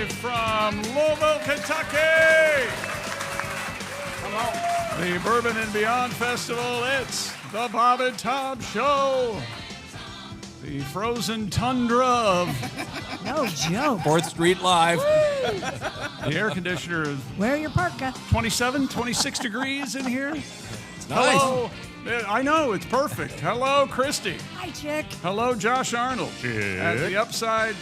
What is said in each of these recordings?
live from Louisville, Kentucky. The Bourbon and Beyond Festival. It's the Bob and Tom Show. The frozen tundra of No joke. 4th Street Live. the air conditioner is Wear your parka. 27, 26 degrees in here. It's nice. Hello. I know, it's perfect. Hello, Christy. Hi, chick. Hello, Josh Arnold. Chick. At the upside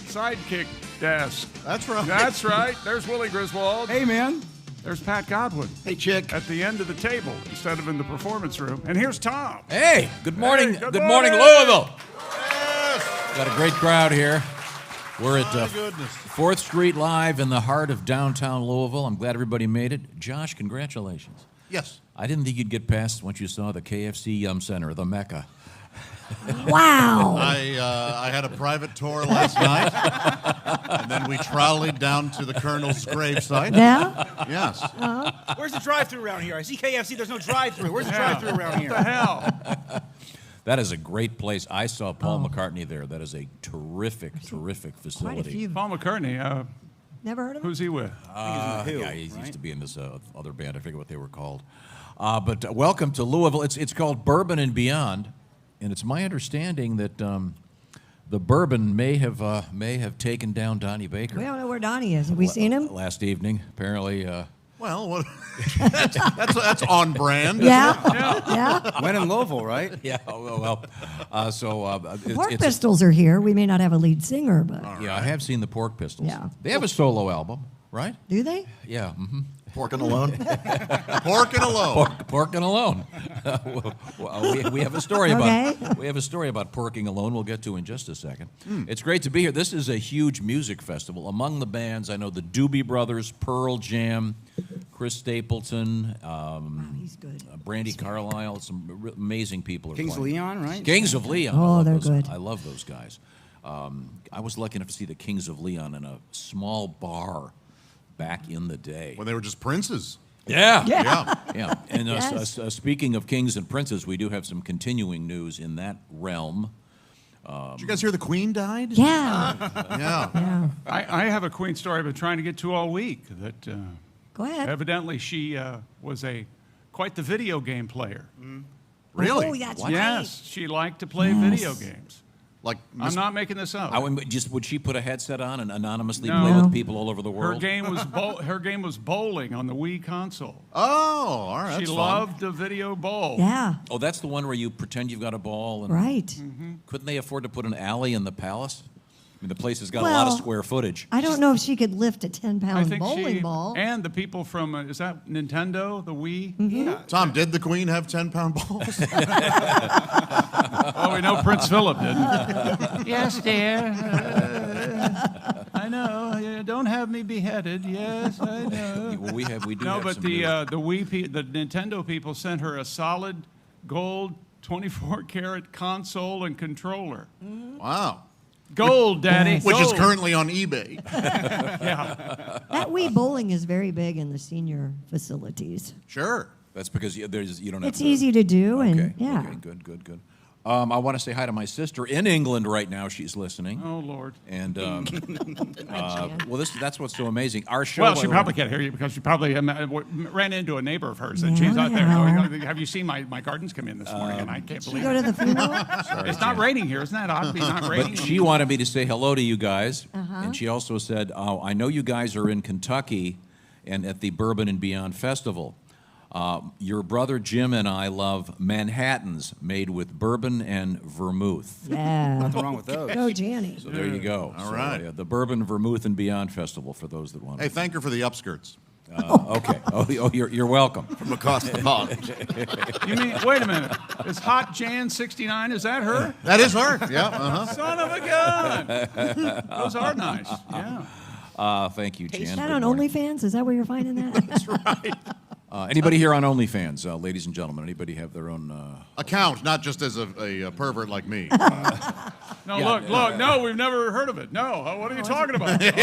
sidekick desk. That's right. That's right. There's Willie Griswold. Hey, man. There's Pat Godwin. Hey, chick. At the end of the table instead of in the performance room. And here's Tom. Hey, good morning. Hey, good morning, Louisville. Got a great crowd here. We're at My goodness. 4th Street Live in the heart of downtown Louisville. I'm glad everybody made it. Josh, congratulations. Yes. I didn't think you'd get past once you saw the KFC Yum Center, the Mecca. Wow. I had a private tour last night, and then we trolleyed down to the Colonel's gravesite. Yeah? Yes. Where's the drive-thru around here? I see KFC. There's no drive-thru. Where's the drive-thru around here? What the hell? That is a great place. I saw Paul McCartney there. That is a terrific facility. Quite a few. Paul McCartney, Never heard of him? who's he with? Yeah, he used to be in this other band. I forget what they were called. But welcome to Louisville. It's called Bourbon and Beyond, and it's my understanding that the Bourbon may have taken down Donnie Baker. We don't know where Donnie is. Have we seen him? Last evening? Apparently. Well, that's on brand. Yeah. Yeah. When in Louisville, right? Yeah. Well. Pork Pistols are here. We may not have a lead singer, but Yeah, I have seen the Pork Pistols. Yeah. They have a solo album, right? do they? Yeah. Mm-hmm. Pork and alone. Pork and alone. Pork and alone. we have a story Okay. about porking alone. We'll get to in just a second. It's great to be here. This is a huge music festival. Among the bands, I know the Doobie Brothers, Pearl Jam, Chris Stapleton, He's good. Brandy Carlisle. Some amazing people are Kings of playing. Leon, right? Kings of Leon. Oh, I love they're those. good. I love those guys. I was lucky enough to see the Kings of Leon in a small bar back in the day. When they were just princes. Yeah. Yeah. Yeah. And Yes. speaking of kings and princes, we do have some continuing news in that realm. Did you guys hear the Queen died? Yeah. Yeah. Yeah. I have a Queen story I've been trying to get to all week. That Go ahead. evidently she was quite the video game player. Really? Oh, that's right. Yes, she liked to play Yes. video games. Like I'm not making this up. Would she put a headset on and anonymously No. play No. with people all over the Her world? game was bowling on the Wii console. Oh, all right. She That's loved the video bowl. Yeah. Oh, that's the one where you pretend you've got a ball. And Right. Couldn't they afford to put an alley in the palace? I mean, the place has got a lot of Well, square footage. I don't know if she could lift a I 10-pound think bowling she ball. and the people from is that Nintendo, the Wii? Mm-hmm. Tom, did the Queen have 10-pound balls? Oh, we know Prince Philip didn't. Yes, dear. I know. Don't have me beheaded. Yes, I know. Well, we do No, have but some the news. the Nintendo people sent her a solid gold 24-karat console and controller. Wow. Gold, Daddy. Yes. Which is gold. currently on eBay. Yeah. That Wii bowling is very big in the senior facilities. Sure. That's because you don't have It's to. easy to do, Okay. and yeah. Okay. Good. I want to say hi to my sister in England right now. She's listening. Oh Lord. And well, that's what's so amazing. Our show. Well, by she the probably way- can't hear you because she probably ran into a neighbor of hers and Yeah, she's out there yeah. going, "Have you seen my gardens come in this morning?" And I can't Did you believe go to it. the funeral? It's not raining here. Isn't that odd? It's not raining. But she wanted me to say hello to you guys, Uh-huh. and she also said, "Oh, I know you guys are in Kentucky, and at the Bourbon and Beyond Festival. Your brother Jim and I love Manhattans made with bourbon and vermouth." Yeah. Nothing wrong with those. Go, Janny. So there you go. All right. The Bourbon, Vermouth, and Beyond Festival for those that want. Hey, thank her for the upskirts. Okay. Oh, you're welcome. From across the pond. You mean? Wait a minute. Is Hot Jan 69? Is that her? That is her. Yeah. Uh-huh. Son of a gun. Those are nice. Yeah. Thank you, Jan. Is that Good on morning. OnlyFans? Is that where you're finding that? That's right. Anybody here on OnlyFans, ladies and gentlemen? Anybody have their own? Account, not just as a pervert like me. No, Yeah, look. No, we've never heard of it. No. What are you talking about? We Anybody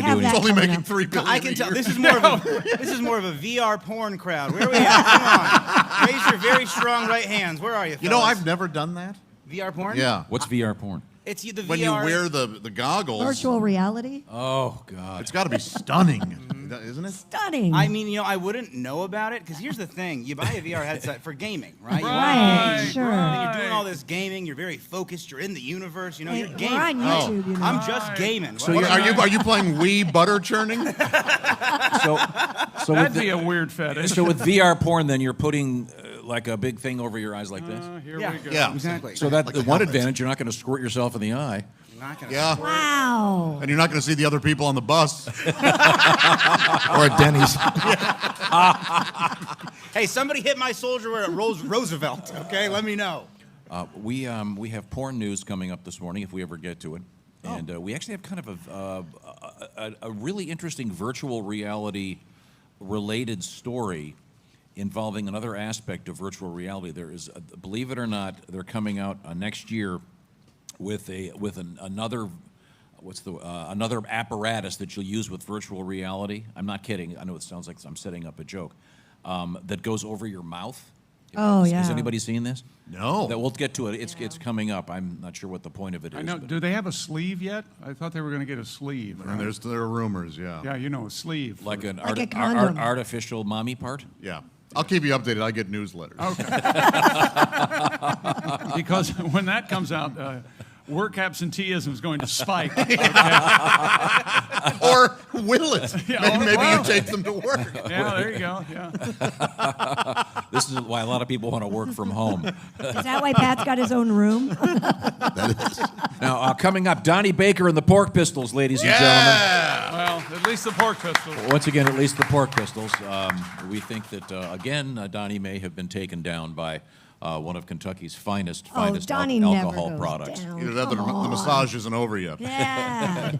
have doing that It's only coming making up. $3 billion. I can a tell year. this is more of a VR porn crowd. Where are we at? Come on. Raise your very strong right hands. Where are you, fellas? You know, I've never done that. VR porn? Yeah. What's VR porn? It's the VR. When you wear the goggles, Virtual reality? Oh, God. it's got to be stunning, isn't it? Stunning. I mean, I wouldn't know about it because here's the thing: you buy a VR headset for gaming, right? Right, sure. And you're doing all this gaming. You're very focused. You're in the universe. You're We're gaming. on YouTube, you know. I'm just gaming. So Are you playing Wii butter churning? So That'd be a weird fetish. So with VR porn, then you're putting like a big thing over your eyes like this. Here Yeah. we go. Yeah. Exactly. So that Like the a one helmet. advantage, you're not going to squirt yourself in the eye. You're not gonna Yeah. Wow. And you're not going to see the other people on the bus. Or at Denny's. Hey, somebody hit my soldier at Roosevelt. Okay, let me know. We have porn news coming up this morning if we ever get to it, and we actually have kind of a really interesting virtual reality related story involving another aspect of virtual reality. There is, believe it or not, they're coming out next year with another apparatus that you'll use with virtual reality. I'm not kidding. I know it sounds like I'm setting up a joke. That goes over your mouth. Oh, yeah. Has anybody seen this? No. That we'll get to it. It's coming up. I'm not sure what the point of it is. I know. but- Do they have a sleeve yet? I thought they were going to get a sleeve. And Right? there are rumors, yeah. Yeah, a sleeve. like for- an Like a condom. artificial mommy part. Yeah. I'll keep you updated. I get newsletters. Because when that comes out, work absenteeism is going to spike. Okay? Or will it? Yeah, Maybe well. you take them to work. Yeah, there you go. Yeah. This is why a lot of people want to work from home. Is that why Pat's got his own room? Now, coming up, Donnie Baker and the Pork Pistols, ladies and gentlemen. Well, at least the pork pistol. Once again, at least the Pork Pistols. We think that, again, Donnie may have been taken down by one of Kentucky's finest Donnie alcohol never goes products. down. Either that or Come the on. massage isn't over yet. Yeah.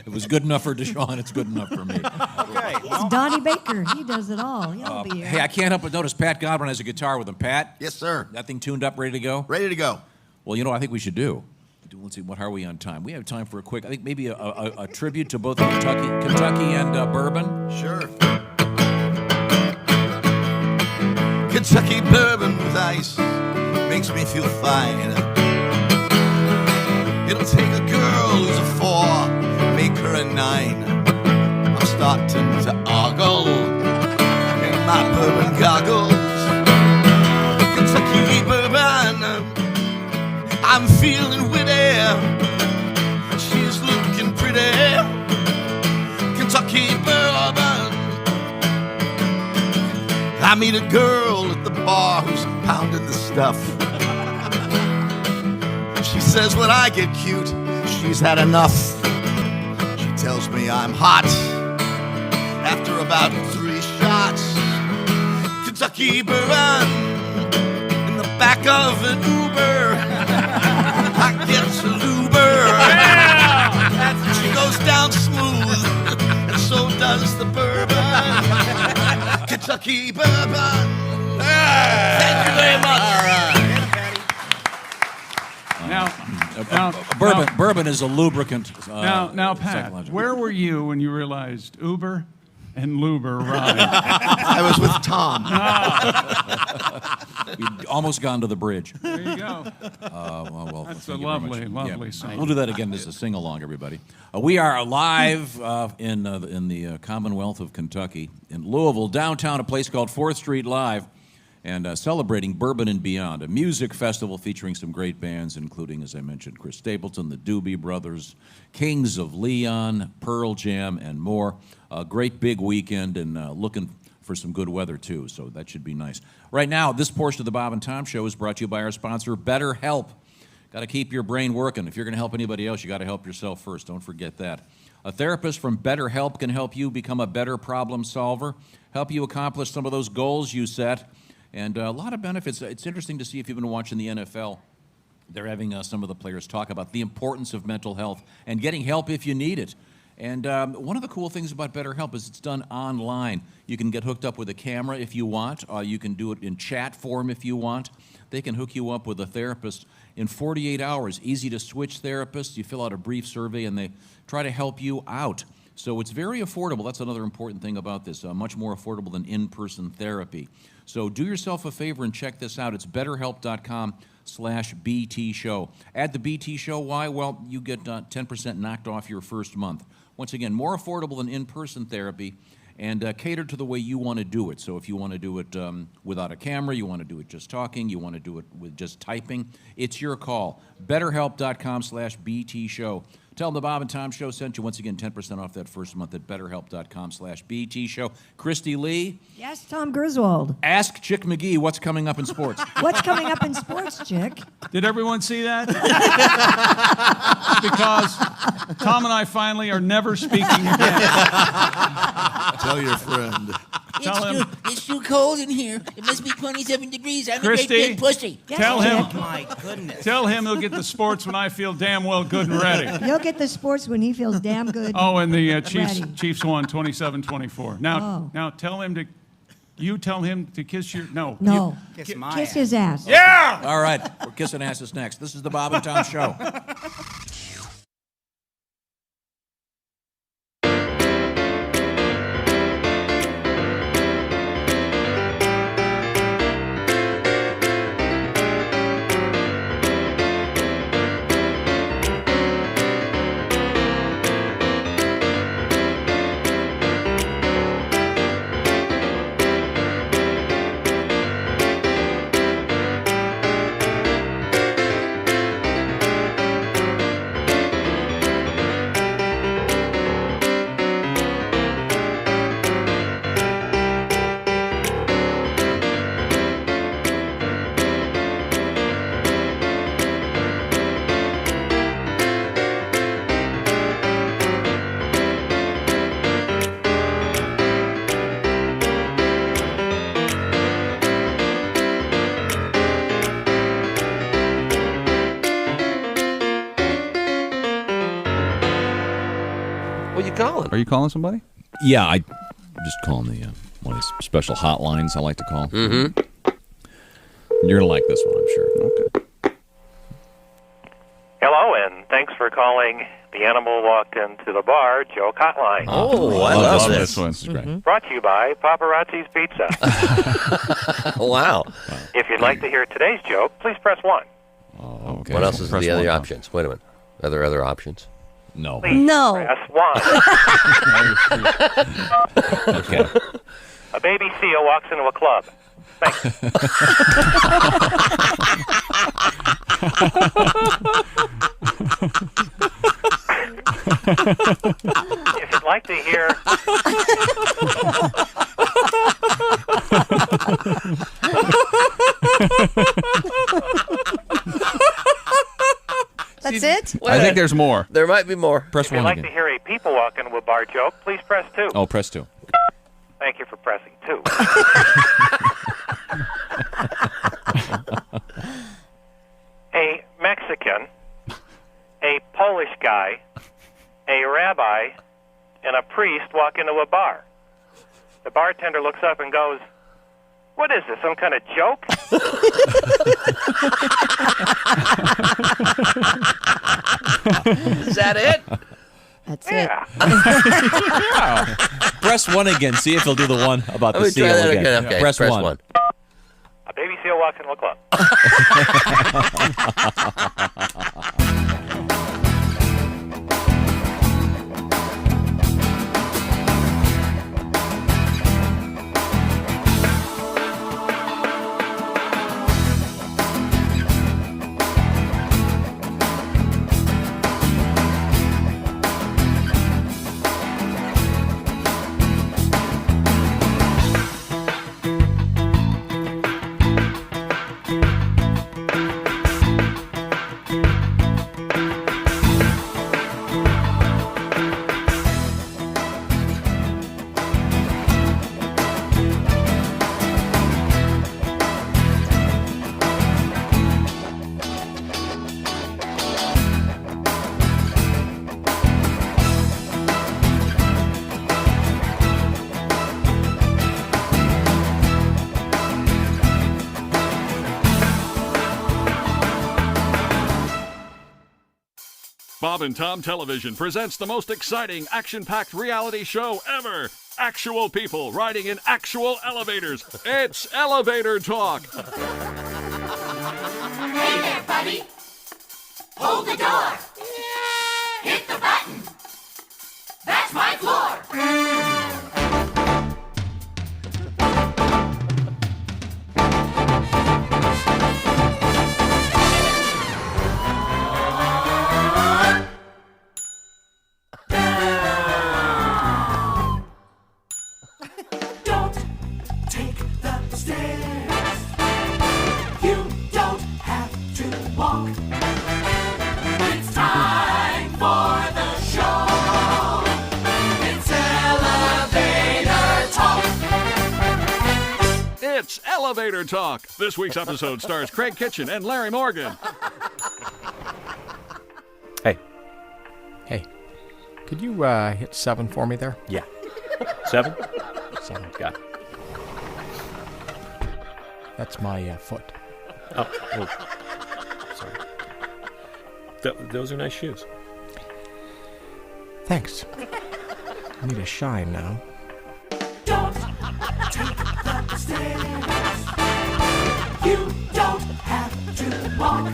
It was good enough for Deshaun. It's good enough for me. Okay. It's Donnie Baker. He does it all. He'll be here. Hey, I can't help but notice Pat Godwin has a guitar with him. Pat? Yes, sir. That thing tuned up, ready to go? Ready to go. Well, you know what I think we should do? Let's see, what are we on time? We have time for a quick, I think maybe a tribute to both Kentucky and Bourbon. Sure. Kentucky bourbon with ice makes me feel fine. It'll take a girl who's a 4, make her a 9. I'm starting to ogle in my bourbon goggles. Kentucky bourbon, I'm feeling witty. She's looking pretty. Kentucky bourbon. I meet a girl at the bar who's pounding the stuff. She says when I get cute, she's had enough. She tells me I'm hot after about 3 shots. Kentucky bourbon in the back of an Uber. I get to Luber. She goes down smooth, and so does the bourbon. Kentucky bourbon. Thank you very much. All right. Now, Bourbon is a lubricant. now, Pat, psychological. where were you when you realized Uber and Luber rhyme? I was with Tom. We'd almost gone to the bridge. There you go. Well, That's thank a you very lovely, much. lovely song. We'll do that again as a sing-along, everybody. We are live in the Commonwealth of Kentucky, in Louisville, downtown, a place called 4th Street Live, and celebrating Bourbon and Beyond, a music festival featuring some great bands, including, as I mentioned, Chris Stapleton, the Doobie Brothers, Kings of Leon, Pearl Jam, and more. A great big weekend, and looking for some good weather, too, so that should be nice. Right now, this portion of the Bob and Tom Show is brought to you by our sponsor, BetterHelp. Got to keep your brain working. If you're going to help anybody else, you got to help yourself first. Don't forget that. A therapist from BetterHelp can help you become a better problem solver, help you accomplish some of those goals you set, and a lot of benefits. It's interesting to see if you've been watching the NFL. They're having some of the players talk about the importance of mental health and getting help if you need it. And one of the cool things about BetterHelp is it's done online. You can get hooked up with a camera if you want. You can do it in chat form if you want. They can hook you up with a therapist in 48 hours. Easy to switch therapists. You fill out a brief survey, and they try to help you out. So it's very affordable. That's another important thing about this. Much more affordable than in-person therapy. So do yourself a favor and check this out. It's betterhelp.com BT Show. Add the BT Show. Why? Well, you get 10% knocked off your first month. Once again, more affordable than in-person therapy, and catered to the way you want to do it. So if you want to do it without a camera, you want to do it just talking, you want to do it with just typing, it's your call. BetterHelp.com/BT Show. Tell them the Bob and Tom Show sent you. Once again, 10% off that first month at BetterHelp.com/BT Show. Christy Lee. Yes, Tom Griswold. Ask Chick McGee what's coming up in sports. What's coming up in sports, Chick? Did everyone see that? Because Tom and I finally are never speaking again. Tell your friend. Tell him. It's too cold in here. It must be 27 degrees. I'm Christy, a great big pussy. Yes, Tell him. Chick. My goodness. Tell him he'll get the sports when I feel damn well good and ready. You'll get the sports when he feels damn good. Oh, and the Ready. Chiefs won 27-24. Now tell him to. You tell him to kiss your No. Kiss my Kiss ass. his ass. Yeah. All right, we're kissing asses next. This is the Bob and Tom Show. Are you calling somebody? Yeah, I just calling the one of these special hotlines I like to call. Mm-hmm. You're gonna like this one, I'm sure. Okay. Hello, and thanks for calling The Animal Walked Into the Bar joke hotline. Oh, I love this. one. This is great. Brought to you by Paparazzi's Pizza. Wow. If you'd like to hear today's joke, please press 1. Oh, okay. What else is Press the other one. options? Wait a minute. Are there other options? No. Please No. press 1. Okay. A baby seal walks into a club. Thanks. If you'd like to hear... That's it? I think there's more. There might be more. Press If you'd one like to again. hear a people walk into a bar joke, please press 2. Oh, press 2. Thank you for pressing 2. A Mexican, a Polish guy, a rabbi, and a priest walk into a bar. The bartender looks up and goes, "What is this, some kind of joke?" Is that it? That's it. Yeah. Press 1 again. See if he'll do the one about Let the me seal try that again. again. Okay, Press 1. A baby seal walks into a club. Bob and Tom Television presents the most exciting, action-packed reality show ever. Actual people riding in actual elevators. It's Elevator Talk. Hold the door. Hit the button. That's my floor. Don't take the stairs. You don't have to walk. It's time for the show. It's Elevator Talk. It's Elevator Talk. This week's episode stars Craig Kitchen and Larry Morgan. Hey, could you hit 7 for me there? Yeah. 7? 7, got it. That's my foot. Oh, well, sorry. Those are nice shoes. Thanks. I need a shine now. Don't take the stairs. You don't have to walk.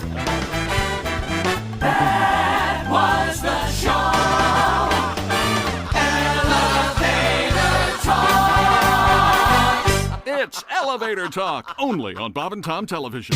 That was the show. Elevator Talk. It's Elevator Talk, only on Bob and Tom Television.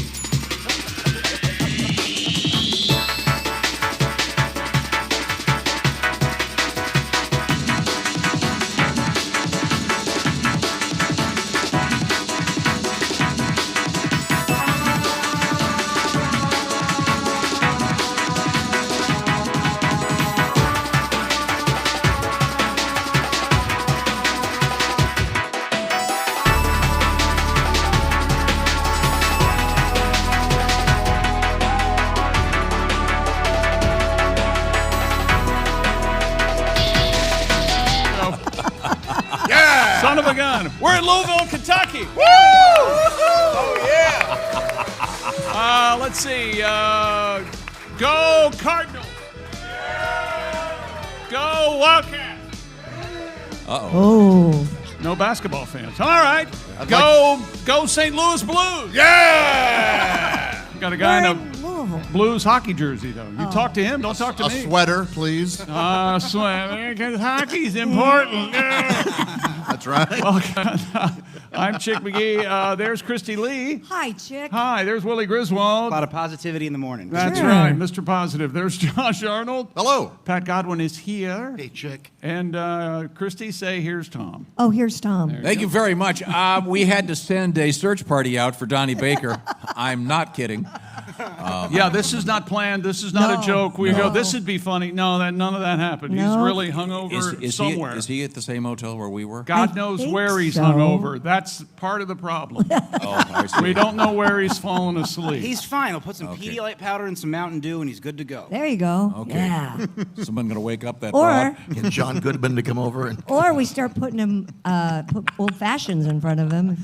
Son of a gun. We're in Louisville, Kentucky. Woo! Oh, yeah. Let's see. Go Cardinals. Go Wildcats. Oh. No basketball fans. All right. Go St. Louis Blues. Yeah! Got a guy in a Louisville. Blues hockey jersey, though. You talk to him. Don't talk to me. A sweater, please. Sweater, because hockey's important. That's right. Well, I'm Chick McGee. There's Christy Lee. Hi, Chick. Hi, there's Willie Griswold. A lot of positivity in the morning. That's Sure. right, Mr. Positive. There's Josh Arnold. Hello. Pat Godwin is here. Hey, Chick. And Christy, say, here's Tom. Oh, here's Tom. Thank you very much. We had to send a search party out for Donnie Baker. I'm not kidding. Yeah, this is not planned. This is not a joke. We go, this would be funny. No, none of that happened. He's No. really hungover somewhere. Is he at the same hotel where we were? God I knows think where he's so. hungover. That's part of the problem. I see. We don't know where he's fallen asleep. He's fine. He'll put some Pedialyte powder and some Mountain Dew, and he's good to go. There you go. Okay. Yeah. Someone going to wake up that Or- broad? Get John Goodman to come over and Or we start putting him, put old fashions in front of him.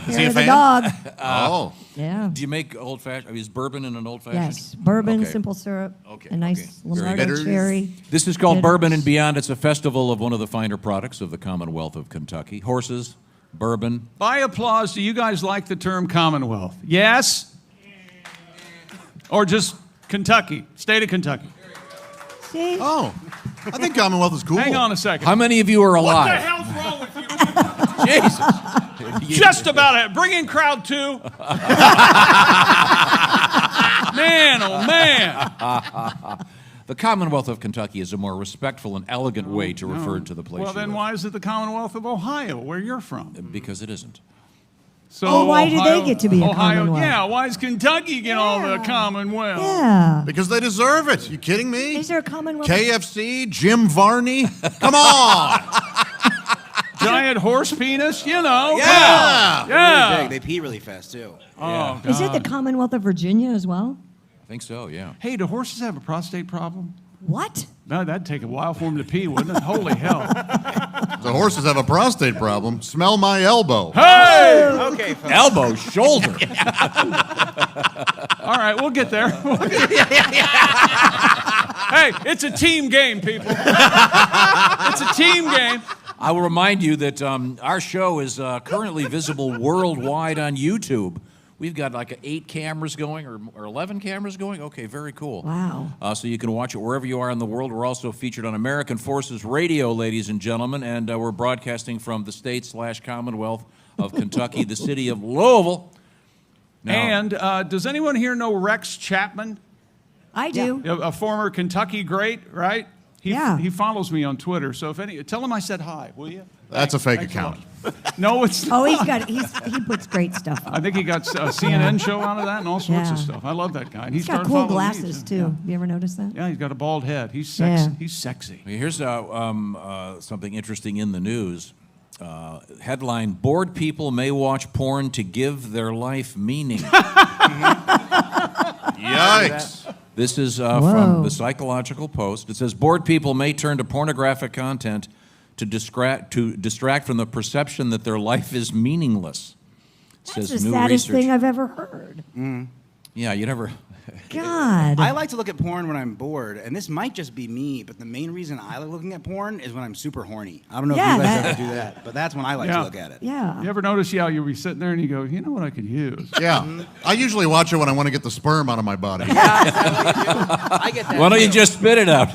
Is Here he a the fan? dog. Oh. Yeah. Do you make old fashioned? I mean, is bourbon in an old fashioned? Yes. Bourbon, Okay. simple syrup, Okay, a nice okay. Very Lamardo good. cherry. This is called bitters. Bourbon and Beyond. It's a festival of one of the finer products of the Commonwealth of Kentucky. Horses, bourbon. By applause, do you guys like the term Commonwealth? Yes? Or just Kentucky, state of Kentucky? See? Oh. I think Commonwealth is cool. Hang on a second. How many of you are What the alive? hell's wrong with you? Jesus. Just about it. Bring in crowd 2. Man, oh man. The Commonwealth of Kentucky is a more respectful and elegant way to refer to the place. Well, you then live. why is it the Commonwealth of Ohio, where you're from? Because it isn't. So Oh, why do they get to be a Ohio, Commonwealth? Yeah, why does Kentucky get all the Commonwealth? Yeah. Because they deserve it. You kidding me? Is there a Commonwealth? KFC, Jim Varney. Come on. Giant horse penis, you know. Yeah. Yeah. Really big. They pee really fast, too. Oh, Is it the God. Commonwealth of Virginia as well? I think so, yeah. Hey, do horses have a prostate problem? What? No, that'd take a while for them to pee, wouldn't it? Holy hell. The horses have a prostate problem. Smell my elbow. Hey! Okay, folks. Elbow, shoulder. All right, we'll get there. Hey, it's a team game, people. It's a team game. I will remind you that our show is currently visible worldwide on YouTube. We've got like 8 cameras going or 11 cameras going. Okay, very cool. Wow. So you can watch it wherever you are in the world. We're also featured on American Forces Radio, ladies and gentlemen, and we're broadcasting from the state/Commonwealth of Kentucky, the city of Louisville. Now, And does anyone here know Rex Chapman? I do. A former Kentucky great, right? He follows me on Twitter. So tell him I said hi, will you? That's a fake Thanks account. No, it's Oh, not. he puts great stuff up. I think he got a CNN show out of that and all sorts of stuff. I love that guy. And He's got started cool following me, glasses, too. Yeah. You ever notice that? Yeah, he's got a bald head. He's sexy. Yeah. He's sexy. here's something interesting in the news. Headline, bored people may watch porn to give their life meaning. Yikes. This is from the Psychological Post. It says, bored people may turn to pornographic content to distract from the perception that their life is meaningless. That's says the new saddest research. thing I've ever heard. Yeah, you never... God. I like to look at porn when I'm bored, and this might just be me, but the main reason I like looking at porn is when I'm super horny. I don't know if you guys ever do that, but that's when I like to look at it. Yeah. You ever notice you'll be sitting there and you go, you know what I could use? Yeah. I usually watch it when I want to get the sperm out of my body. I get that. Why don't you just spit it out?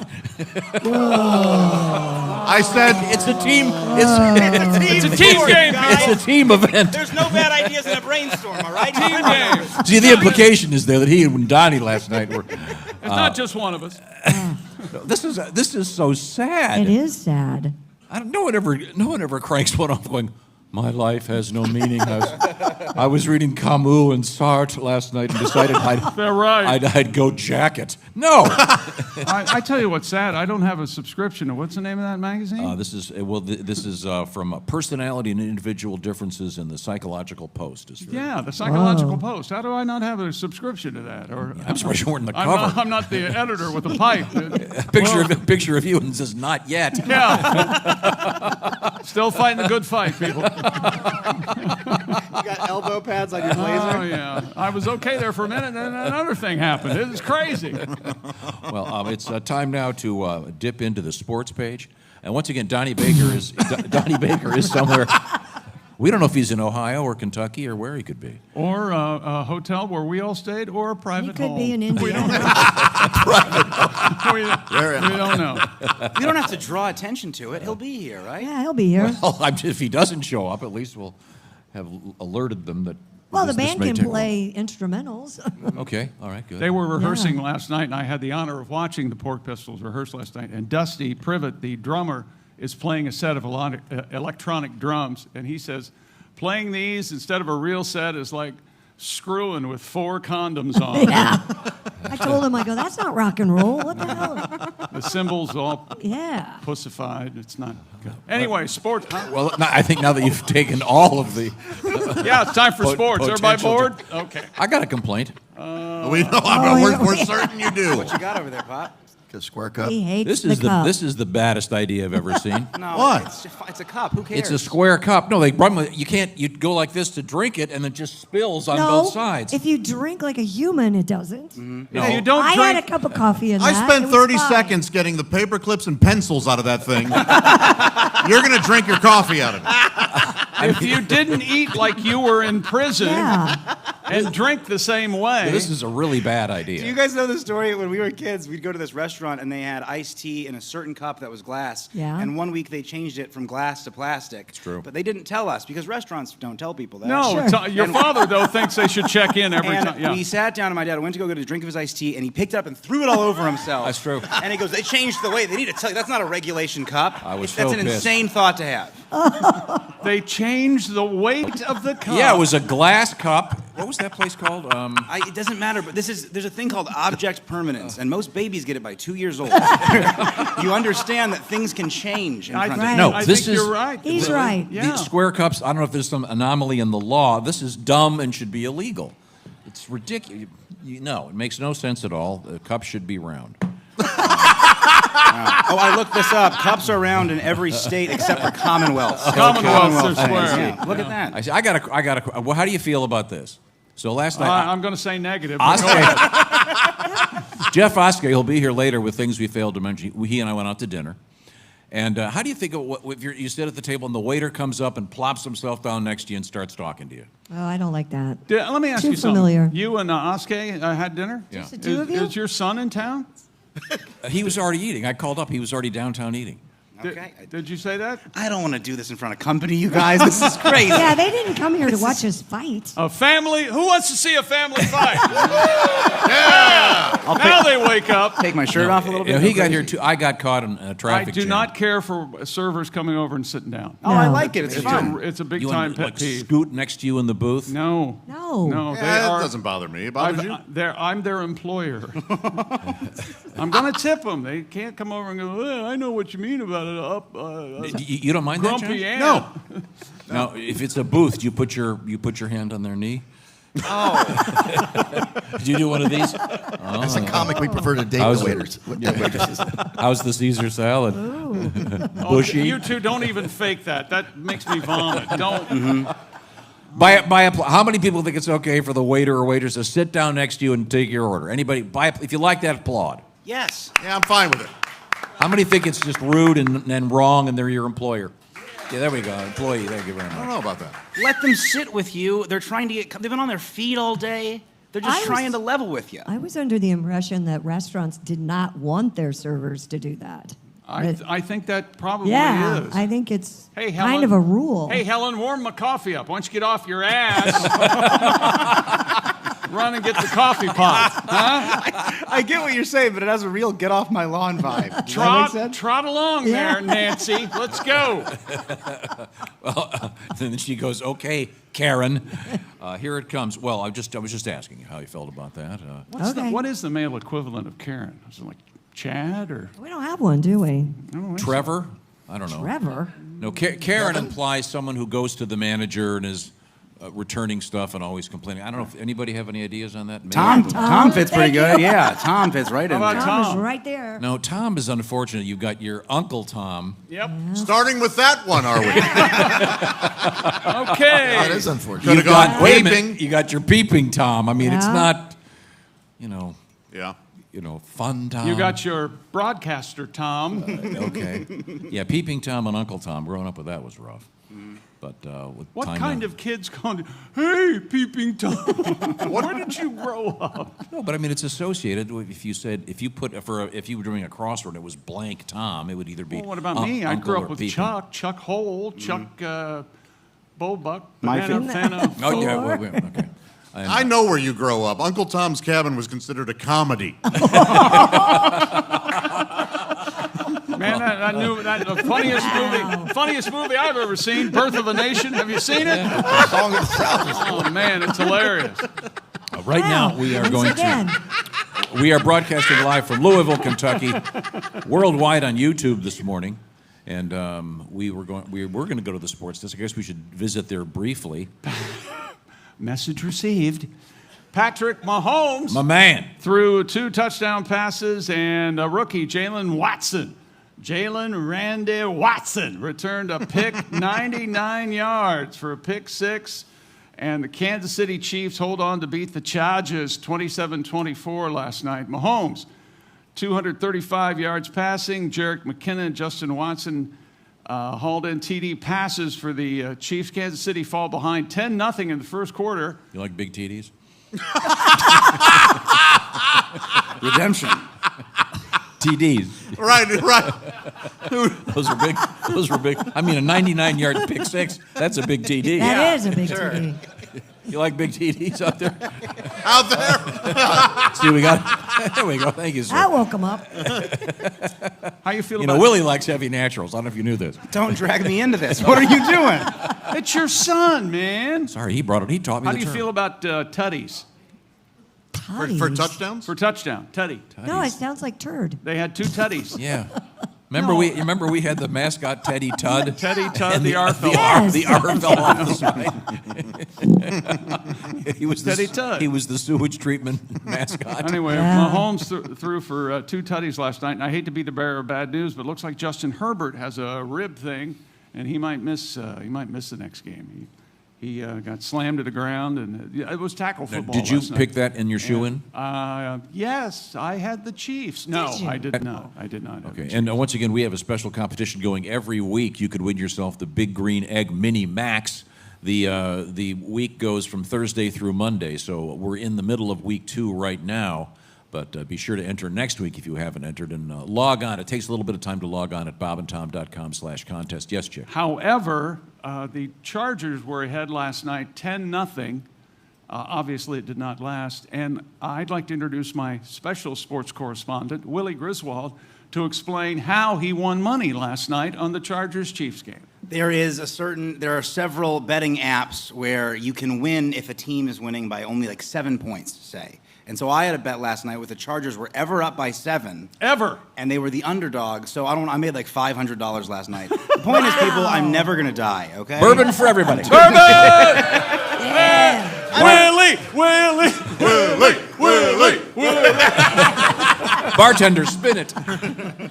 I said it's a team. It's a team game, guys. It's a team event. There's no bad ideas in a brainstorm, all right? Team game. See, the implication is there that he and Donnie last night were. It's not just one of us. This is so sad. It is sad. No one ever cranks one off going, my life has no meaning. I was reading Camus and Sartre last night and decided I'd go jack it. No. I tell you what's sad. I don't have a subscription to what's the name of that magazine? This is from Personality and Individual Differences in the Psychological Post. The Psychological Post. How do I not have a subscription to that? Or I'm surprised you weren't in the cover. I'm not the editor with a pipe. Picture of you and it says not yet. Yeah. Still fighting the good fight, people. You got elbow pads on your blazer? Oh, yeah. I was okay there for a minute, and then another thing happened. It was crazy. Well, it's time now to dip into the sports page. And once again, Donnie Baker is somewhere. We don't know if he's in Ohio or Kentucky or where he could be. Or a hotel where we all stayed, or a private home. He could be in India. We don't know. we don't know. We don't have to draw attention to it. He'll be here, right? Yeah, he'll be here. Well, if he doesn't show up, at least we'll have alerted them that. Well, the this band may can take play instrumentals. Okay, all right, good. They were rehearsing last night, and I had the honor of watching the Pork Pistols rehearse last night. And Dusty Privet, the drummer, is playing a set of electronic drums, and he says, playing these instead of a real set is like screwing with 4 condoms on. Yeah. I told him, I go, that's not rock and roll. What the hell? The cymbals all pussified. It's not good. Anyway, sports. Well, I think now that you've taken all of the... Yeah, it's time for sports. Everybody bored? Okay. I got a complaint. We know. We're certain you do. What you got over there, Pop? A square cup. He hates This is the baddest idea I've ever seen. No, What? It's a cup. Who cares? It's a square cup. No, you go like this to drink it, and it just spills on both sides. If you drink like a human, it doesn't. No. You don't I drink. had a cup of coffee in I that. spent It was 30 fine. seconds getting the paper clips and pencils out of that thing. You're going to drink your coffee out of it. If you didn't eat like you were in prison and drink the same way. This is a really bad idea. Do you guys know the story? When we were kids, we'd go to this restaurant and they had iced tea in a certain cup that was glass. Yeah. And one week they changed it from glass to plastic. It's true. But they didn't tell us because restaurants don't tell people that. No, your father, though, thinks they should check in every time. Yeah. We sat down and my dad went to go get a drink of his iced tea and he picked it up and threw it all over himself. That's true. And he goes, they changed the way. They need to tell you. That's not a regulation cup. That's an pissed. insane thought to have. They changed the weight of the cup. Yeah, it was a glass cup. What was that place called? It doesn't matter, but there's a thing called object permanence, and most babies get it by 2 years old. You understand that things can change in front of you. No, I this think is you're right. He's right. The square cups. I don't know if there's some anomaly in the law. This is dumb and should be illegal. It's ridiculous. No, it makes no sense at all. The cup should be round. I looked this up. Cups are round in every state except for Commonwealth. Commonwealth, they're square. Yeah. Look at that. I got a. Well, how do you feel about this? So last night, I'm going to say negative. but go ahead. Jeff Oskey, he'll be here later with things we failed to mention. He and I went out to dinner, And how do you think of if you sit at the table and the waiter comes up and plops himself down next to you and starts talking to you? Oh, I don't like that. Let me ask Too you something. familiar. You and Oskay had dinner? Yeah. Just the two of you? Is your son in town? He was already eating. I called up. He was already downtown eating. Okay. Did you say that? I don't want to do this in front of company, you guys. This is crazy. Yeah, they didn't come here to watch us fight. A family? Who wants to see a family fight? Yeah! Now they wake up. Take my shirt off a little bit. He got here too. I got caught in a traffic I do jam. not care for servers coming over and sitting down. Oh, I like it. It's fun. It's a big You time want, pet like, peeve. Scoot next to you in the booth? No. No. They Yeah, are. it doesn't bother me. It bothers you? I'm their employer. I'm going to tip them. They can't come over and go, I know what you mean about it. You don't mind that, Grumpy John? Ann. No. Now, if it's a booth, do you put your hand on their knee? Oh. Did you do one of these? As a comic, we prefer to date How's the it? waiters. Waitresses. How's the Caesar salad? Bushy? You two don't even fake that. That makes me vomit. Don't. How many people think it's okay for the waiter or waitress to sit down next to you and take your order? Anybody? If you like that, applaud. Yes. Yeah, I'm fine with it. How many think it's just rude and wrong and they're your employer? Yeah, there we go. Employee, thank you very much. I don't know about that. Let them sit with you. They're trying to they've been on their feet all day. They're just trying to level with you. I was under the impression that restaurants did not want their servers to do that. I think that probably Yeah, is. I think it's Hey, kind Helen. of a rule. Hey, Helen, warm my coffee up. Why don't you get off your ass? Run and get the coffee pot. Huh? I get what you're saying, but it has a real get off my lawn vibe. Does that make sense? Trot along there, Nancy. Let's go. Well, then she goes, "Okay, Karen, here it comes." Well, I was just asking you how you felt about that. What is the male equivalent of Karen? Is it like Chad or We don't have one, do we? Trevor? I don't know. Trevor? No, Karen implies someone who goes to the manager and is returning stuff and always complaining. I don't know if anybody have any ideas on that. Maybe. Tom fits pretty good. Yeah, Tom fits right in there. Tom is right there. No, Tom is unfortunate. You've got your Uncle Tom. Yep. Starting with that one, are we? Okay. That is unfortunate. You got peeping. You got your peeping Tom. I mean, it's Yeah. not, Yeah. fun Tom. You got your broadcaster, Tom. Okay. Yeah, peeping Tom and Uncle Tom. Growing up with that was rough. But with What time kind now- of kids going, hey, peeping Tom? Where did you grow up? No, but I mean, it's associated. If you were doing a crossword, and it was blank Tom. It would either be. Well, what about me? I Uncle grew or up with peeping. Chuck Hole, Chuck Bobuck, My Banana, Fana, Oh yeah, Thor. okay. I know where you grow up. Uncle Tom's Cabin was considered a comedy. Man, I knew that the funniest movie I've ever seen, Birth of a Nation. Have you seen it? Oh man, it's hilarious. Right now, we are going to. We are broadcasting live from Louisville, Kentucky, worldwide on YouTube this morning, and we were going to go to the sports desk. I guess we should visit there briefly. Message received. Patrick Mahomes, My man. threw 2 touchdown passes, and a rookie, Jalen Randy Watson, returned a pick, 99 yards for a pick 6. And the Kansas City Chiefs hold on to beat the Chargers 27-24 last night. Mahomes, 235 yards passing. Jerick McKinnon and Justin Watson hauled in TD passes for the Chiefs. Kansas City fall behind 10-0 in the first quarter. You like big TDs? Redemption. TDs. Right. Those were big. I mean, a 99-yard pick 6. That's a big TD. That is a big TD. You like big TDs out there? Out there. See, we got. There we go. Thank you, sir. That woke him up. How you feel about Willie likes heavy naturals. I don't know if you knew this. Don't drag me into this. What are you doing? It's your son, man. Sorry, he brought it. He taught me How the do you term. feel about tutties? For touchdowns? For touchdown, tutty. No, it sounds like turd. They had 2 tutties. Yeah. Remember we had the mascot Teddy Tudd? Teddy Tudd, And the R fell Yes. The R fell off the side. He was Teddy Tudd. He was the sewage treatment mascot. Anyway, Yeah. Mahomes threw for 2 tutties last night, and I hate to be the bearer of bad news, but it looks like Justin Herbert has a rib thing, and he might miss the next game. He got slammed to the ground, and it was tackle football. Did you last night. pick that in your shoe-in? Yes, I had the Chiefs. No, I did not. I did not. Okay, and once again, we have a special competition going every week. You could win yourself the Big Green Egg Mini Max. The week goes from Thursday through Monday, so we're in the middle of week 2 right now. But be sure to enter next week if you haven't entered, and log on. It takes a little bit of time to log on at bobandtom.com/contest. Yes, Chick? However, the Chargers were ahead last night, 10-0. Obviously, it did not last. And I'd like to introduce my special sports correspondent, Willie Griswold, to explain how he won money last night on the Chargers-Chiefs game. There are several betting apps where you can win if a team is winning by only like 7 points, say. And so I had a bet last night with the Chargers were ever up by 7. Ever. And they were the underdog. So I made like $500 last night. The point is, people, I'm never going to die, okay? Bourbon for everybody. Bourbon! Yeah. Willie! Bartender, spin it.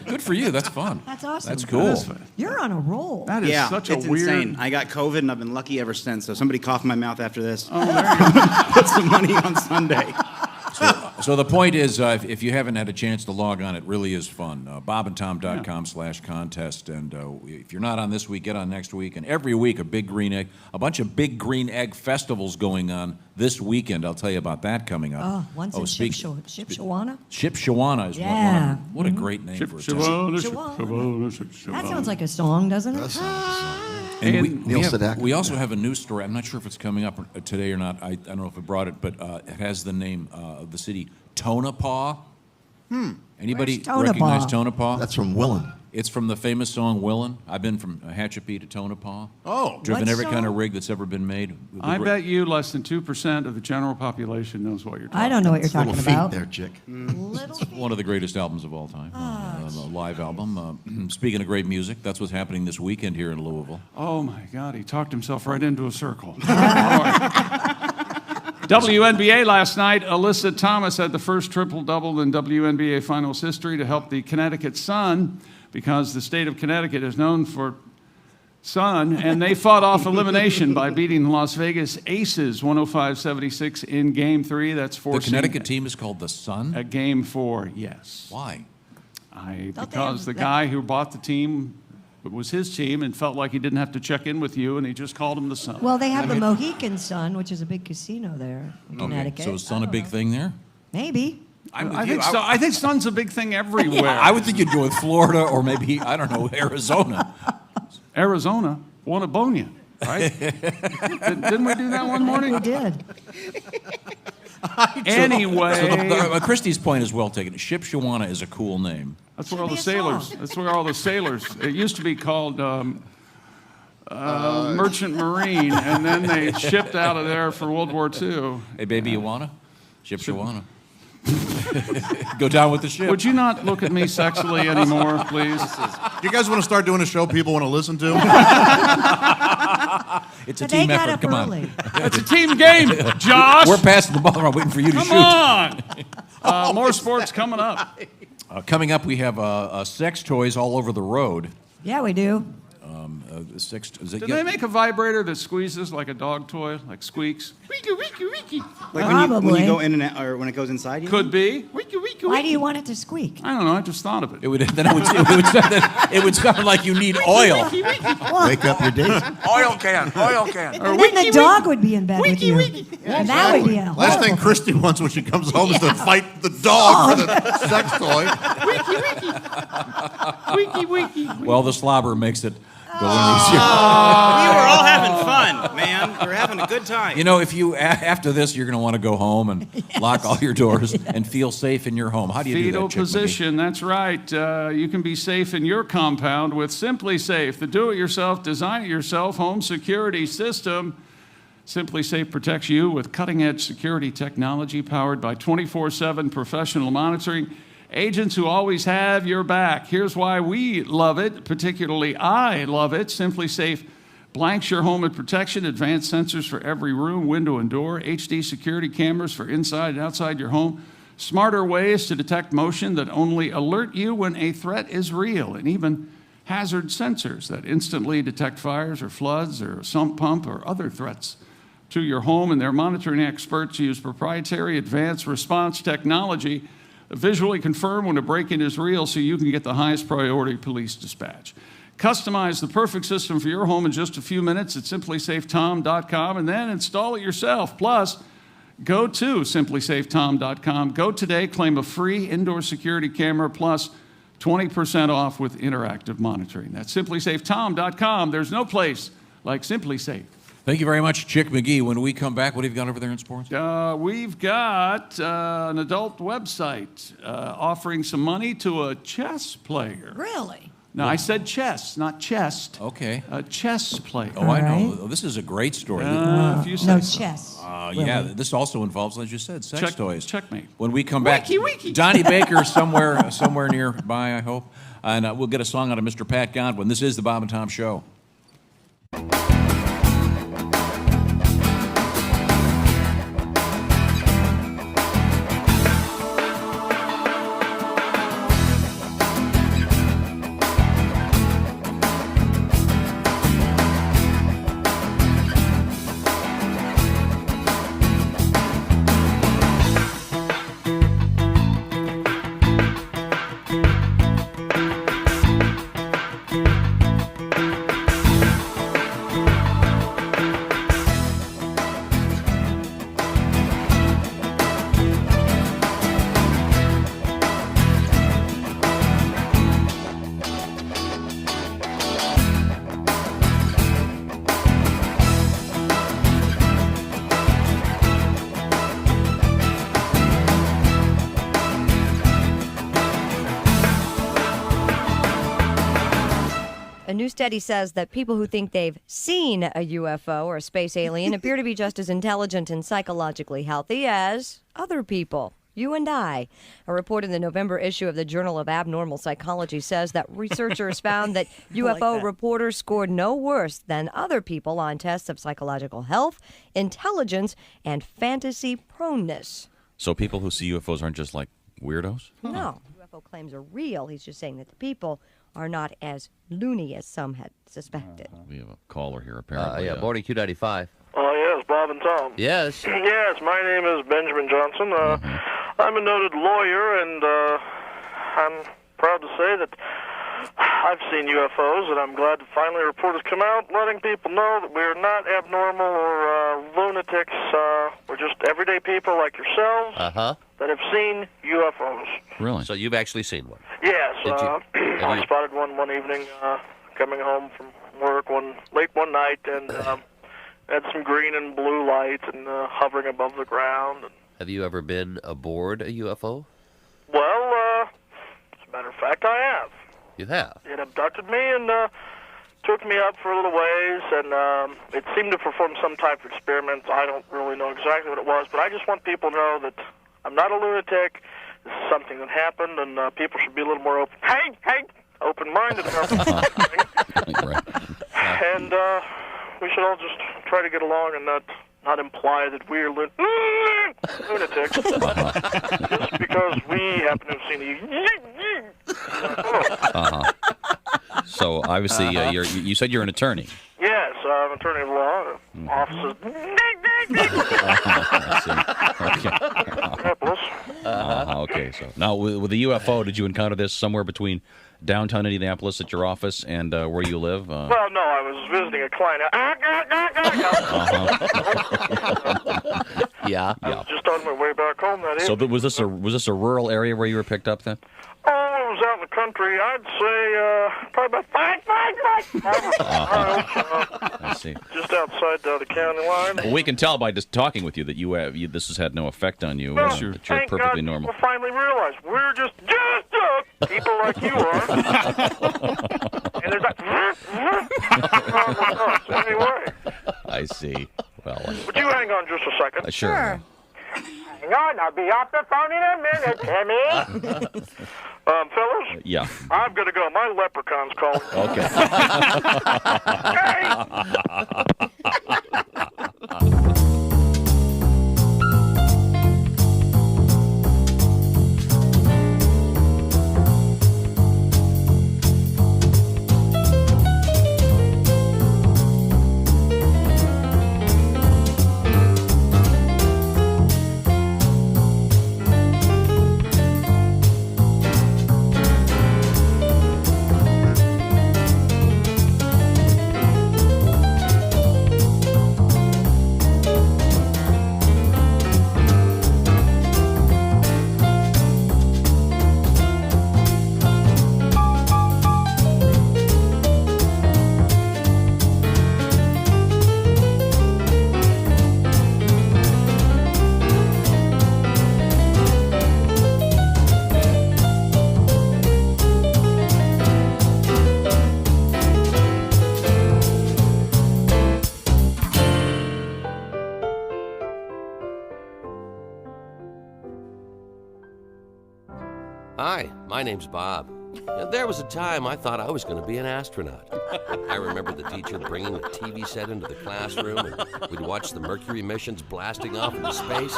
Good for you. That's fun. That's awesome. That's cool. You're on a roll. That is such a weird... insane. I got COVID, and I've been lucky ever since. So somebody cough in my mouth after this. Oh, there you go. Put some money on Sunday. So the point is, if you haven't had a chance to log on, it really is fun. bobandtom.com/contest. And if you're not on this week, get on next week. And every week, a bunch of big green egg festivals going on this weekend. I'll tell you about that coming up. Oh, one's in Shipshawana? Shipshawana is Yeah. what a great name for a town. That sounds like a song, doesn't it? And we also have a news story. I'm not sure if it's coming up today or not. I don't know if it brought it, but it has the name of the city, Tonopah. Anybody recognize Tonopah? That's from Willen. It's from the famous song Willin'. I've been from Hatchapee to Tonopah. Oh. Driven What every kind of song? rig that's ever been made. I bet you less than 2% of the general population knows what you're talking about. I don't know what you're talking Little feet about. there, chick. Little feet. One of the greatest albums of all time. A live album. Speaking of great music, that's what's happening this weekend here in Louisville. Oh, my God. He talked himself right into a circle. WNBA last night, Alyssa Thomas had the first triple-double in WNBA Finals history to help the Connecticut Sun, because the state of Connecticut is known for sun, and they fought off elimination by beating the Las Vegas Aces 105-76 in Game 3. That's forcing... The Connecticut team is called the Sun? At Game 4, yes. Why? Because the guy who bought the team, it was his team, and felt like he didn't have to check in with you, and he just called him the Sun. Well, they have the Mohican Sun, which is a big casino there in Connecticut. So is Sun a big thing there? Maybe. I think sun's a big thing everywhere. I would think you'd go with Florida or maybe, I don't know, Arizona. Arizona, Wannabonia, right? Didn't we do that one morning? We did. Anyway. So Christie's point is well taken. Shipshawana is a cool name. That's where all the sailors, it used to be called Merchant Marine, and then they shipped out of there for World War II. Hey, baby, you wanna? Shipshawana. Go down with the ship. Would you not look at me sexily anymore, please? Do you guys want to start doing a show people want to listen to? It's a But team they got effort. up Come early. on. It's a team game, Josh. We're passing the ball around waiting for you to shoot. Come on. More sports coming up. Coming up, we have sex toys all over the road. Yeah, we do. Did they make a vibrator that squeezes like a dog toy, like squeaks? Like when you go in and out, or when it goes inside you? Could be. Why do you want it to squeak? I don't know. I just thought of it. It would sound like you need oil. Wake up your date. Oil can. And then the dog would be in bed with you. And that would be a Last thing horrible Christy wants when she comes home is to fight the dog for the sex toy. Well, the slobber makes it go in easier. We were all having fun, man. We were having a good time. You know, if you after this, you're going to want to go home and lock all your doors and feel safe in your home. How do you do Fetal that, Chick position, that's right. You can be safe in your compound with SimpliSafe, the do-it-yourself, design-it-yourself home security system. SimpliSafe protects you with cutting-edge security technology powered by 24/7 professional monitoring. Agents who always have your back. Here's why we love it, particularly I love it. SimpliSafe blanks your home with protection, advanced sensors for every room, window, and door, HD security cameras for inside and outside your home, smarter ways to detect motion that only alert you when a threat is real, and even hazard sensors that instantly detect fires or floods or a sump pump or other threats to your home, and their monitoring experts use proprietary advanced response technology that visually confirm when a break-in is real so you can get the highest priority police dispatch. Customize the perfect system for your home in just a few minutes at SimpliSafeTom.com and then install it yourself. Plus, go to SimpliSafeTom.com. Go today, claim a free indoor security camera plus 20% off with interactive monitoring. That's SimpliSafeTom.com. There's no place like SimpliSafe. Thank you very much, Chick McGee. When we come back, what have you got over there in sports? We've got an adult website offering some money to a chess player. Really? No, I said chess, not chest. Okay. A chess player. Oh, I know. Oh, this is a great story. If you say so. Chess. Yeah, this also involves, as you said, sex toys. Checkmate. When we come back, Donnie Baker somewhere nearby, I hope. And we'll get a song out of Mr. Pat Godwin. This is the Bob and Tom Show. A new study says that people who think they've seen a UFO or a space alien appear to be just as intelligent and psychologically healthy as other people. You and I. A report in the November issue of the Journal of Abnormal Psychology says that researchers found that UFO reporters scored no worse than other people on tests of psychological health, intelligence, and fantasy proneness. So people who see UFOs aren't just like weirdos? No, UFO claims are real. He's just saying that the people are not as loony as some had suspected. We have a caller here, apparently. Yeah, Boarding 295. Oh, yes, Bob and Tom. Yes. Yes, my name is Benjamin Johnson. I'm a noted lawyer, and I'm proud to say that I've seen UFOs, and I'm glad to finally report has come out letting people know that we're not abnormal or lunatics. We're just everyday people like yourselves that have seen UFOs. Really? So you've actually seen one? Yes. I spotted one evening coming home from work late one night, and had some green and blue lights and hovering above the ground. Have you ever been aboard a UFO? Well, as a matter of fact, I have. You have? It abducted me and took me up for a little ways, and it seemed to perform some type of experiment. I don't really know exactly what it was, but I just want people to know that I'm not a lunatic. This is something that happened, and people should be a little more open-minded about this thing. And we should all just try to get along and not imply that we're lunatics just because we happen to have seen a So obviously, you said you're an attorney. Yes, I'm an attorney of law. Offices. Okay, so now with the UFO, did you encounter this somewhere between downtown Indianapolis at your office and where you live? Well, no, I was visiting a client. Yeah. I was just on my way back home that So evening. was this a rural area where you were picked up then? Oh, I was out in the country. I'd say probably about 5 miles. I see. Just outside the county line. Well, we can tell by just talking with you that this has had no effect on you. Well, That you're thank perfectly God normal. People finally realize we're just people like you are. And there's that. So anyway. I see. Well, Would you hang on just a second? sure. Hang on, I'll be off the phone in a minute, Timmy. Fellas? Yeah. I've got to go. My leprechaun's calling. My name's Bob. There was a time I thought I was going to be an astronaut. I remember the teacher bringing a TV set into the classroom, and we'd watch the Mercury missions blasting off into space.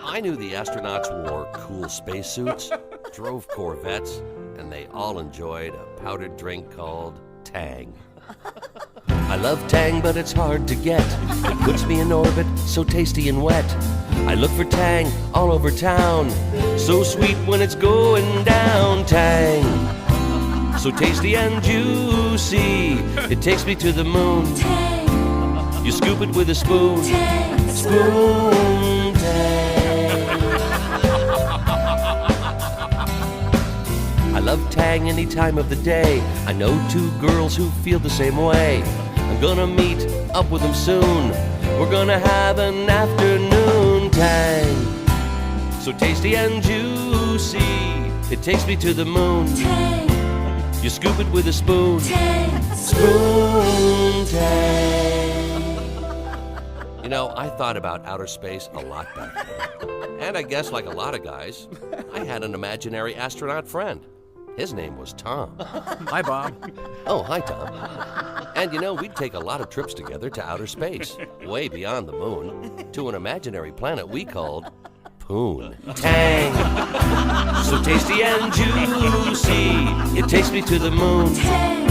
I knew the astronauts wore cool spacesuits, drove Corvettes, and they all enjoyed a powdered drink called Tang. I love Tang, but it's hard to get. It puts me in orbit, so tasty and wet. I look for Tang all over town, so sweet when it's going down. Tang, so tasty and juicy, it takes me to the moon. Tang, you scoop it with a spoon. Tang, spoon Tang. I love Tang any time of the day. I know 2 girls who feel the same way. I'm gonna meet up with them soon. We're gonna have an afternoon. Tang, so tasty and juicy, it takes me to the moon. Tang, you scoop it with a spoon. Tang, spoon Tang. You know, I thought about outer space a lot back then. And I guess, like a lot of guys, I had an imaginary astronaut friend. His name was Tom. Hi, Bob. Oh, hi, Tom. And you know, we'd take a lot of trips together to outer space, way beyond the moon, to an imaginary planet we called Poon. Tang, so tasty and juicy, it takes me to the moon. Tang,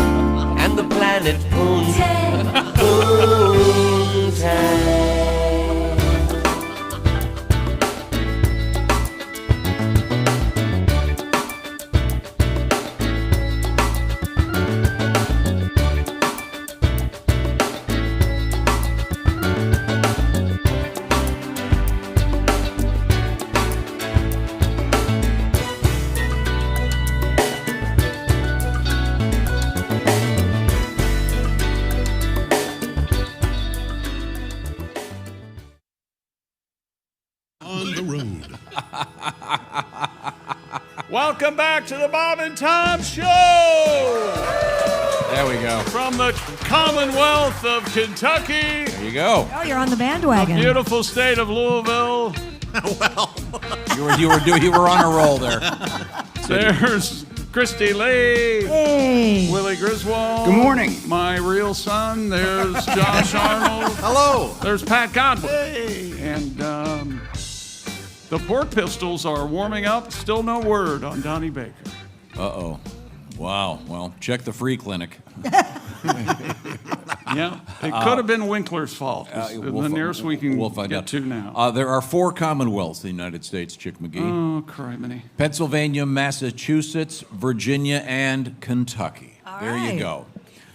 and the planet Poon. Tang, Poon Tang. Welcome back to the Bob and Tom Show! There we go. From the Commonwealth of Kentucky. There you go. Oh, you're on the bandwagon. The beautiful state of Louisville. You were on a roll there. There's Christy Lee. Hey. Willie Griswold. Good morning. My real son. There's Josh Arnold. Hello. There's Pat Godwin. Hey. And the Pork Pistols are warming up. Still no word on Donnie Baker. Uh-oh. Wow. Well, check the free clinic. Yeah, it could have been Winkler's fault. The nearest we can find get out. to now. There are 4 commonwealths in the United States, Chick McGee. Oh, criminy. Pennsylvania, Massachusetts, Virginia, and Kentucky. All there right. you go.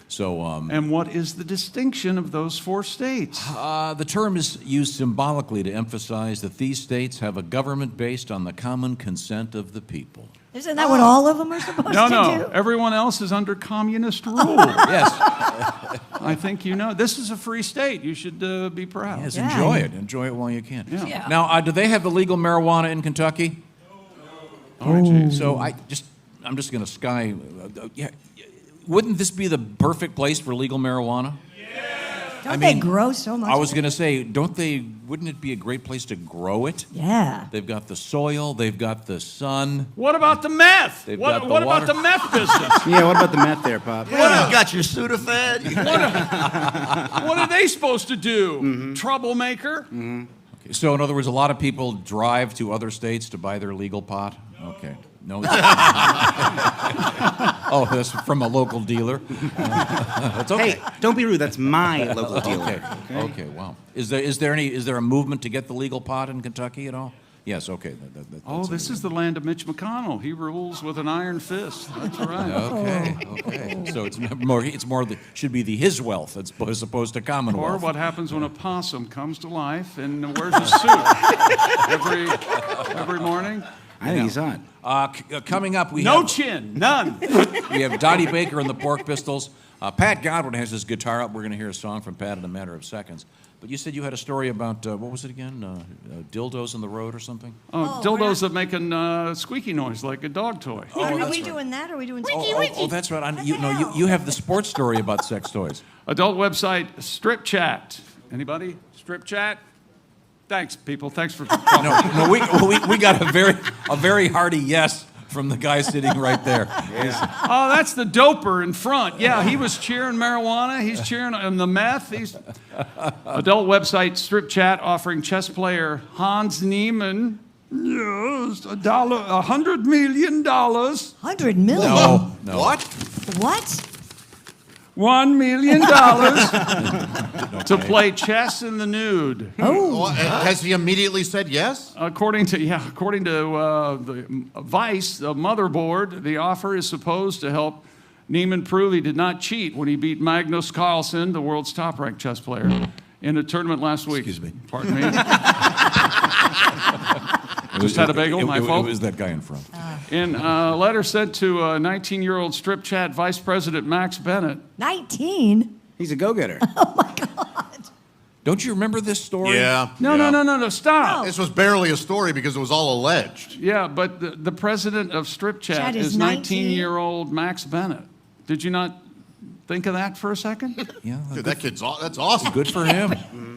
So, and what is the distinction of those 4 states? The term is used symbolically to emphasize that these states have a government based on the common consent of the people. Isn't that what all of them are supposed to do? No. Everyone else is under communist rule. Yes. I think you know. This is a free state. You should be proud. Yes, enjoy it. Enjoy it while you can. Yeah. Now, do they have illegal marijuana in Kentucky? Oh, geez. So I'm just going to wouldn't this be the perfect place for legal marijuana? Don't they grow so much? I was going to say, wouldn't it be a great place to grow it? Yeah. They've got the soil, they've got the sun. What about the meth? What about the meth business? Yeah, what about the meth there, Pop? You got your Sudafed? What are they supposed to do? Mm-hmm. Troublemaker? Mm-hmm. Okay. So, in other words, a lot of people drive to other states to buy their legal pot? Okay. No. Oh, that's from a local dealer. That's okay. Hey, don't be rude. That's my local dealer. Okay. Wow. Is there a movement to get the legal pot in Kentucky at all? Yes. Okay. This is the land of Mitch McConnell. He rules with an iron fist. That's right. Okay. So it's more should be his wealth as opposed to Commonwealth. Or what happens when a possum comes to life and wears a suit every morning. I think he's on. Coming up, we no have chin, none. We have Donnie Baker and the Pork Pistols. Pat Godwin has his guitar up. We're going to hear a song from Pat in a matter of seconds. But you said you had a story about, what was it again? Dildos in the road or something? Dildos that make a squeaky noise like a dog toy. Are we doing that or are we doing Oh, that's right. You have the sports story about sex toys. Adult website, StripChat. Anybody? StripChat? Thanks, people. Thanks for coming. No, we got a very hearty yes from the guy sitting right there. Oh, that's the doper in front. Yeah, he was cheering marijuana. He's cheering on the meth. Adult website StripChat offering chess player Hans Niemann, yes, $100 million. $100 million? No. What? What? $1 million to play chess in the nude. Oh, has he immediately said yes? According to the Vice, the motherboard, the offer is supposed to help Niemann prove he did not cheat when he beat Magnus Carlsen, the world's top-ranked chess player, in a tournament last week. Excuse me. Pardon me. Just had a bagel, my fault. It was that guy in front. In a letter sent to 19-year-old StripChat Vice President Max Bennett. 19? He's a go-getter. Don't you remember this story? Yeah. No, stop. This was barely a story because it was all alleged. Yeah, but the president of StripChat Chat is is 19? 19-year-old Max Bennett. Did you not think of that for a second? Yeah. Dude, that's awesome. Good for him.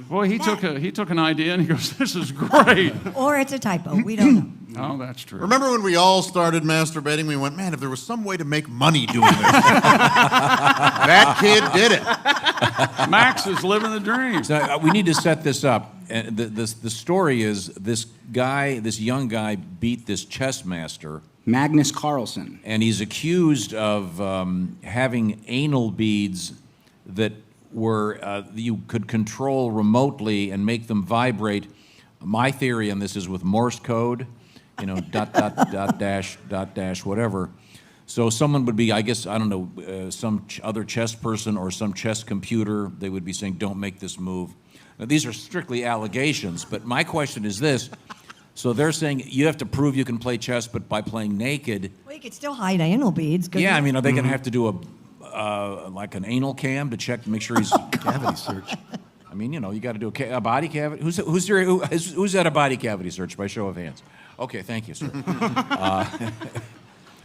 Boy, he took an idea and he goes, "This is great." Or it's a typo. We don't know. Oh, that's true. Remember when we all started masturbating? We went, man, if there was some way to make money doing this. That kid did it. Max is living the dream. So, we need to set this up. And the story is this young guy beat this chess master, Magnus Carlsen. and he's accused of having anal beads that were you could control remotely and make them vibrate. My theory on this is with Morse code, dot, dash, whatever. So someone would be, I guess, I don't know, some other chess person or some chess computer, they would be saying, don't make this move. Now, these are strictly allegations, but my question is this. So they're saying you have to prove you can play chess, but by playing naked. Well, you could still hide anal beads. Yeah, I mean, are they going to have to do like an anal cam to check to make sure he's Cavity search. I mean, you got to do a body cavity. Who's at a body cavity search by show of hands? Okay, thank you, sir. I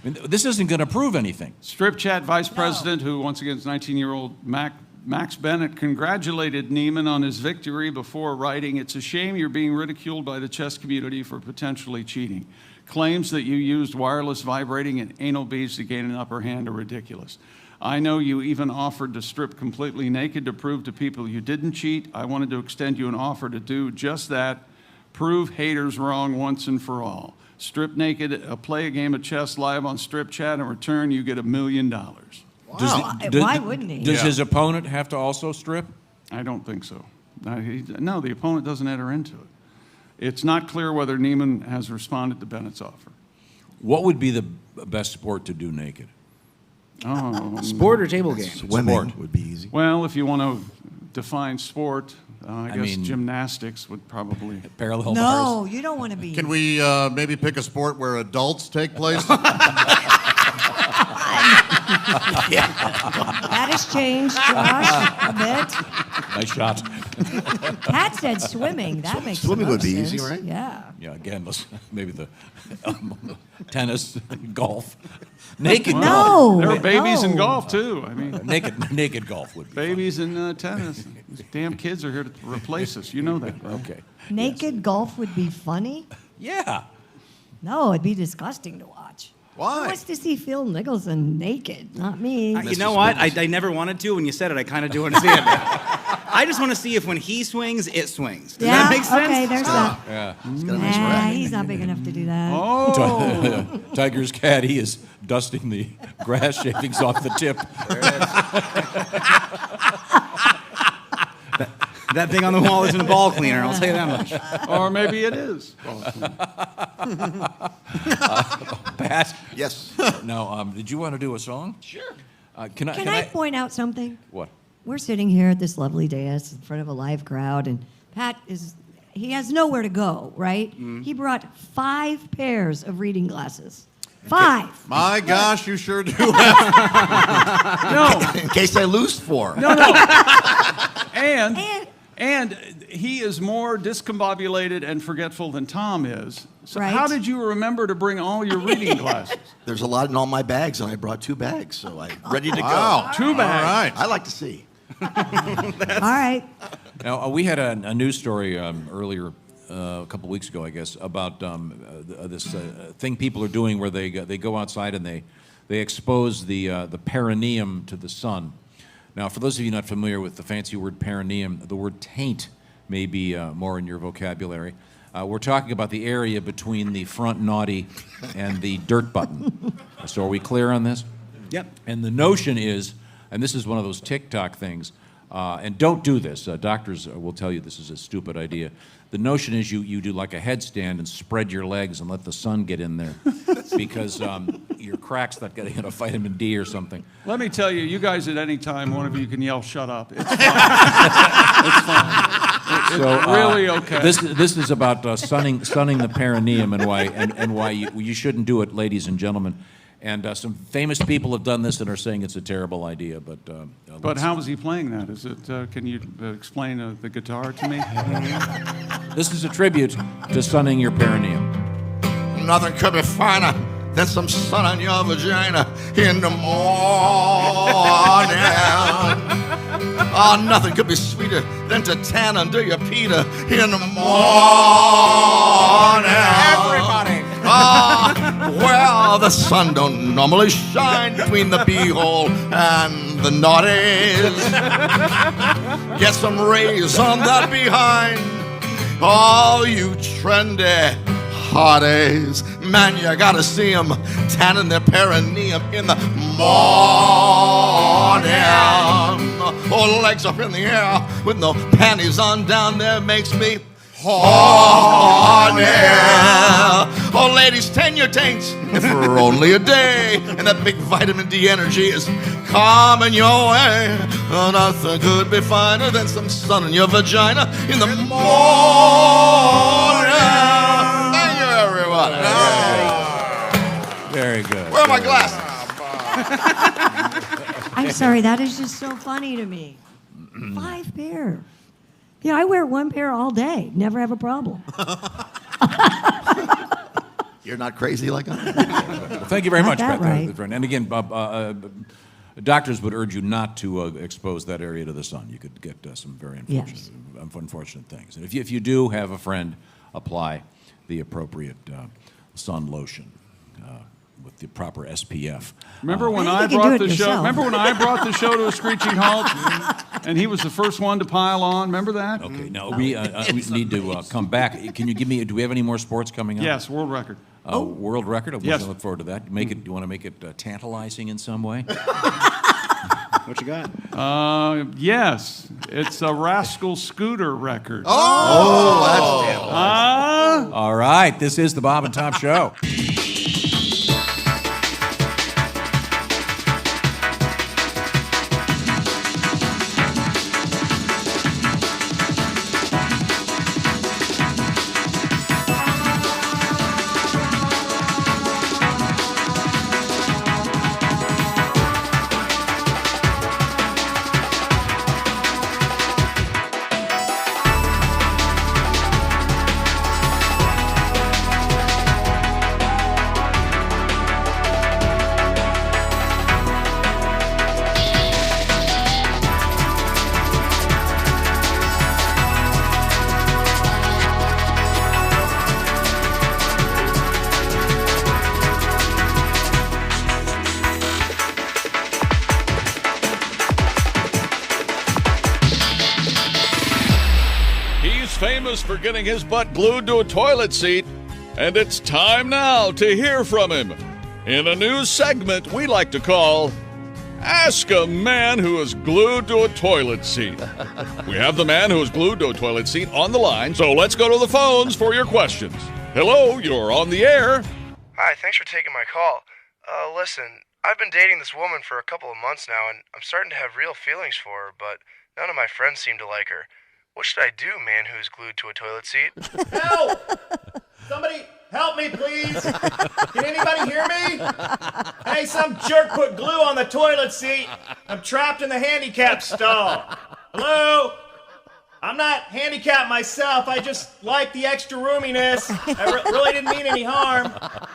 mean, this isn't going to prove anything. StripChat Vice President, who once again is 19-year-old Max Bennett, congratulated Niemann on his victory before writing, "It's a shame you're being ridiculed by the chess community for potentially cheating. Claims that you used wireless vibrating and anal beads to gain an upper hand are ridiculous. I know you even offered to strip completely naked to prove to people you didn't cheat. I wanted to extend you an offer to do just that. Prove haters wrong once and for all. Strip naked, play a game of chess live on StripChat. In return, you get $1 million." Wow. Why wouldn't he? Does his opponent have to also strip? I don't think so. No, the opponent doesn't enter into it. It's not clear whether Niemann has responded to Bennett's offer. What would be the best sport to do naked? Oh, Sport or table game? Swimming would be easy. well, if you want to define sport, I guess mean- gymnastics would probably. Parallel No, bars? you don't want to be. Can we maybe pick a sport where adults take place? That has changed, Josh, a bit. Nice shot. Pat said swimming. That makes Swimming the would most be easy, sense. right? Yeah. Yeah, again, maybe the tennis, golf. Naked No. golf. There are babies in No. golf too. I mean, Naked golf would be babies in tennis. These damn kids are here to replace us. You know that, right? Okay. Naked golf would be funny? Yeah. No, it'd be disgusting to watch. Why? Who wants to see Phil Nicholson naked? Not me. You know what? I never wanted to. When you said it, I kind of do want to see it now. I just want to see if when he swings, it swings. Does that make sense? Okay, there's that. Yeah. Nah, he's not big enough to do that. Oh, Tiger's caddy is dusting the grass shavings off the tip. That thing on the wall isn't a ball cleaner, I'll tell you that much. or maybe it is. Pat? Yes. No, did you want to do a song? Sure. Can Can I point out something? What? We're sitting here at this lovely dais in front of a live crowd, and Pat he has nowhere to go, right? He brought 5 pairs of reading glasses. 5. My gosh, you sure do. No, In case I lose 4. no. And he is more discombobulated and forgetful than Tom is. So Right. how did you remember to bring all your reading glasses? There's a lot in all my bags, and I brought 2 bags, so I'm ready to Wow. go. 2 bags. All right. I like to see. All right. Now, we had a news story earlier a couple weeks ago, I guess, about this thing people are doing where they go outside and they expose the perineum to the sun. Now, for those of you not familiar with the fancy word perineum, the word taint may be more in your vocabulary. We're talking about the area between the front naughty and the dirt button. So are we clear on this? Yep. And the notion is, and this is one of those TikTok things, and don't do this. Doctors will tell you this is a stupid idea. The notion is you do like a headstand and spread your legs and let the sun get in there because your crack's not getting enough vitamin D or something. Let me tell you, you guys at any time, one of you can yell, "Shut up." It's fine. It's fine. It's really okay. This is about sunning the perineum and why you shouldn't do it, ladies and gentlemen. And some famous people have done this and are saying it's a terrible idea. But how is he playing that? Is it? Can you explain the guitar to me? This is a tribute to sunning your perineum. Nothing could be finer than some sun on your vagina in the morning. Oh, nothing could be sweeter than to tan under your Peter in the morning. Everybody. Well, the sun don't normally shine between the beehole and the naughties. Get some rays on that behind. Oh, you trendy hotties. Man, you gotta see them tanning their perineum in the morning. Oh, legs up in the air with no panties on down there makes me horny. Oh, ladies, tan your taints for only a day, and that big vitamin D energy is coming your way. Oh, nothing could be finer than some sun in your vagina in the morning. Thank you, everybody. Very good. Where are my glasses? I'm sorry, that is just so funny to me. 5 pair. Yeah, I wear 1 pair all day. Never have a problem. You're not crazy like I am. Well, thank you very much, that Beth. right. And again, doctors would urge you not to expose that area to the sun. You could get some very unfortunate things. And if you do have a friend, apply the appropriate sun lotion with the proper SPF. Remember when I brought the show? Remember when I brought the show to a screeching halt, and he was the first one to pile on? Remember that? Okay, now we need to come back. Can you give me? Do we have any more sports coming up? Yes, world record. World record. Yes. I look forward to that. Do you want to make it tantalizing in some way? What you got? Yes, it's a Rascal Scooter record. Oh, that's tantalizing. All right, this is the Bob and Tom Show. Famous for getting his butt glued to a toilet seat, and it's time now to hear from him in a new segment we like to call Ask a Man Who Is Glued to a Toilet Seat. We have the man who is glued to a toilet seat on the line, so let's go to the phones for your questions. Hello, you're on the air. Hi, thanks for taking my call. Listen, I've been dating this woman for a couple of months now, and I'm starting to have real feelings for her, but none of my friends seem to like her. What should I do, man who's glued to a toilet seat? Help! Somebody help me, please. Can anybody hear me? Hey, some jerk put glue on the toilet seat. I'm trapped in the handicap stall. Hello? I'm not handicapped myself. I just like the extra roominess. I really didn't mean any harm.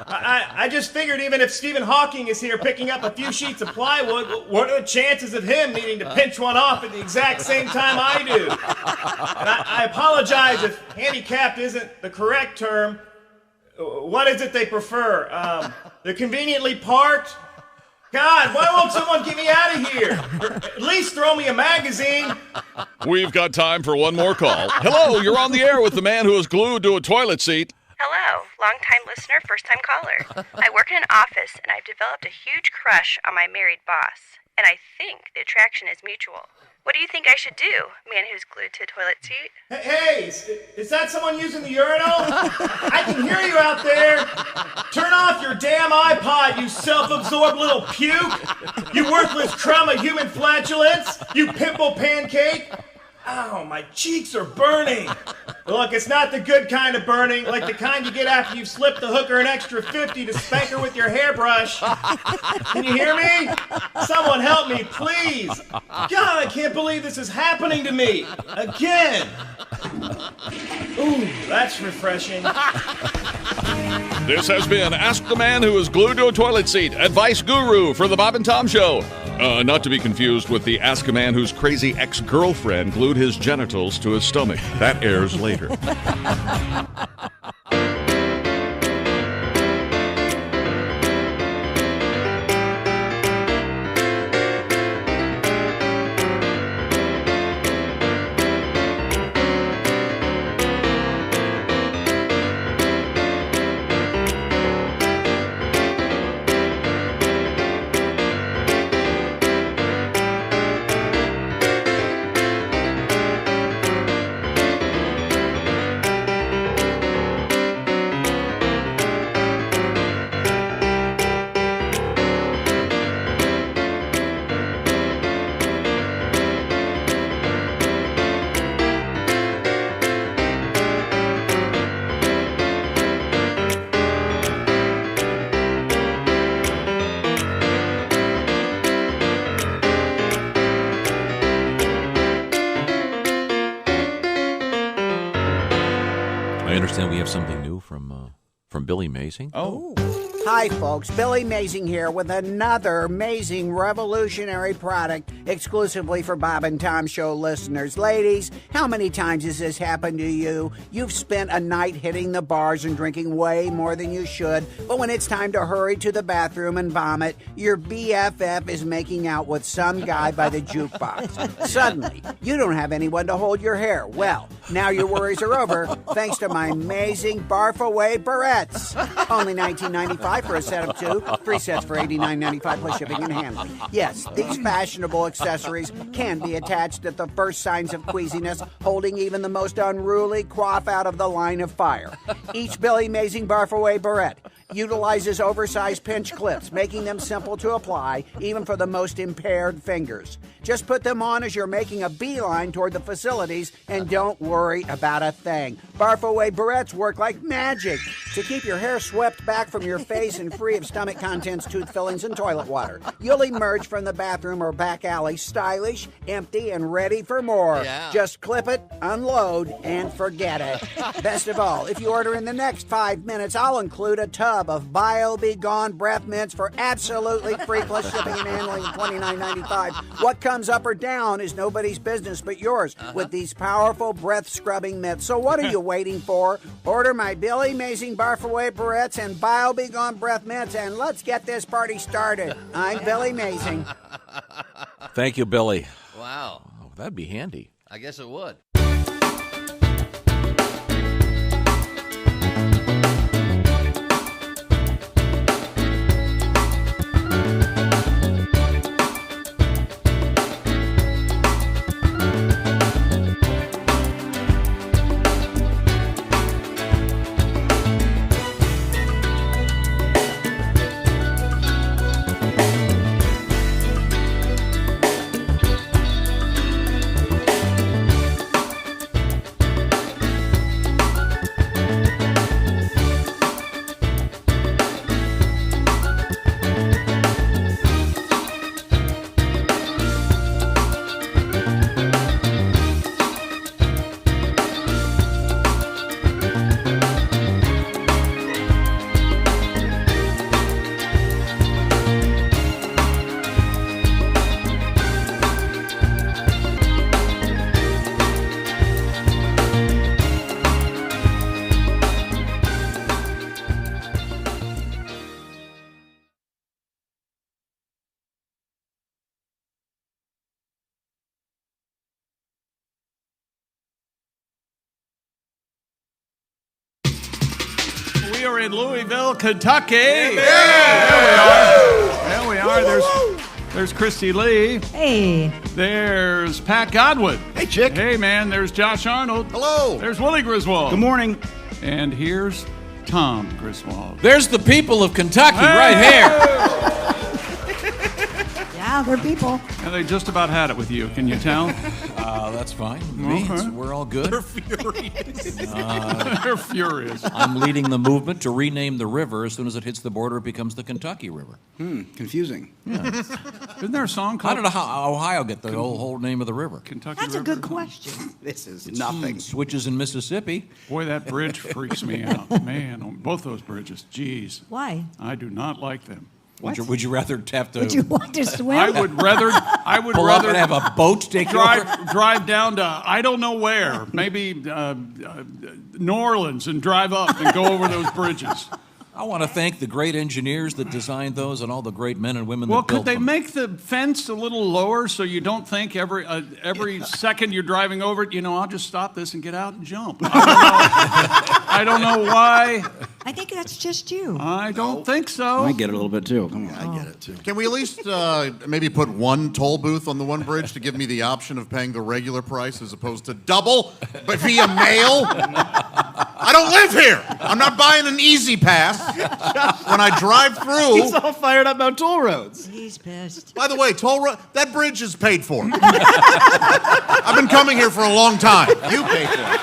I just figured even if Stephen Hawking is here picking up a few sheets of plywood, what are the chances of him needing to pinch one off at the exact same time I do? And I apologize if handicapped isn't the correct term. What is it they prefer? They're conveniently parked? God, why won't someone get me out of here? Or at least throw me a magazine. We've got time for one more call. Hello, you're on the air with the man who is glued to a toilet seat. Hello, long-time listener, first-time caller. I work in an office, and I've developed a huge crush on my married boss. And I think the attraction is mutual. What do you think I should do, man who's glued to a toilet seat? Hey, is that someone using the urinal? I can hear you out there. Turn off your damn iPod, you self-absorbed little puke. You worthless crumb of human flatulence. You pimple pancake. Ow, my cheeks are burning. Look, it's not the good kind of burning, like the kind you get after you've slipped the hooker an extra 50 to spank her with your hairbrush. Can you hear me? Someone help me, please. God, I can't believe this is happening to me. Again. Ooh, that's refreshing. This has been Ask the Man Who is Glued to a Toilet Seat, advice guru for the Bob and Tom Show. Not to be confused with the Ask a Man Whose crazy ex-girlfriend glued his genitals to his stomach. That airs later. understand we have something new from Billy Mazing. Oh. Hi, folks. Billy Mazing here with another amazing revolutionary product exclusively for Bob and Tom Show listeners. Ladies, how many times has this happened to you? You've spent a night hitting the bars and drinking way more than you should, but when it's time to hurry to the bathroom and vomit, your BFF is making out with some guy by the jukebox. Suddenly, you don't have anyone to hold your hair. Well, now your worries are over thanks to my amazing Barf Away Barrettes. Only $19.95 for a set of two, 3 sets for $89.95 plus shipping and handling. Yes, these fashionable accessories can be attached at the first signs of queasiness, holding even the most unruly quaff out of the line of fire. Each Billy Mazing Barf Away Barrette utilizes oversized pinch clips, making them simple to apply, even for the most impaired fingers. Just put them on as you're making a beeline toward the facilities, and don't worry about a thing. Barf Away Barrettes work like magic to keep your hair swept back from your face and free of stomach contents, tooth fillings, and toilet water. You'll emerge from the bathroom or back alley stylish, empty, and ready for more. Yeah. Just clip it, unload, and forget it. Best of all, if you order in the next 5 minutes, I'll include a tub of Bile Be Gone breath mints for absolutely free plus shipping and handling of $29.95. What comes up or down is nobody's business but yours with these powerful breath scrubbing mitts. So what are you waiting for? Order my Billy Mazing Barf Away Barrettes and Bile Be Gone breath mints, and let's get this party started. I'm Billy Mazing. Thank you, Billy. Wow. Oh, that'd be handy. I guess it would. are in Louisville, Kentucky. There we are. There's Christy Lee. Hey. There's Pat Godwin. Hey, chick. Hey, man. There's Josh Arnold. Hello. There's Willie Griswold. Good morning. And here's Tom Griswold. There's the people of Kentucky right here. Yeah, they're people. And they just about had it with you. Can you tell? That's fine. Okay. We're all good. They're furious. They're furious. I'm leading the movement to rename the river. As soon as it hits the border, it becomes the Kentucky River. Confusing. Isn't there a song called... How did Ohio get the whole name of the river? Kentucky That's a River? good question. This is It's nothing. Switches in Mississippi. Boy, that bridge freaks me out. Man, on both those bridges. Jeez. Why? I do not like them. Would you rather have to Would you want to swim? I would rather pull up and have a boat take you over? drive down to I don't know where, maybe New Orleans, and drive up and go over those bridges. I want to thank the great engineers that designed those and all the great men and women Well, that built could they them. make the fence a little lower so you don't think every second you're driving over it, I'll just stop this and get out and jump. I don't know why. I think that's just you. I don't think so. I get it a little bit too. Come on. I get it too. Can we at least maybe put one toll booth on the one bridge to give me the option of paying the regular price as opposed to double, but via mail? I don't live here. I'm not buying an easy pass when I drive through. He's all fired up about toll roads. He's pissed. By the way, that bridge is paid for. I've been coming here for a long time. You pay for it.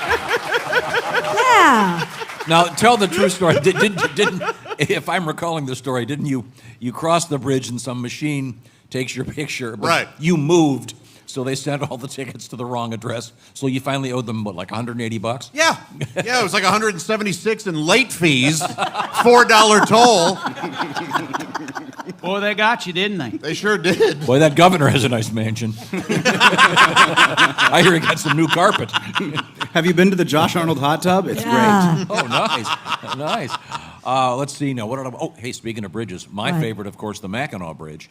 Yeah. Now, tell the true story. Didn't if I'm recalling the story, didn't you cross the bridge and some machine takes your picture, but right. You moved, so they sent all the tickets to the wrong address, so you finally owed them, like $180? Yeah, it was like $176 in late fees, $4 toll. Boy, they got you, didn't they? They sure did. Boy, that governor has a nice mansion. I hear he got some new carpet. Have you been to the Josh Arnold hot tub? It's great. Oh, nice. Let's see now. Hey, speaking of bridges, my favorite, of course, the Mackinac Bridge.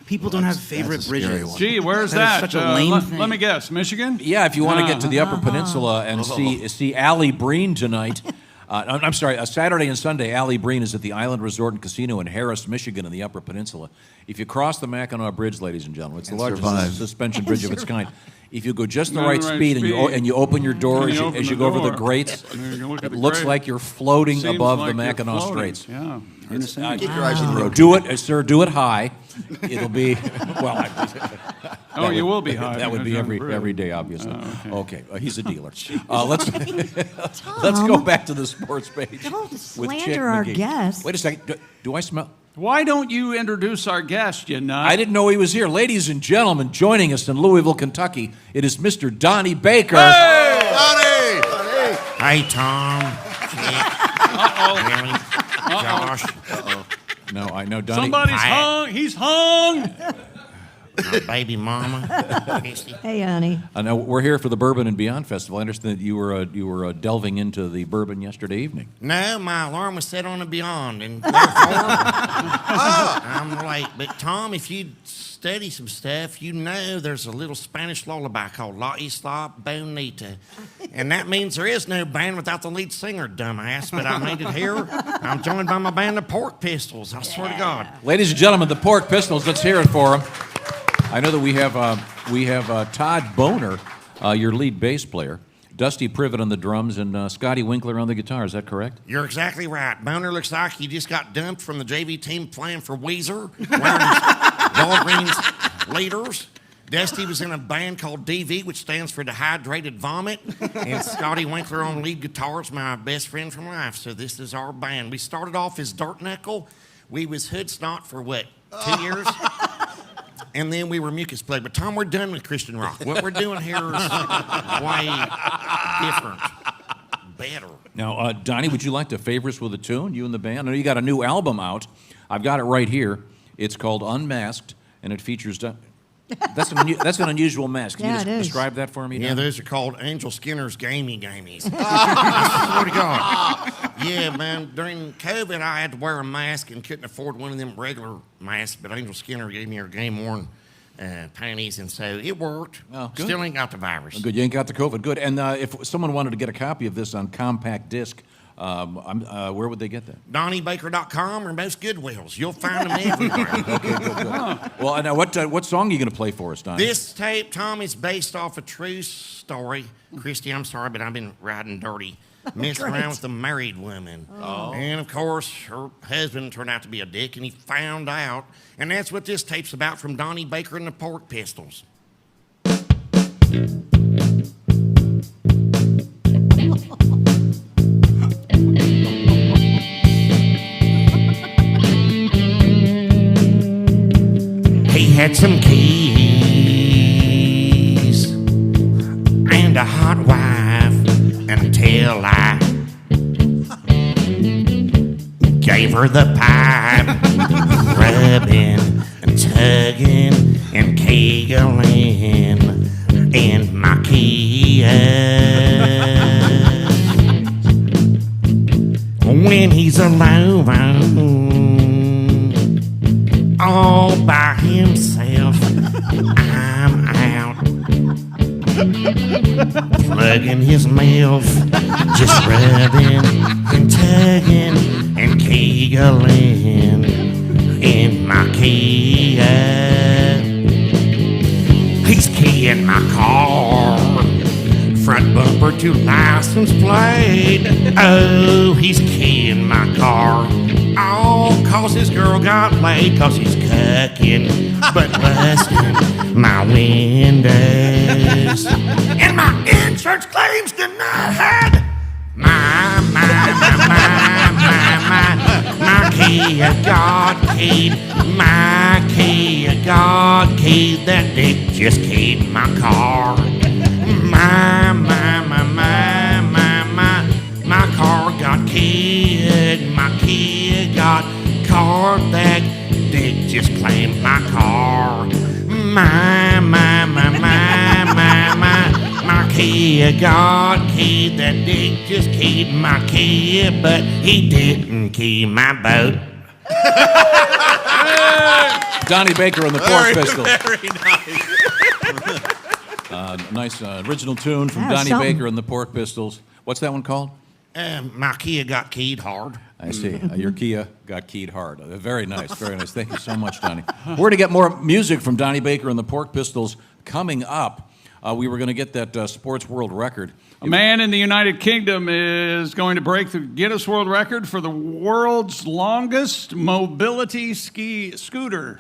People don't have favorite bridges. Gee, where's that? That is such a lame thing. Let me guess, Michigan? Yeah, if you want to get to the Upper Peninsula and see Allie Breen tonight. I'm sorry, Saturday and Sunday, Allie Breen is at the Island Resort and Casino in Harris, Michigan in the Upper Peninsula. If you cross the Mackinac Bridge, ladies and gentlemen, it's the largest suspension bridge of its kind. If you go just the right speed and you open your door as you go over the grates, it looks like you're floating above the Mackinac Straits. Yeah. Keep your eyes on the road. Do it, sir. Do it high. It'll be you will be high. That would be every day, obviously. Okay, he's a dealer. Let's go back to the sports page. Don't with Chick slander our McGee. guest. Wait a second. Do I smell? Why don't you introduce our guest, you nut? I didn't know he was here. Ladies and gentlemen, joining us in Louisville, Kentucky, it is Mr. Donnie Baker. Hey, Donnie! Hey, Tom. Really? Josh. No, I know Donnie. Somebody's hung. He's hung. My baby mama. Hey, honey. I know we're here for the Bourbon and Beyond Festival. I understand that you were delving into the bourbon yesterday evening. No, my alarm was set on a Beyond, and therefore I'm late. But Tom, if you study some stuff, there's a little Spanish lullaby called La Isla Bonita, and that means there is no band without the lead singer, dumbass. But I made it here. I'm joined by my band, the Pork Pistols. I swear to God. Ladies and gentlemen, the Pork Pistols. Let's hear it for them. I know that we have Todd Boner, your lead bass player, Dusty Privet on the drums, and Scotty Winkler on the guitar. Is that correct? You're exactly right. Boner looks like he just got dumped from the JV team playing for Weezer, wearing Walgreens leaders. Dusty was in a band called DV, which stands for Dehydrated Vomit, and Scotty Winkler on lead guitar is my best friend from life. So this is our band. We started off as Dirt Knuckle. We was Hood Snot for 2 years? And then we were Mucus Plug. But, Tom, we're done with Christian rock. What we're doing here is way different, better. Now, Donnie, would you like to favor us with a tune, you and the band? I know you got a new album out. I've got it right here. It's called Unmasked, and it features... That's an unusual mask. Can you describe that for me? Yeah, those are called Angel Skinner's Gamies. I swear to God. Yeah, man, during COVID, I had to wear a mask and couldn't afford one of them regular masks, but Angel Skinner gave me her game-worn panties, and so it worked. Oh, good. Still ain't got the virus. Good, you ain't got the COVID. Good. And if someone wanted to get a copy of this on compact disc, Where would they get that? DonnieBaker.com or most Goodwills. You'll find them everywhere. Okay, good. Well, now what song are you going to play for us, Donnie? This tape, Tom, is based off a true story. Christy, I'm sorry, but I've been riding dirty. Messing around with a married woman. Oh. And, of course, her husband turned out to be a dick, and he found out. And that's what this tape's about from Donnie Baker and the Pork Pistols. He had some keys and a hot wife until I gave her the pipe, rubbing and tugging and kegling in my Kia. When he's alone, all by himself, I'm out plugging his mouth, just rubbing and tugging and kegling in my Kia. He's keying my car, front bumper to license plate. Oh, he's keying my car. Oh, 'cause his girl got laid, 'cause he's cucking, but busting my windows. And my insurance claims denied. My Kia got keyed. My Kia got keyed. That dick just keyed my car. My car got keyed. My Kia got car. That dick just claimed my car. My Kia got keyed. That dick just keyed my Kia, but he didn't key my boat. Donnie Baker and the Pork Pistols. Very nice. Nice original tune from Donnie Baker and the Pork Pistols. What's that one called? My Kia got keyed hard. I see. Your Kia got keyed hard. Very nice, very nice. Thank you so much, Donnie. We're going to get more music from Donnie Baker and the Pork Pistols coming up. We were going to get that Sports World Record. A man in the United Kingdom is going to break the Guinness World Record for the world's longest mobility scooter.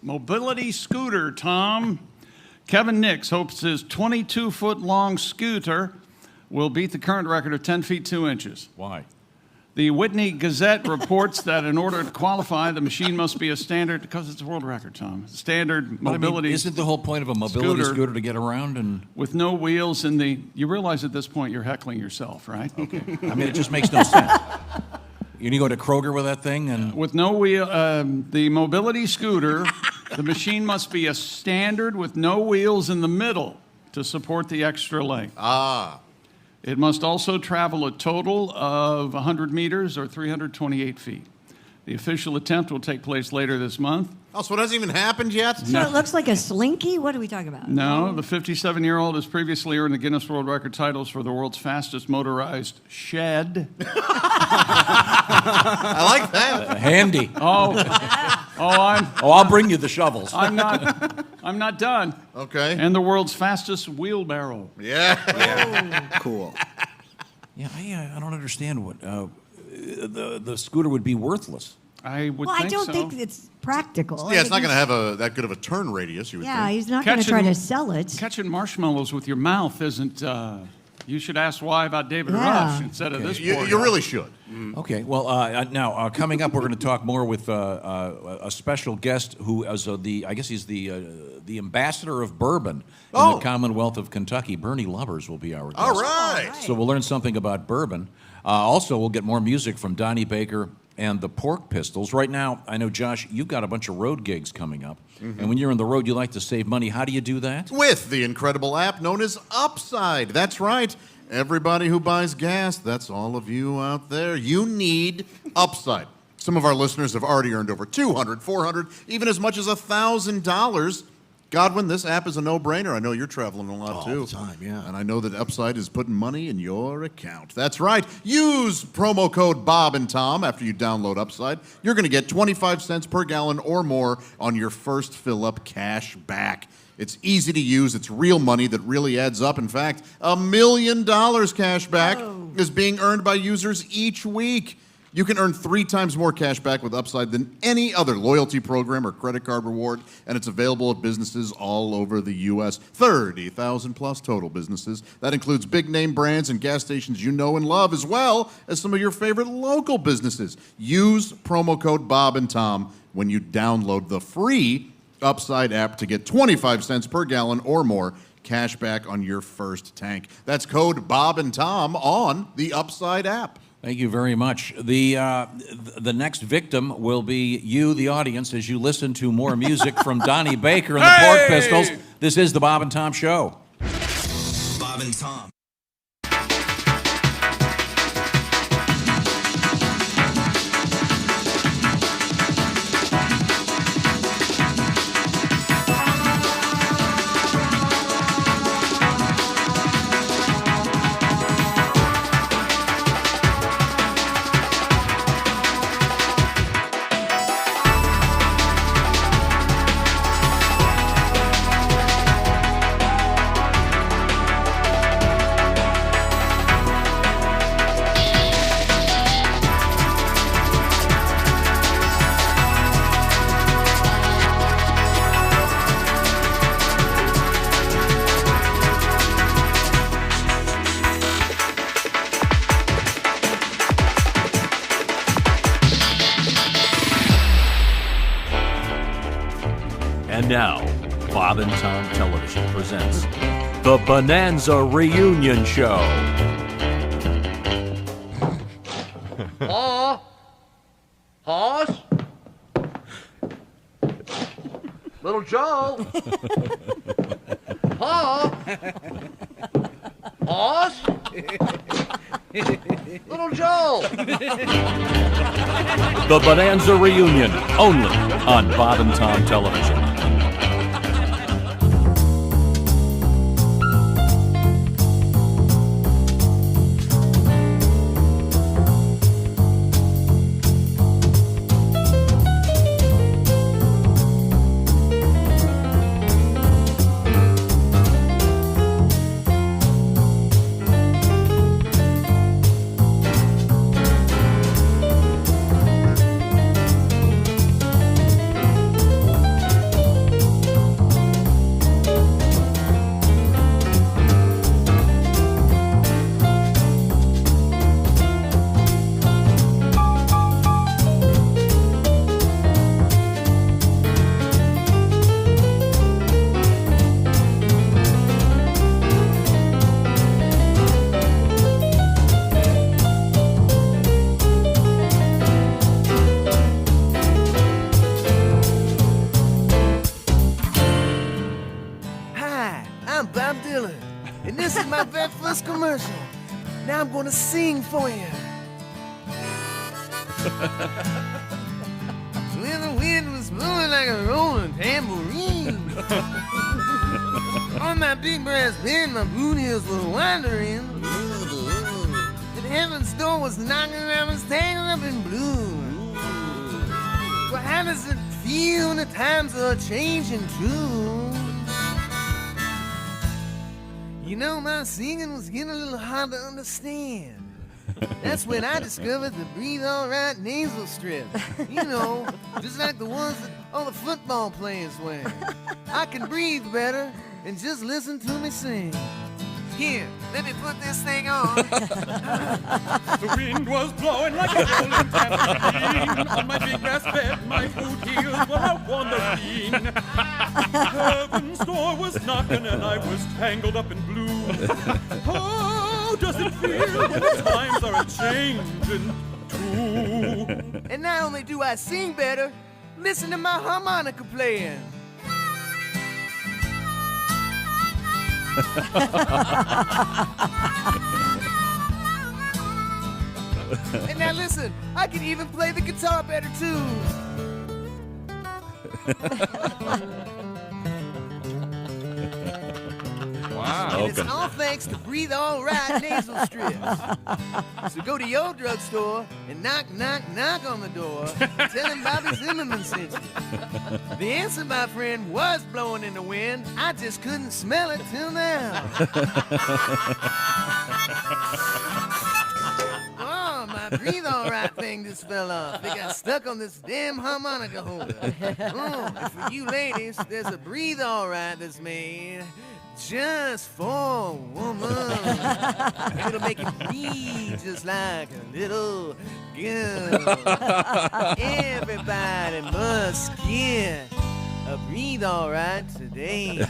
Mobility scooter, Tom. Kevin Nix hopes his 22-foot-long scooter will beat the current record of 10 feet 2 inches. Why? The Whitney Gazette reports that in order to qualify, the machine must be a standard, because it's a world record, Tom. Standard mobility. Isn't the whole point of a mobility scooter to get around and with no wheels in the? You realize at this point you're heckling yourself, right? Okay. I mean, it just makes no sense. You go to Kroger with that thing and with no wheel, the mobility scooter, the machine must be a standard with no wheels in the middle to support the extra leg. Ah. It must also travel a total of 100 meters or 328 feet. The official attempt will take place later this month. Oh, so it hasn't even happened yet? So it looks like a slinky? What are we talking about? No, the 57-year-old has previously earned the Guinness World Record titles for the world's fastest motorized shed. I like that. Handy. I'll bring you the shovels. I'm not done. Okay. And the world's fastest wheelbarrow. Yeah. Cool. Yeah, I don't understand what the scooter would be worthless. I would Well, think I don't so. think it's practical. Yeah, it's not going to have that good of a turn radius, you would Yeah, think. he's not going to try to sell it. Catching marshmallows with your mouth isn't. You should ask why about David Rush instead of this. You really should. Okay, well, now coming up, we're going to talk more with a special guest who is he's the ambassador of bourbon in the Commonwealth of Kentucky. Bernie Lubbers will be our guest. All right. So we'll learn something about bourbon. Also, we'll get more music from Donnie Baker and the Pork Pistols. Right now, I know, Josh, you've got a bunch of road gigs coming up. Mm-hmm. And when you're on the road, you like to save money. How do you do that? With the incredible app known as Upside. That's right. Everybody who buys gas, that's all of you out there, you need Upside. Some of our listeners have already earned over $200, $400, even as much as $1,000 Godwin, this app is a no-brainer. I know you're traveling a lot, too. All the time, yeah. And I know that Upside is putting money in your account. That's right. Use promo code Bob and Tom after you download Upside. You're going to get 25 cents per gallon or more on your first fill-up cash back. It's easy to use. It's real money that really adds up. In fact, $1 million cash back is being earned by users each week. You can earn 3 times more cash back with Upside than any other loyalty program or credit card reward, and it's available at businesses all over the U.S. 30,000 plus total businesses. That includes big-name brands and gas stations you know and love, as well as some of your favorite local businesses. Use promo code Bob and Tom when you download the free Upside app to get 25 cents per gallon or more cash back on your first tank. That's code Bob and Tom on the Upside app. Thank you very much. The next victim will be you, the audience, as you listen to more music from Donnie Baker and the Pork Pistols. This is the Bob and Tom Show. Bob and Tom. And now, Bob and Tom Television presents the Bonanza Reunion Show. Hoss? Little Joe? Hoss? Little Joe? The Bonanza Reunion, only on Bob and Tom Television. Commercial. Now I'm gonna sing for you. When the wind was blowing like a rolling tambourine, on my big brass band, my boot heels were wandering, and heaven's door was knocking, and I was tangled up in blue. Well, how does it feel when the times are changing too? You know, my singing was getting a little hard to understand. That's when I discovered the Breathe All Right nasal strip. You know, just like the ones that all the football players wear. I can breathe better and just listen to me sing. Here, let me put this thing on. The wind was blowing like a rolling tambourine. On my big brass bed, my boot heels were out wandering. Heaven's door was knocking and I was tangled up in blue. How does it feel when the times are a-changing too? And not only do I sing better, listen to my harmonica playing. And now listen, I can even play the guitar better too. And it's all thanks to Breathe All Right nasal strips. So go to your drugstore and knock, knock, knock on the door. And tell him Bobby Zimmerman sent you. The answer, my friend, was blowing in the wind. I just couldn't smell it till now. Oh, my Breathe All Right thing just fell off. They got stuck on this damn harmonica holder. Oh, and for you ladies, there's a Breathe All Right that's made just for a woman. It'll make you breathe just like a little girl. Everybody must get a Breathe All Right today.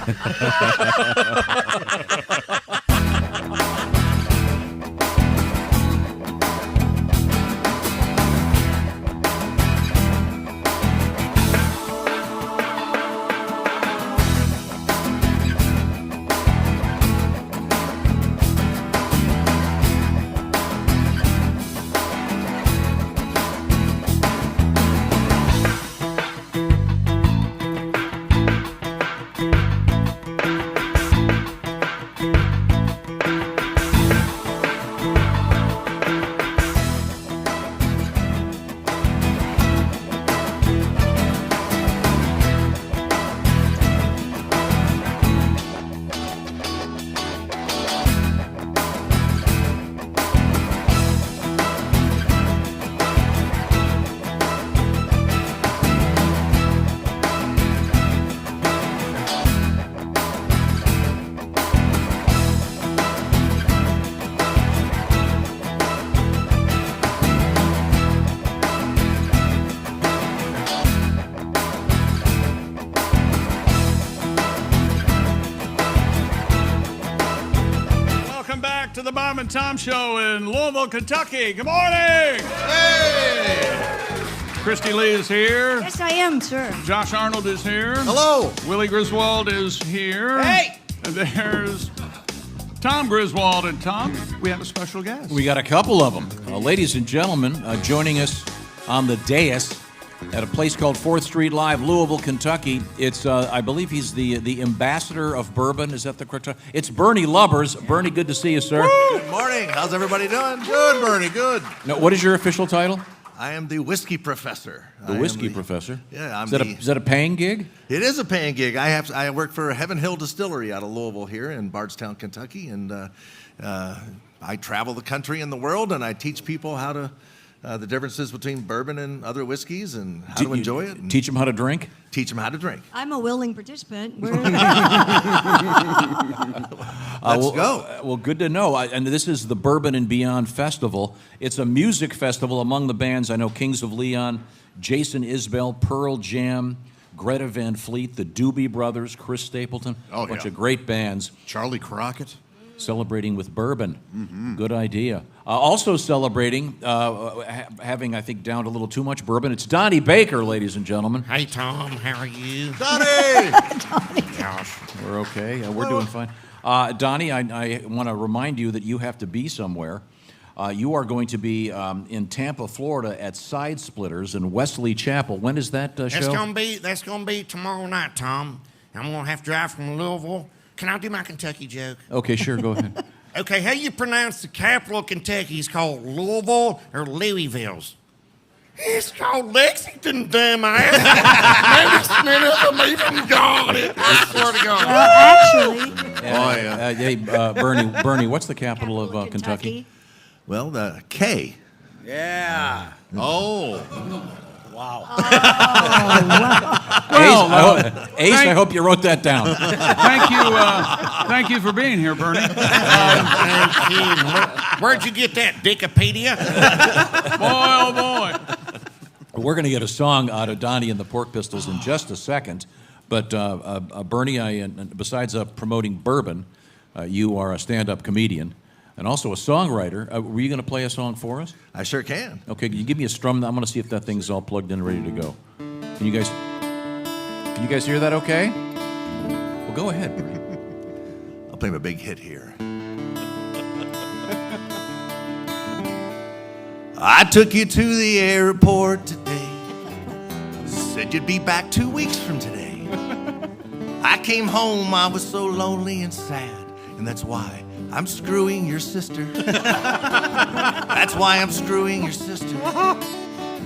To the Bob and Tom Show in Louisville, Kentucky. Good morning! Hey! Christy Lee is here. Yes, I am, sir. Josh Arnold is here. Hello. Willie Griswold is here. Hey! And there's Tom Griswold. And Tom, we have a special guest. We got a couple of them. Ladies and gentlemen, joining us on the dais at a place called 4th Street Live, Louisville, Kentucky. It's, I believe he's the ambassador of Bourbon. Is that the correct term? It's Bernie Lubbers. Bernie, good to see you, sir. Good morning. How's everybody doing? Good, Bernie, good. Now, what is your official title? I am the whiskey professor. The whiskey professor? Yeah, is that a paying gig? It is a paying gig. I work for Heaven Hill Distillery out of Louisville here in Bardstown, Kentucky, and I travel the country and the world, and I teach people how to the differences between bourbon and other whiskeys and how to enjoy it. Teach them how to drink? Teach them how to drink. I'm a willing participant. Let's go. Well, good to know. And this is the Bourbon and Beyond Festival. It's a music festival among the bands. I know Kings of Leon, Jason Isbell, Pearl Jam, Greta Van Fleet, the Doobie Brothers, Chris Stapleton, a bunch of great bands. Charlie Crockett. Celebrating with bourbon. Mm-hmm. Good idea. Also celebrating, having, I think, downed a little too much bourbon. It's Donnie Baker, ladies and gentlemen. Hey, Tom. How are you? Donnie! Josh. We're okay. We're doing fine. Donnie, I want to remind you that you have to be somewhere. You are going to be in Tampa, Florida at Side Splitters in Wesley Chapel. When is that show? That's gonna be tomorrow night, Tom. I'm going to have to drive from Louisville. Can I do my Kentucky joke? Okay, sure, go ahead. Okay, how you pronounce the capital of Kentucky? Is called Louisville or Louisville's? It's called Lexington, dumbass. None of them even got it. I swear to God. Actually. Hey, Bernie, what's the capital of Kentucky? Well, the K. Yeah. Oh. Wow. Ace, I hope you wrote that down. Thank you for being here, Bernie. Thank you. Where'd you get that, Wikipedia? Boy, oh boy. We're going to get a song out of Donnie and the Pork Pistols in just a second. But Bernie, besides promoting bourbon, you are a stand-up comedian and also a songwriter. Were you going to play a song for us? I sure can. Okay, can you give me a strum? I'm going to see if that thing's all plugged in and ready to go. Can you guys hear that okay? Well, go ahead, Bernie. I'll play my big hit here. I took you to the airport today. Said you'd be back 2 weeks from today. I came home, I was so lonely and sad. And that's why I'm screwing your sister. That's why I'm screwing your sister.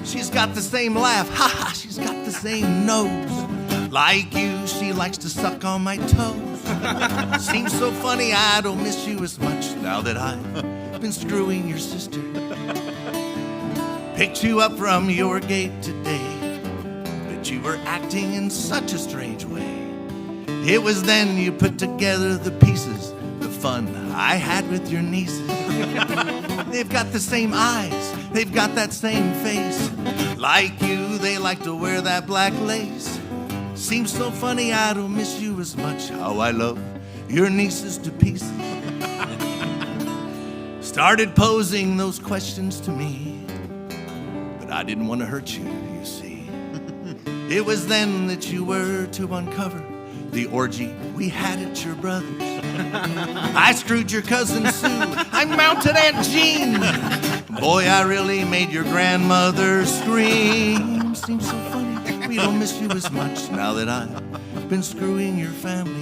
She's got the same laugh. Ha ha, she's got the same nose. Like you, she likes to suck on my toes. Seems so funny I don't miss you as much now that I've been screwing your sister. Picked you up from your gate today, but you were acting in such a strange way. It was then you put together the pieces, the fun I had with your nieces. They've got the same eyes, they've got that same face. Like you, they like to wear that black lace. Seems so funny I don't miss you as much. How I love your nieces to pieces. Started posing those questions to me, but I didn't want to hurt you, you see. It was then that you were to uncover the orgy we had at your brother's. I screwed your cousin Sue. I mounted Aunt Jean. Boy, I really made your grandmother scream. Seems so funny we don't miss you as much now that I've been screwing your family.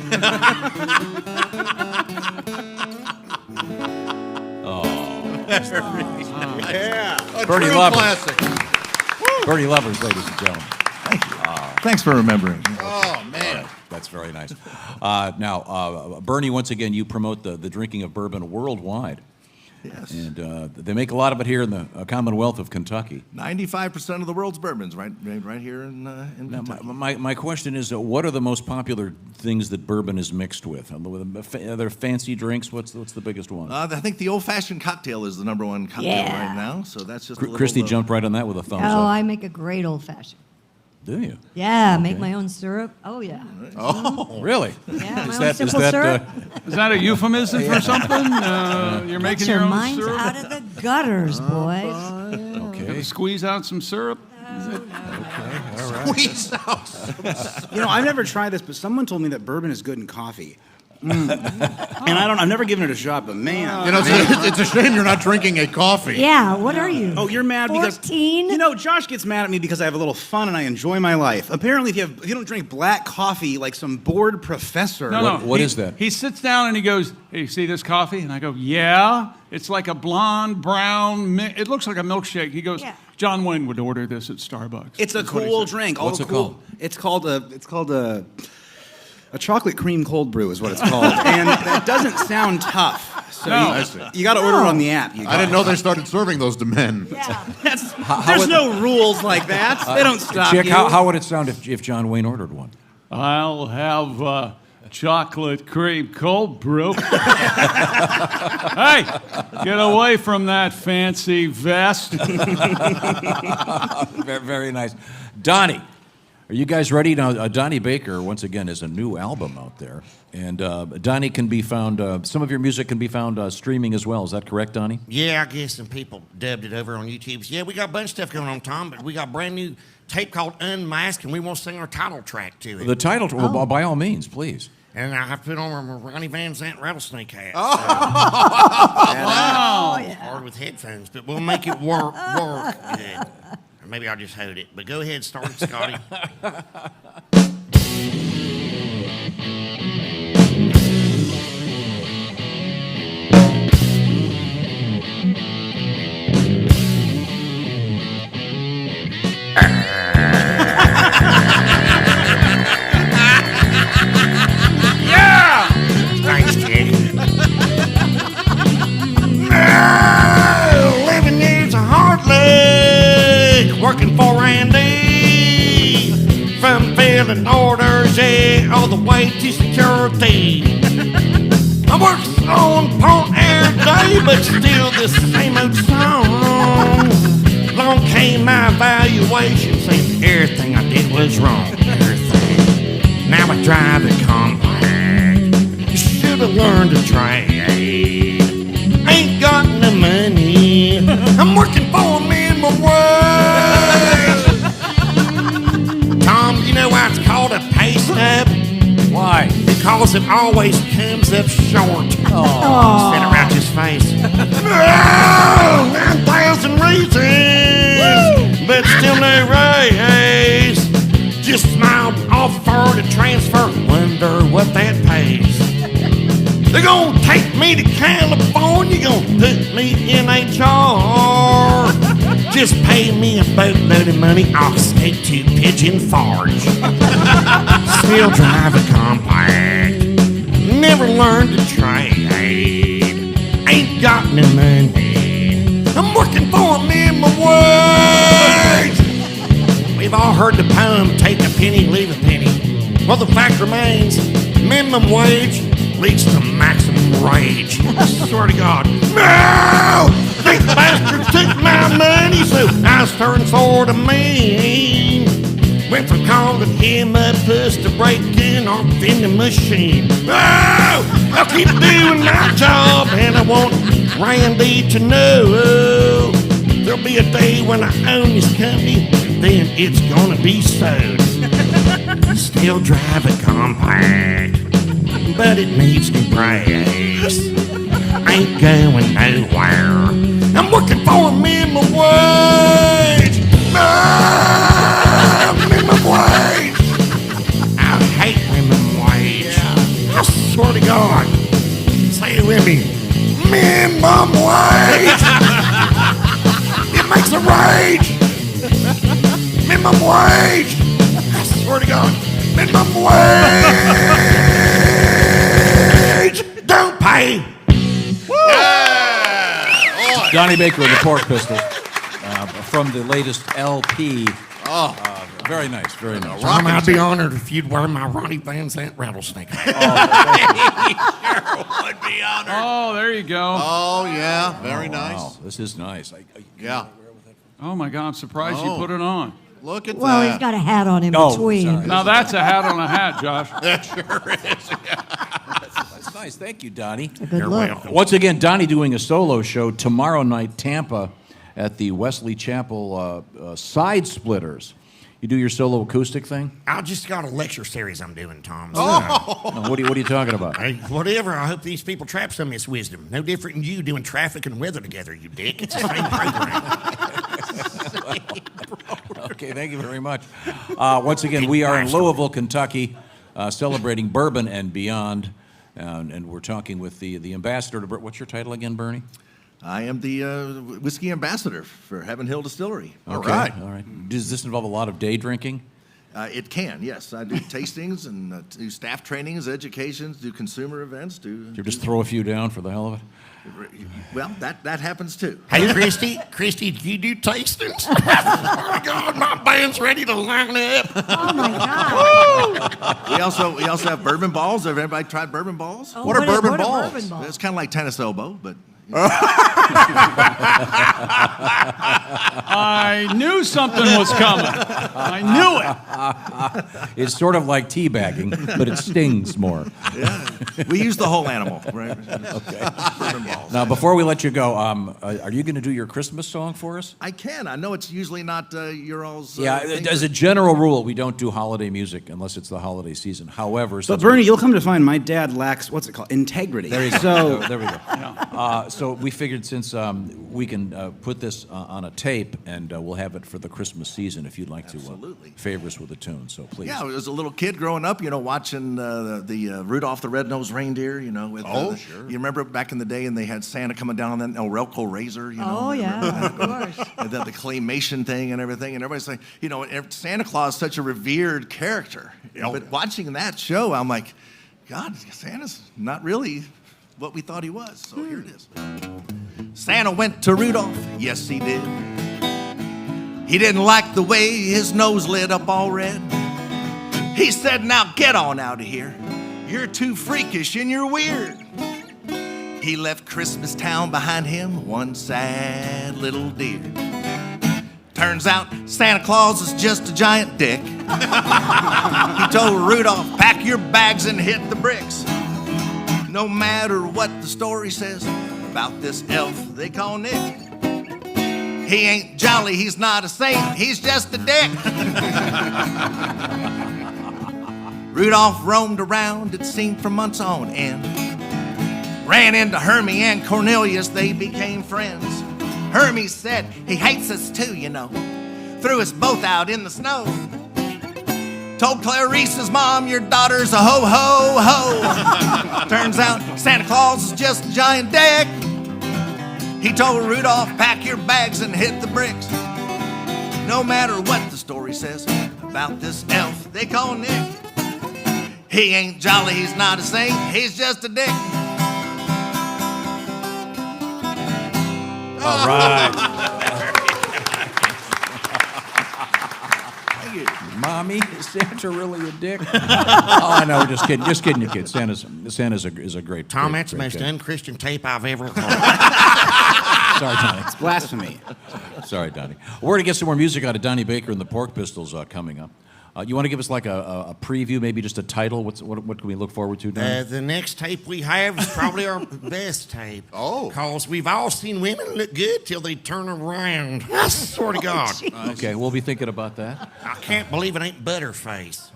Yeah. A Bernie true Lovers. classic. Bernie Lovers, ladies and gentlemen. Thanks for remembering. Oh, man. That's very nice. Now, Bernie, once again, you promote the drinking of bourbon worldwide. Yes. And they make a lot of it here in the Commonwealth of Kentucky. 95% of the world's bourbon's right here in Kentucky. My question is, what are the most popular things that bourbon is mixed with? Are there fancy drinks? What's the biggest one? I think the old-fashioned cocktail is the number one cocktail right now. So that's just a little, Christy jumped right on that with a thumbs Oh, up. I make a great old fashioned. Do you? Yeah, make my own syrup. Oh, yeah. Oh, really? Yeah, Is my own simple syrup. Is that a euphemism for something? You're making Get your own minds syrup? out of the gutters, boys. Okay. Squeeze out some syrup? Squeeze out. You know, I've never tried this, but someone told me that bourbon is good in coffee. And I've never given it a shot, but man. You know, it's a shame you're not drinking a coffee. Yeah, what are you? Oh, you're mad 14? because you know Josh gets mad at me because I have a little fun and I enjoy my life. Apparently, if you don't drink black coffee like some bored professor. What is that? He sits down and he goes, "Hey, you see this coffee?" And I go, "Yeah." It's like a blonde, brown, it looks like a milkshake. He goes, "John Wayne would order this at Starbucks." It's a cool drink. What's it called? It's called a chocolate cream cold brew is what it's called. And that doesn't sound tough. So you got to order it on the app. I didn't know they started serving those to men. Yeah. There's no rules like that. They don't stop Chick, you. how would it sound if John Wayne ordered one? I'll have chocolate cream cold brew. Hey, get away from that fancy vest. Very, very nice. Donnie, are you guys ready? Now, Donnie Baker, once again, has a new album out there. And Donnie can be found, some of your music can be found streaming as well. Is that correct, Donnie? Yeah, I guess some people dubbed it over on YouTube. Yeah, we got a bunch of stuff going on, Tom, but we got a brand new tape called Unmasked, and we want to sing our title track to it. The title, well, by all means, please. And I have put on my Ronnie Van Zant rattlesnake hat. Hard with headphones, but we'll make it work good. Or maybe I'll just hold it. But go ahead, start it, Scotty. Yeah! Thanks, Jake. 11 years of hard leg, working for Randy. From filling orders, yeah, all the way to security. I work on porn every day, but still the same old song. Long came my evaluation, saying everything I did was wrong. Everything. Now I drive a compact. You should have learned to trade. Ain't got no money. I'm working for a minimum wage. Tom, you know why it's called a pay stub? Why? Because it always comes up short. Instead of out his face. 9,000 reasons, but still no raise. Just smiled offer to transfer. Wonder what that pays. They're gonna me to California, gonna put me in a jar. Just pay me a boatload of money, I'll stay to Pigeon Forge. Still drive a compact, never learned to trade. Ain't got no money, I'm working for a minimum wage. We've all heard the poem, take a penny, leave a penny. Well, the fact remains, minimum wage leads to maximum rage. I swear to God. No! These bastards took my money, so I was turned sort of mean. Went from calling him a puss to breaking off in the machine. Oh! I'll keep doing my job, and I want Randy to know there'll be a day when I own this company, then it's gonna be sold. Still drive a compact, but it needs new brakes. Ain't going nowhere, I'm working for a minimum wage. Minimum wage. I hate minimum wage. I swear to God. Say it with me. Minimum wage. It makes a rage. Minimum wage. I swear to God. Minimum wage. Don't pay. Donnie Baker and the Pork Pistol from the latest LP. Very nice, very nice. Tom, I'd be honored if you'd wear my Ronnie Van Zant rattlesnake hat. Sure would be honored. Oh, there you go. Oh, yeah. Very nice. Wow, this is nice. Yeah. Oh, my God, I'm surprised you put it on. Look at Well, that. he's got a hat on in Oh, between. sorry. Now that's a hat on a hat, Josh. That sure is. That's nice. Thank you, Donnie. Good look. Once again, Donnie doing a solo show tomorrow night, Tampa, at the Wesley Chapel Side Splitters. You do your solo acoustic thing? I just got a lecture series I'm doing, Tom. Oh, what are you talking about? Hey, whatever. I hope these people trap some of this wisdom. No different than you doing traffic and weather together, you dick. It's the same program. Okay, thank you very much. Once again, we are in Louisville, Kentucky, celebrating Bourbon and beyond, and we're talking with the ambassador. What's your title again, Bernie? I am the whiskey ambassador for Heaven Hill Distillery. Okay, all right. Does this involve a lot of day drinking? It can, yes. I do tastings and do staff trainings, educations, do consumer events. Do you just throw a few down for the hell of it? Well, that happens too. Hey, Christy, do you do tastings? Oh, my God, my band's ready to line up. Oh, my God. We also have bourbon balls. Have everybody tried bourbon balls? Oh, what are bourbon balls? Bourbon balls? It's kind of like tennis elbow, but... I knew something was coming. I knew it. It's sort of like teabagging, but it stings more. Yeah, we use the whole animal, right? Okay. Now, before we let you go, are you going to do your Christmas song for us? I can. I know it's usually not your all's. Yeah, as a general rule, we don't do holiday music unless it's the holiday season. However, But Bernie, you'll come to find my dad lacks, what's it called, integrity. There you go. So There we go. So we figured since we can put this on a tape and we'll have it for the Christmas season if you'd like to favor us with a tune. So please. Yeah, as a little kid growing up, watching the Rudolph the Red-Nosed Reindeer, with sure. You remember back in the day and they had Santa coming down on that Elko razor, Oh, yeah, of course. And then the claymation thing and everything, and everybody's like, Santa Claus is such a revered character. But watching that show, I'm like, God, Santa's not really what we thought he was. So here it is. Santa went to Rudolph, yes he did. He didn't like the way his nose lit up all red. He said, now get on out of here. You're too freakish and you're weird. He left Christmas Town behind him, one sad little deer. Turns out Santa Claus is just a giant dick. He told Rudolph, pack your bags and hit the bricks. No matter what the story says about this elf they call Nick. He ain't jolly, he's not a saint, he's just a dick. Rudolph roamed around, it seemed, for months on end. Ran into Hermie and Cornelius, they became friends. Hermie said he hates us too, Threw us both out in the snow. Told Clarice's mom, your daughter's a ho-ho-ho. Turns out Santa Claus is just a giant dick. He told Rudolph, pack your bags and hit the bricks. No matter what the story says about this elf they call Nick, he ain't jolly, he's not a saint, he's just a dick. All right. Mommy, is Santa really a dick? Oh, no, just kidding. Just kidding, you kid. Santa is a great Tom, great, that's the great most guy. unchristian tape I've ever heard. Sorry, Donnie. It's blasphemy. Sorry, Donnie. We're going to get some more music out of Donnie Baker and the Pork Pistols coming up. You want to give us like a preview, maybe just a title? What can we look forward to, Donnie? The next tape we have is probably our best tape. Oh. Because we've all seen women look good till they turn around. I swear to God. Okay, we'll be thinking about that. I can't believe it ain't Butterface.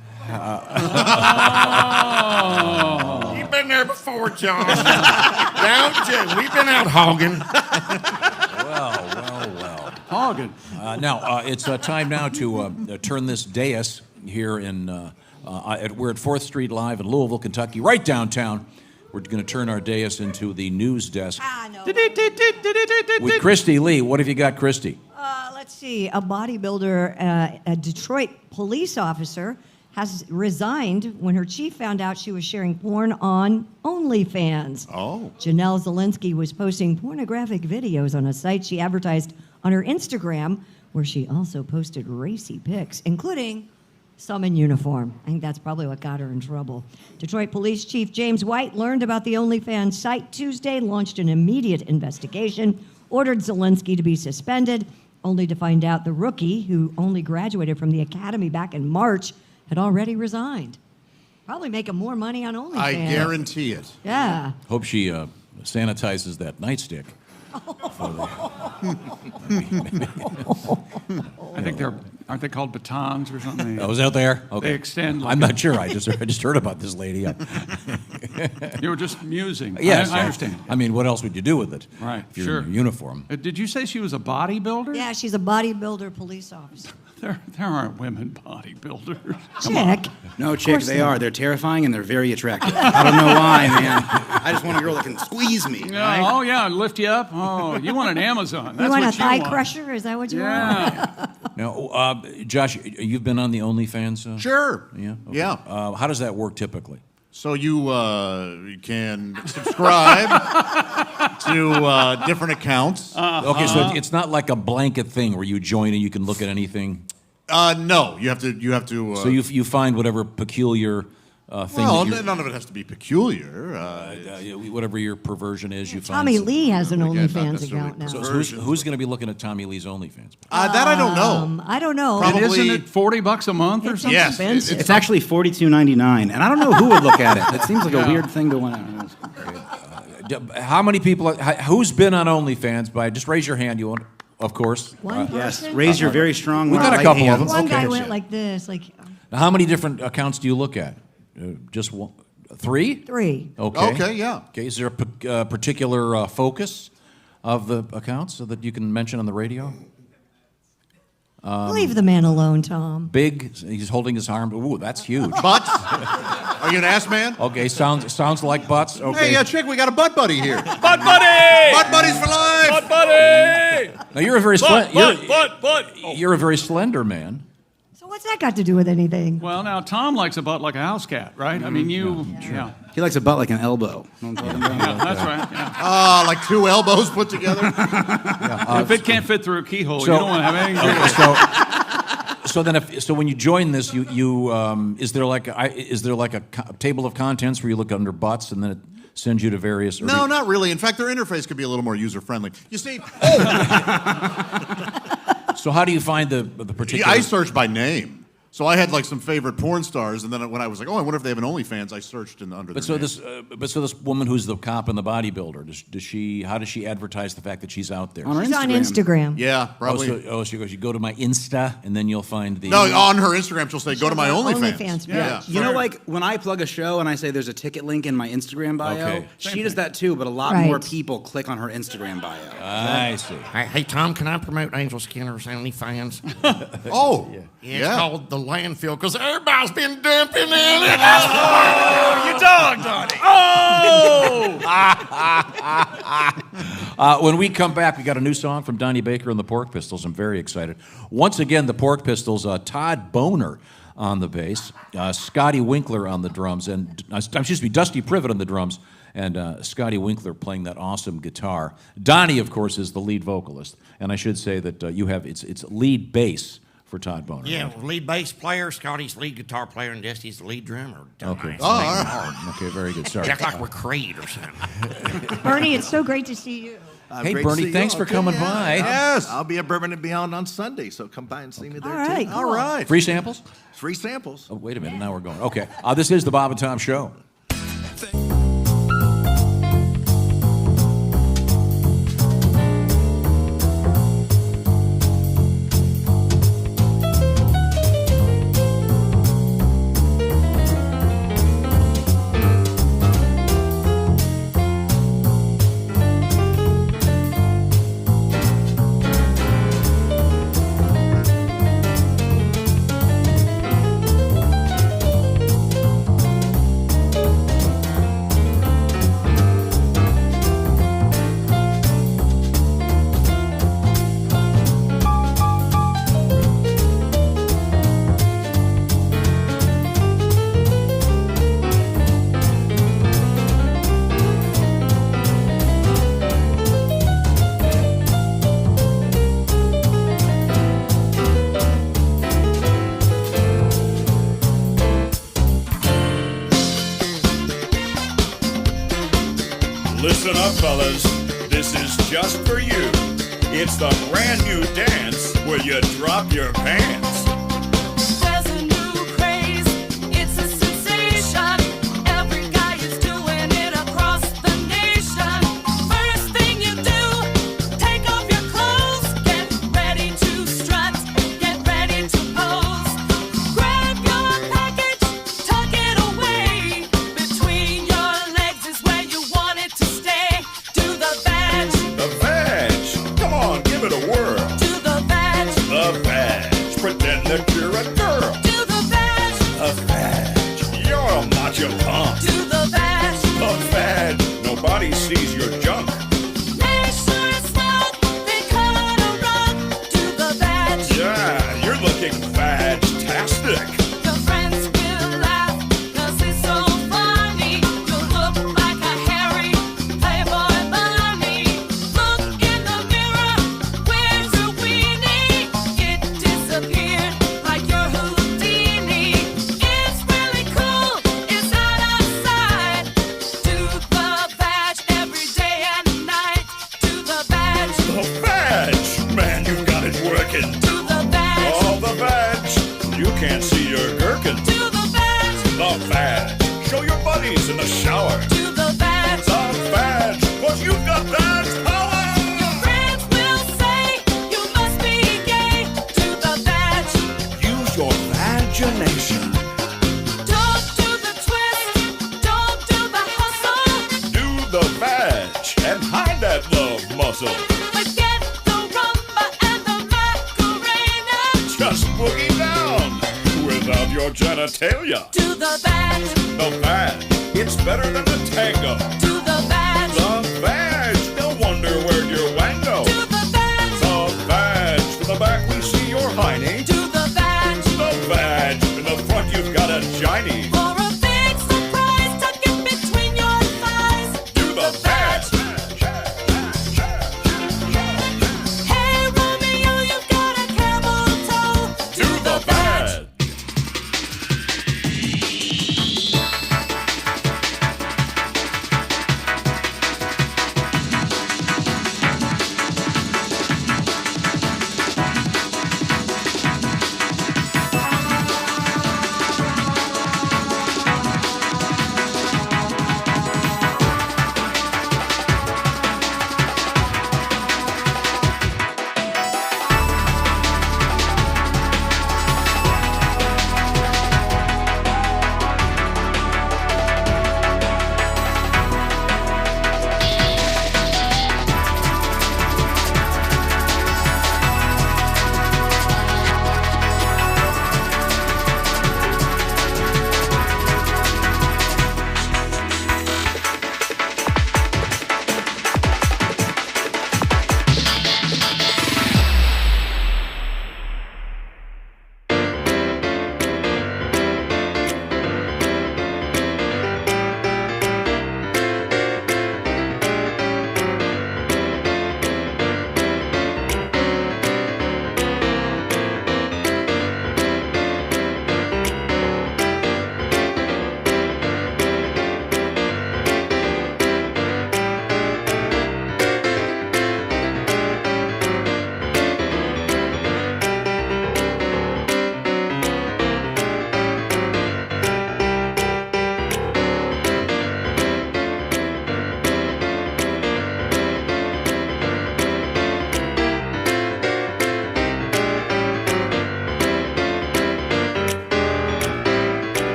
You've been there before, John. Don't you? We've been out hogging. Well. Hogging. Now, it's time now to turn this dais here in, we're at 4th Street Live in Louisville, Kentucky, right downtown. We're going to turn our dais into the news desk. With Christy Lee. What have you got, Christy? Let's see. A bodybuilder, a Detroit police officer, has resigned when her chief found out she was sharing porn on OnlyFans. Oh. Janelle Zelinsky was posting pornographic videos on a site she advertised on her Instagram, where she also posted racy pics, including some in uniform. I think that's probably what got her in trouble. Detroit Police Chief James White learned about the OnlyFans site Tuesday, launched an immediate investigation, ordered Zelinsky to be suspended, only to find out the rookie, who only graduated from the academy back in March, had already resigned. Probably making more money on OnlyFans. I guarantee it. Yeah. Hope she sanitizes that nightstick. I think aren't they called batons or something? Oh, was out there? Okay. They extend. Like I'm not sure. I just heard about this lady. You were just musing. Yes, I understand. I mean, what else would you do with it? Right, If you're sure. in your uniform. Did you say she was a bodybuilder? Yeah, she's a bodybuilder police officer. There aren't women bodybuilders. Chick. No, chick, they are. They're terrifying and they're very attractive. I don't know why, man. I just want a girl that can squeeze me. Yeah, Right? Oh, yeah, lift you up. Oh, you want an Amazon. That's You want what a thigh want. crusher? Is that what you Yeah. want? Now, Josh, you've been on the OnlyFans? Sure. Yeah? Okay. Yeah. How does that work typically? So you can subscribe to different accounts. Okay, so it's not like a blanket thing where you join and you can look at anything. No, you have to. So you find whatever peculiar thing. Well, that none of it has to be peculiar. whatever your perversion is, you find. Tommy Lee has an Again, not OnlyFans necessarily account now. So who's going to be looking at Tommy Lee's OnlyFans? That I don't know. I don't know. Probably- Isn't it $40 a month or It's something? Yes, expensive. It's actually $42.99, and I don't know who would look at it. It seems like a weird thing to want to. How many people? Who's been on OnlyFans? By just raise your hand. You want, of course. One Yes, person? raise your very strong. We got a right couple hand. of them. One guy Okay. went like this, like Now, how many different accounts do you look at? Just one, 3? 3. Okay. Okay, yeah. Okay. Is there a particular focus of the accounts so that you can mention on the radio? Leave the man alone, Tom. Big. He's holding his arm. Ooh, that's huge. Butts? Are you an ass man? Okay. Sounds like butts. Okay. Hey, chick, we got a butt buddy here. Butt buddy! Butt buddies for life. Butt buddy! Now you're a very Butt. you're a very slender man. So what's that got to do with anything? Well, now, Tom likes a butt like a house cat, right? I mean, yeah. He likes a butt like an elbow. Yeah, that's right. Yeah. Like 2 elbows put together. If it can't fit through a keyhole, you don't want to have anything to do with it. So then, when you join this, is there like a table of contents where you look under butts and then it sends you to various? No, not really. In fact, their interface could be a little more user friendly. You see, So how do you find the particular? I searched by name. So I had like some favorite porn stars, and then when I was like, I wonder if they have an OnlyFans, I searched under their name. So this woman who's the cop and the bodybuilder, how does she advertise the fact that she's out there? She's on Instagram. Yeah, probably. She goes, you go to my Insta, and then you'll find the. No, on her Instagram, she'll say, go to my OnlyFans. OnlyFans, Yeah. You know, like when I plug a show and I say there's a ticket link in my Instagram bio, Okay. she does that too, but a lot Right. more people click on her Instagram bio. I see. Hey, Tom, can I promote Angel Skinner's OnlyFans? Oh, Yeah, it's called The landfill because everybody's been dumping in it. Oh, you dog, Donnie. Oh! When we come back, we got a new song from Donnie Baker and the Pork Pistols. I'm very excited. Once again, the Pork Pistols, Todd Boner on the bass, Scotty Winkler on the drums, and Dusty Privet on the drums, and Scotty Winkler playing that awesome guitar. Donnie, of course, is the lead vocalist, and I should say that you have it's lead bass for Todd Boner. Yeah, lead bass player, Scotty's lead guitar player, and Dusty's the lead drummer. Okay. Oh, all right. Okay, very good. Sorry. Act like we're Creed or something. Bernie, it's so great to see you. Hey, Great to Bernie, see thanks you for all. coming Yeah. by. Yes. I'll be at Bourbon and Beyond on Sunday, so come by and see me there All right, too. cool. All right. Free samples? Free samples. Oh, wait a minute. Now we're going. Okay. This is the Bob and Tom Show. Listen up, fellas. This is just for you. It's the brand new dance where you drop your pants. There's a new craze, it's a sensation. Every guy is doing it across the nation. First thing you do, take off your clothes. Get ready to strut, get ready to pose. Grab your package, tuck it away. Between your legs is where you want it to stay. Do the badge. The badge. Come on, give it a whirl. Do the badge. The badge. Pretend that you're a girl. Do the badge. A badge. You're a macho punk. Do the badge. A badge. Nobody sees your junk. Make sure it's smooth, then cut a rug. Do the badge. Yeah, you're looking badge-tastic. Your friends will laugh, 'cause it's so funny. You look like a hairy Playboy bunny. Look in the mirror, where's your weenie? It disappeared like your Houdini. It's really cool, it's out of sight. Do the badge every day and night. Do the badge. The badge. Man, you got it working. Do the badge. Oh, the badge. You can't see your gherkin. Do the badge. The badge. Show your buddies in the shower. Do the badge. The badge. 'Cause you've got badge power. Your friends will say you must be gay. Do the badge. Use your imagination. Don't do the twist. Don't do the hustle. Do the badge and hide that love muscle. Forget the rumba and the Macarena. Just boogie down without your genitalia. Do the badge. The badge. It's better than the tango. Do the badge. The badge. They'll wonder where your wango. Do the badge. The badge. From the back we see your hiney. Do the badge. The badge. In the front you've got a giny. For a big surprise, tuck it between your thighs. Do the badge. Hey Romeo, you've got a camel toe. Do the badge.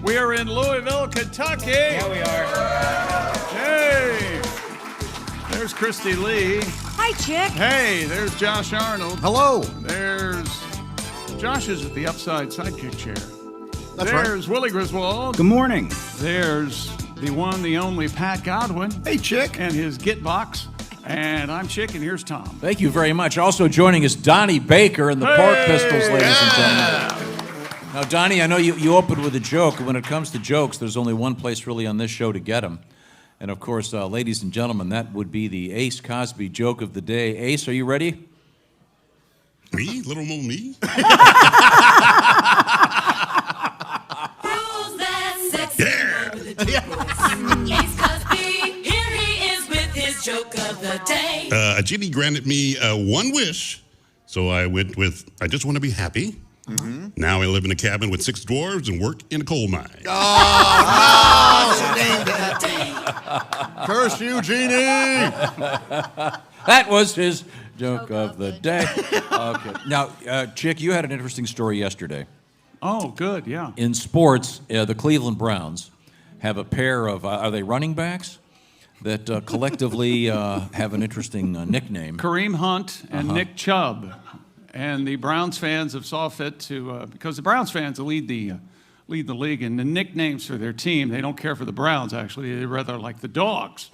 We're in Louisville, Kentucky. Yeah, we are. Hey, there's Christy Lee. Hi, chick. Hey, there's Josh Arnold. Hello. There's Josh is at the upside sidekick chair. That's There's Willie Griswold. Good morning. There's the one, the only Pat Godwin. Hey, chick. And his Git box. And I'm Chick, and here's Tom. Thank you very much. Also joining us, Donnie Baker and the Pork Pistols, ladies and gentlemen. Now, Donnie, I know you opened with a joke. When it comes to jokes, there's only one place really on this show to get them. And, of course, ladies and gentlemen, that would be the Ace Cosby joke of the day. Ace, are you ready? Me? Little Mo me? Ace Cosby, here he is with his joke of the day. A genie granted me one wish, so I went with, I just want to be happy. Mm-hmm. Now I live in a cabin with 6 dwarves and work in a coal mine. Curse you, Genie! That was his joke of the day. Okay. Now, Chick, you had an interesting story yesterday. Oh, good, yeah. In sports, the Cleveland Browns have a pair of, are they running backs? That collectively have an interesting nickname. Kareem Hunt and Nick Chubb. And the Browns fans have saw fit to, because the Browns fans lead the league in the nicknames for their team. They don't care for the Browns, actually. They rather like the Dogs,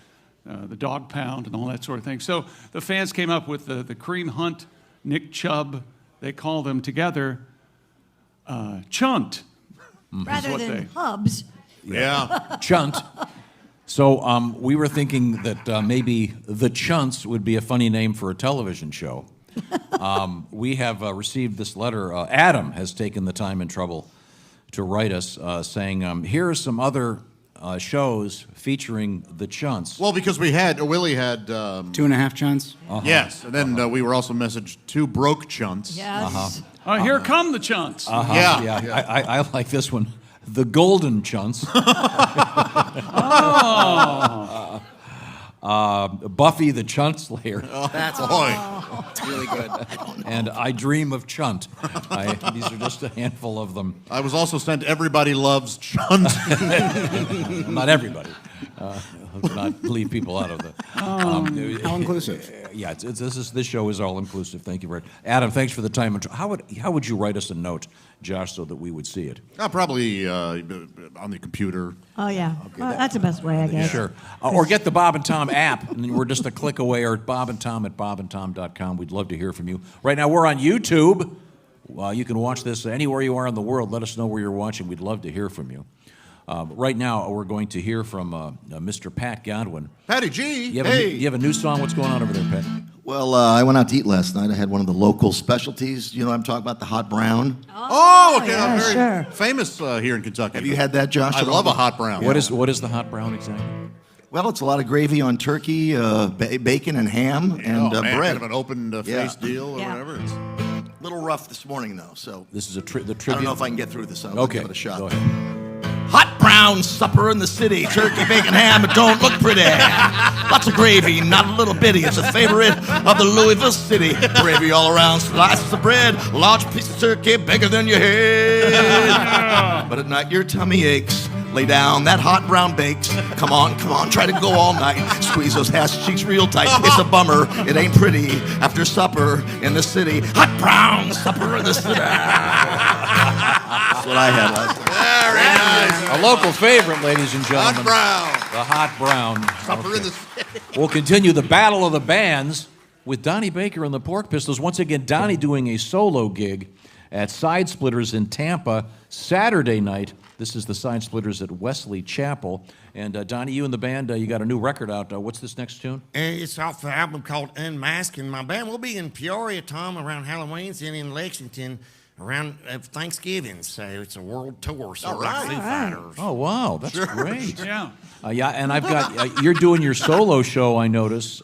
the Dog Pound and all that sort of thing. So the fans came up with the Kareem Hunt, Nick Chubb. They call them together Chunt. Rather than Hubs. Yeah. Chunt. So we were thinking that maybe the Chunts would be a funny name for a television show. We have received this letter. Adam has taken the time and trouble to write us saying, here are some other shows featuring the Chunts. Well, because Willie had... 2.5 Chunts? Yes, and then we were also messaged 2 broke Chunts. Yes. Here come the Chunts. Yeah. I like this one. The Golden Chunts. Buffy the Chunt Slayer. That's really good. And I Dream of Chunt. These are just a handful of them. I was also sent Everybody Loves Chunt. Not everybody. Let's not leave people out of the. All inclusive. Yeah, this show is all inclusive. Thank you very much. Adam, thanks for the time. How would you write us a note, Josh, so that we would see it? Probably on the computer. Oh, yeah. That's the best way, I guess. Sure. Or get the Bob and Tom app, and we're just a click away, or bobandtom@bobandtom.com. We'd love to hear from you. Right now, we're on YouTube. You can watch this anywhere you are in the world. Let us know where you're watching. We'd love to hear from you. Right now, we're going to hear from Mr. Pat Godwin. Patty G. You have a new song? What's going on over there, Pat? Well, I went out to eat last night. I had one of the local specialties. You know what I'm talking about, the hot brown? Oh, okay. Yeah, Very sure. famous here in Kentucky. Have you had that, Josh? I love a hot brown. What is the hot brown exactly? Well, it's a lot of gravy on turkey, bacon and ham, and bread. Kind of an open-face deal or whatever. It's a little rough this morning, though. So this is the I tribute. don't know if I can get through this. I'll Okay, give it a shot. go ahead. Hot brown supper in the city. Turkey, bacon, ham, it don't look pretty. Lots of gravy, not a little bitty. It's a favorite of the Louisville city. Gravy all around, slices of bread. Large piece of turkey, bigger than your head. But at night your tummy aches. Lay down, that hot brown bakes. Come on, try to go all night. Squeeze those ass cheeks real tight. It's a bummer, it ain't pretty. After supper in the city. Hot brown supper in the city. That's what I had last night. very nice. A local favorite, ladies and gentlemen. Hot brown. The hot brown. Supper in the city. We'll continue the battle of the bands with Donnie Baker and the Pork Pistols. Once again, Donnie doing a solo gig at Side Splitters in Tampa Saturday night. This is the Side Splitters at Wesley Chapel. And Donnie, you and the band, you got a new record out. What's this next tune? It's off the album called Unmasked. And my band will be in Peoria, Tom, around Halloween's, and in Lexington around Thanksgiving. So it's a world tour. So like Foo Fighters. Oh, wow. That's great. Yeah. Yeah, and I've got, you're doing your solo show, I notice,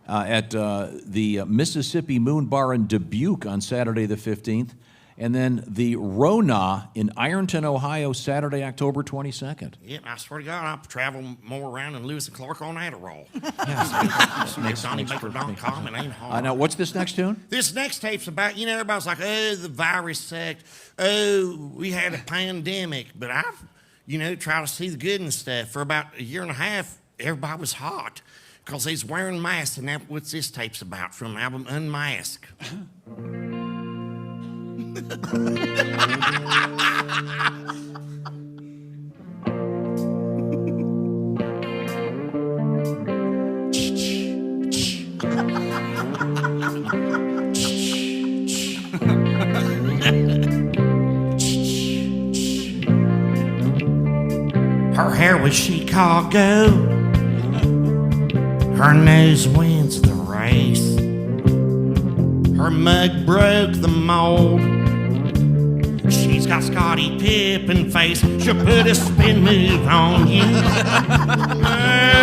at the Mississippi Moon Bar in Dubuque on Saturday the 15th. And then the Rona in Ironton, Ohio, Saturday, October 22nd. Yeah, I swear to God, I travel more around than Lewis and Clark on Adderall. DonnieBaker.com, it ain't hard. Now, what's this next tune? This next tape's about, everybody's like, oh, the virus sucked. Oh, we had a pandemic. But I've, tried to see the good and stuff. For about a year and a half, everybody was hot because they was wearing masks. And that's what this tape's about from the album Unmask. Her hair was Chicago. Her nose wins the race. Her mug broke the mold. She's got Scottie Pippen face. She'll put a spin move on you.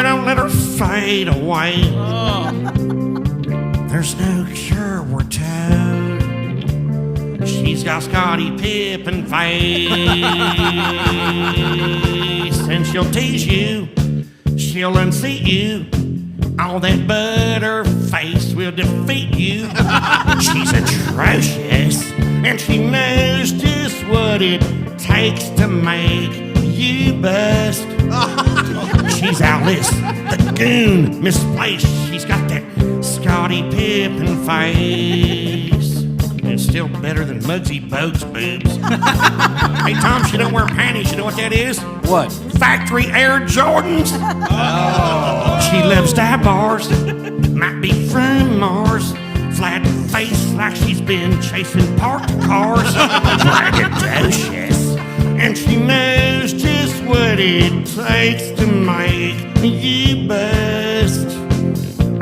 Don't let her fade away. There's no cure, we're told. She's got Scottie Pippen face. And she'll tease you. She'll unseat you. All that butter face will defeat you. She's atrocious, and she knows just what it takes to make you bust. She's Alice, the goon, misplaced. She's got that Scottie Pippen face. It's still better than Muggsy Bogues' boobs. Hey, Tom, she don't wear panties. You know what that is? What? Factory Air Jordans. Oh. She loves dive bars. Might be from Mars. Flat face like she's been chasing parked cars. Braggadocious. And she knows just what it takes to make you bust.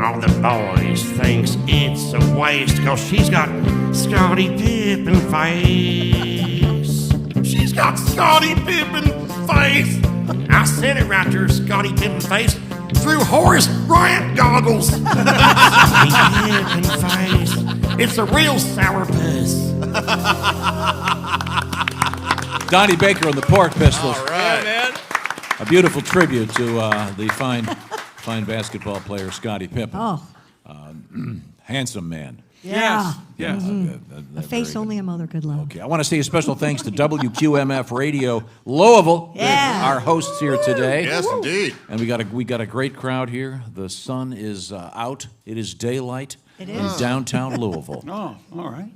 All the boys thinks it's a waste, cause she's got Scottie Pippen face. She's got Scottie Pippen face. I said it right there, Scottie Pippen face, through Horace Bryant goggles. Scottie Pippen face. It's a real sourpuss. Donnie Baker and the Pork Pistols. All right. Yeah, man. A beautiful tribute to the fine basketball player Scottie Pippen. Oh. Handsome man. Yeah. Yes. A face only a mother could love. Okay, I want to say a special thanks to WQMF Radio Louisville, Yeah. our hosts here today. Yes, indeed. And we got a great crowd here. The sun is out. It is daylight It in is. downtown Louisville. Oh, all right.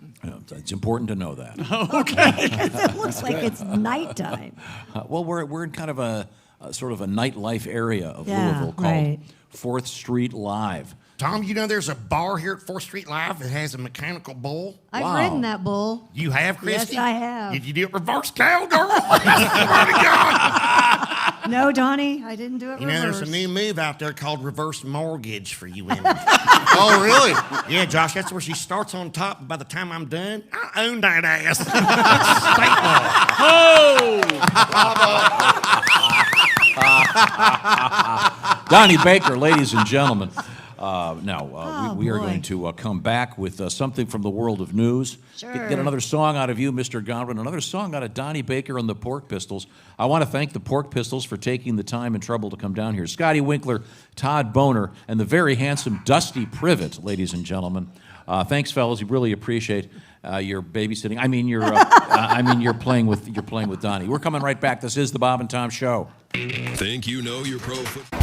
It's important to know that. Okay, because it looks like it's nighttime. Well, we're in kind of a sort of a nightlife area of Yeah, Louisville called right. 4th Street Live. Tom, there's a bar here at 4th Street Live that has a mechanical bull? I've ridden that bull. You have, Christy? Yes, I have. Did you do it reverse cowgirl? I swear to God. No, Donnie, I didn't do it reverse. There's a new move out there called reverse mortgage for you women. Oh, really? Yeah, Josh, that's where she starts on top. By the time I'm done, I own that ass. Donnie Baker, ladies and gentlemen. We are boy. going to come back with something from the world of news. Sure. Get another song out of you, Mr. Godwin, another song out of Donnie Baker and the Pork Pistols. I want to thank the Pork Pistols for taking the time and trouble to come down here. Scotty Winkler, Todd Boner, and the very handsome Dusty Privet, ladies and gentlemen. Thanks, fellas. We really appreciate your babysitting. You're playing with Donnie. We're coming right back. This is the Bob and Tom Show. Think you know your pro football?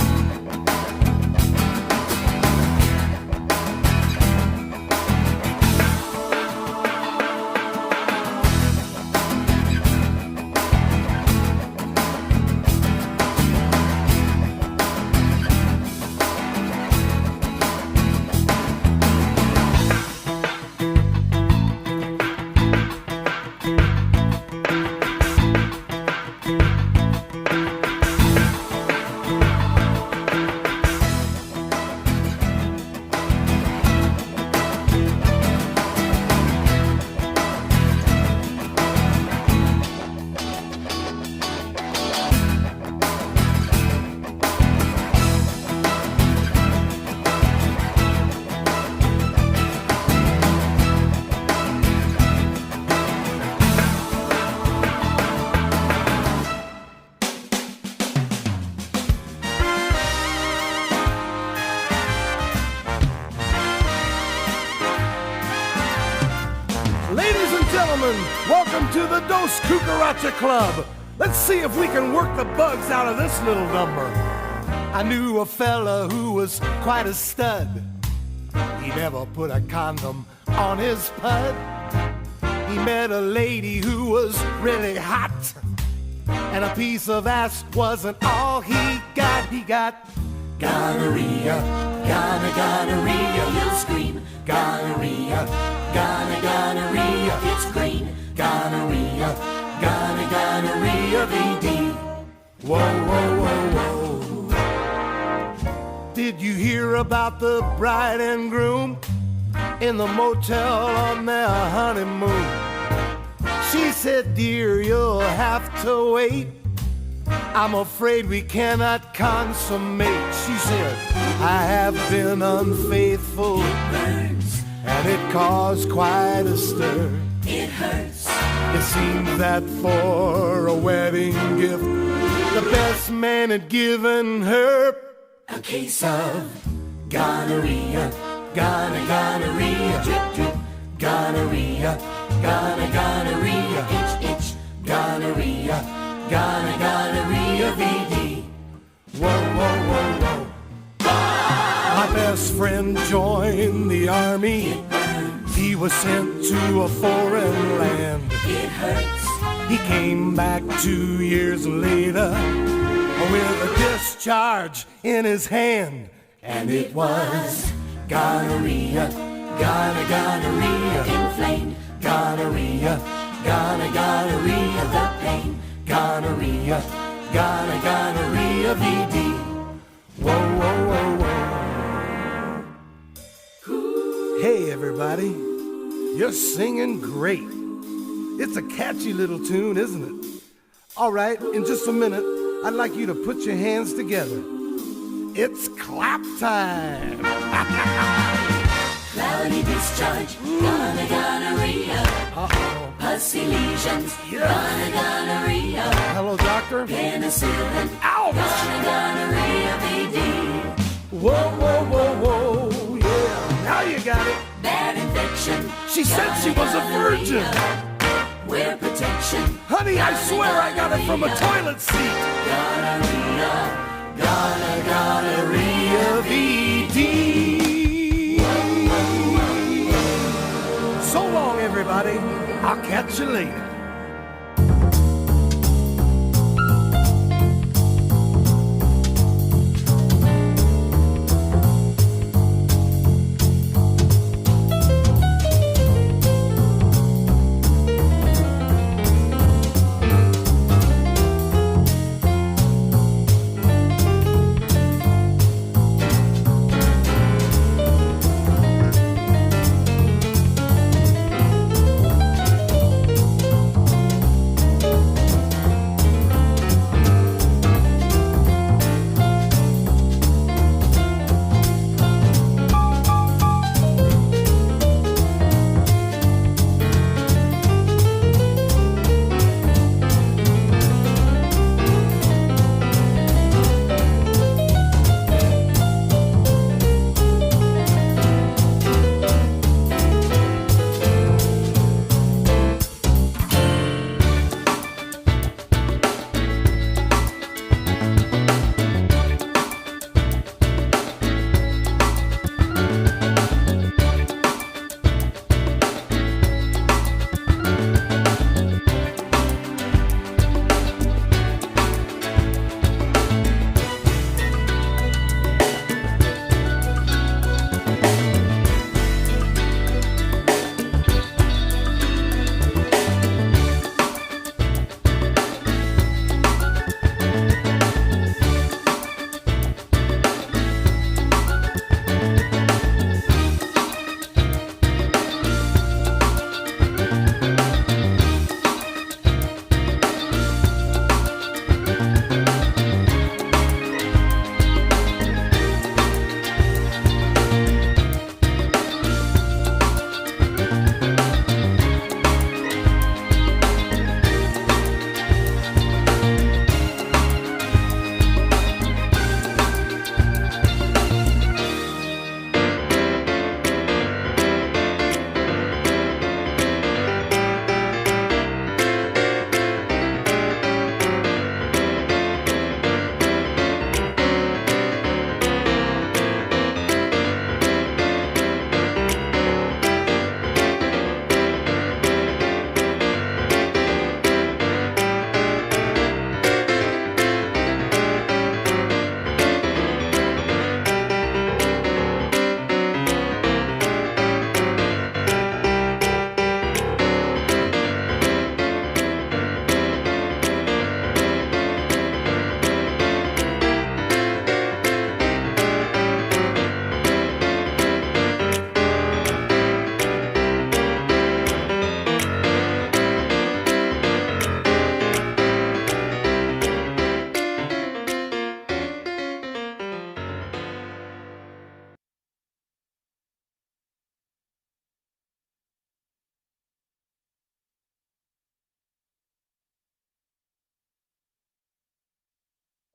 gentlemen, welcome to the Dos Cucaracha Club. Let's see if we can work the bugs out of this little number. I knew a fella who was quite a stud. He never put a condom on his pud. He met a lady who was really hot, and a piece of ass wasn't all he got. He got gonorrhea, gonorrhea. He'll scream gonorrhea, gonorrhea. It's green gonorrhea, gonorrhea. VD. Whoa, whoa, whoa, whoa. Did you hear about the bride and groom in the motel on their honeymoon? She said, dear, you'll have to wait. I'm afraid we cannot consummate. She said, I have been unfaithful. It burns. And it caused quite a stir. It hurts. It seems that for a wedding gift, the best man had given her a case of gonorrhea, gonorrhea, drip, drip, gonorrhea, gonorrhea, itch, itch, gonorrhea, gonorrhea, VD. Whoa, whoa, whoa, whoa. My best friend joined the army. It burns. He was sent to a foreign land. It hurts. He came back 2 years later with a discharge in his hand, and it was gonorrhea, gonorrhea, inflamed gonorrhea, gonorrhea, the pain, gonorrhea, gonorrhea, VD. Whoa, whoa, whoa, whoa. Hey, everybody, you're singing great. It's a catchy little tune, isn't it? All right, in just a minute, I'd like you to put your hands together. It's clap time. Cloudy discharge, gonorrhea. Uh-oh. Pussy lesions, gonorrhea. Hello, doctor. Penicillin, ouch. Gonorrhea, VD. Whoa, whoa, whoa, whoa, yeah. Now you got it. Bad infection. She said she was a virgin. Wear protection. Honey, I swear I got it from a toilet seat. Gonorrhea, Gonorrhea, VD. So long, everybody. I'll catch you later.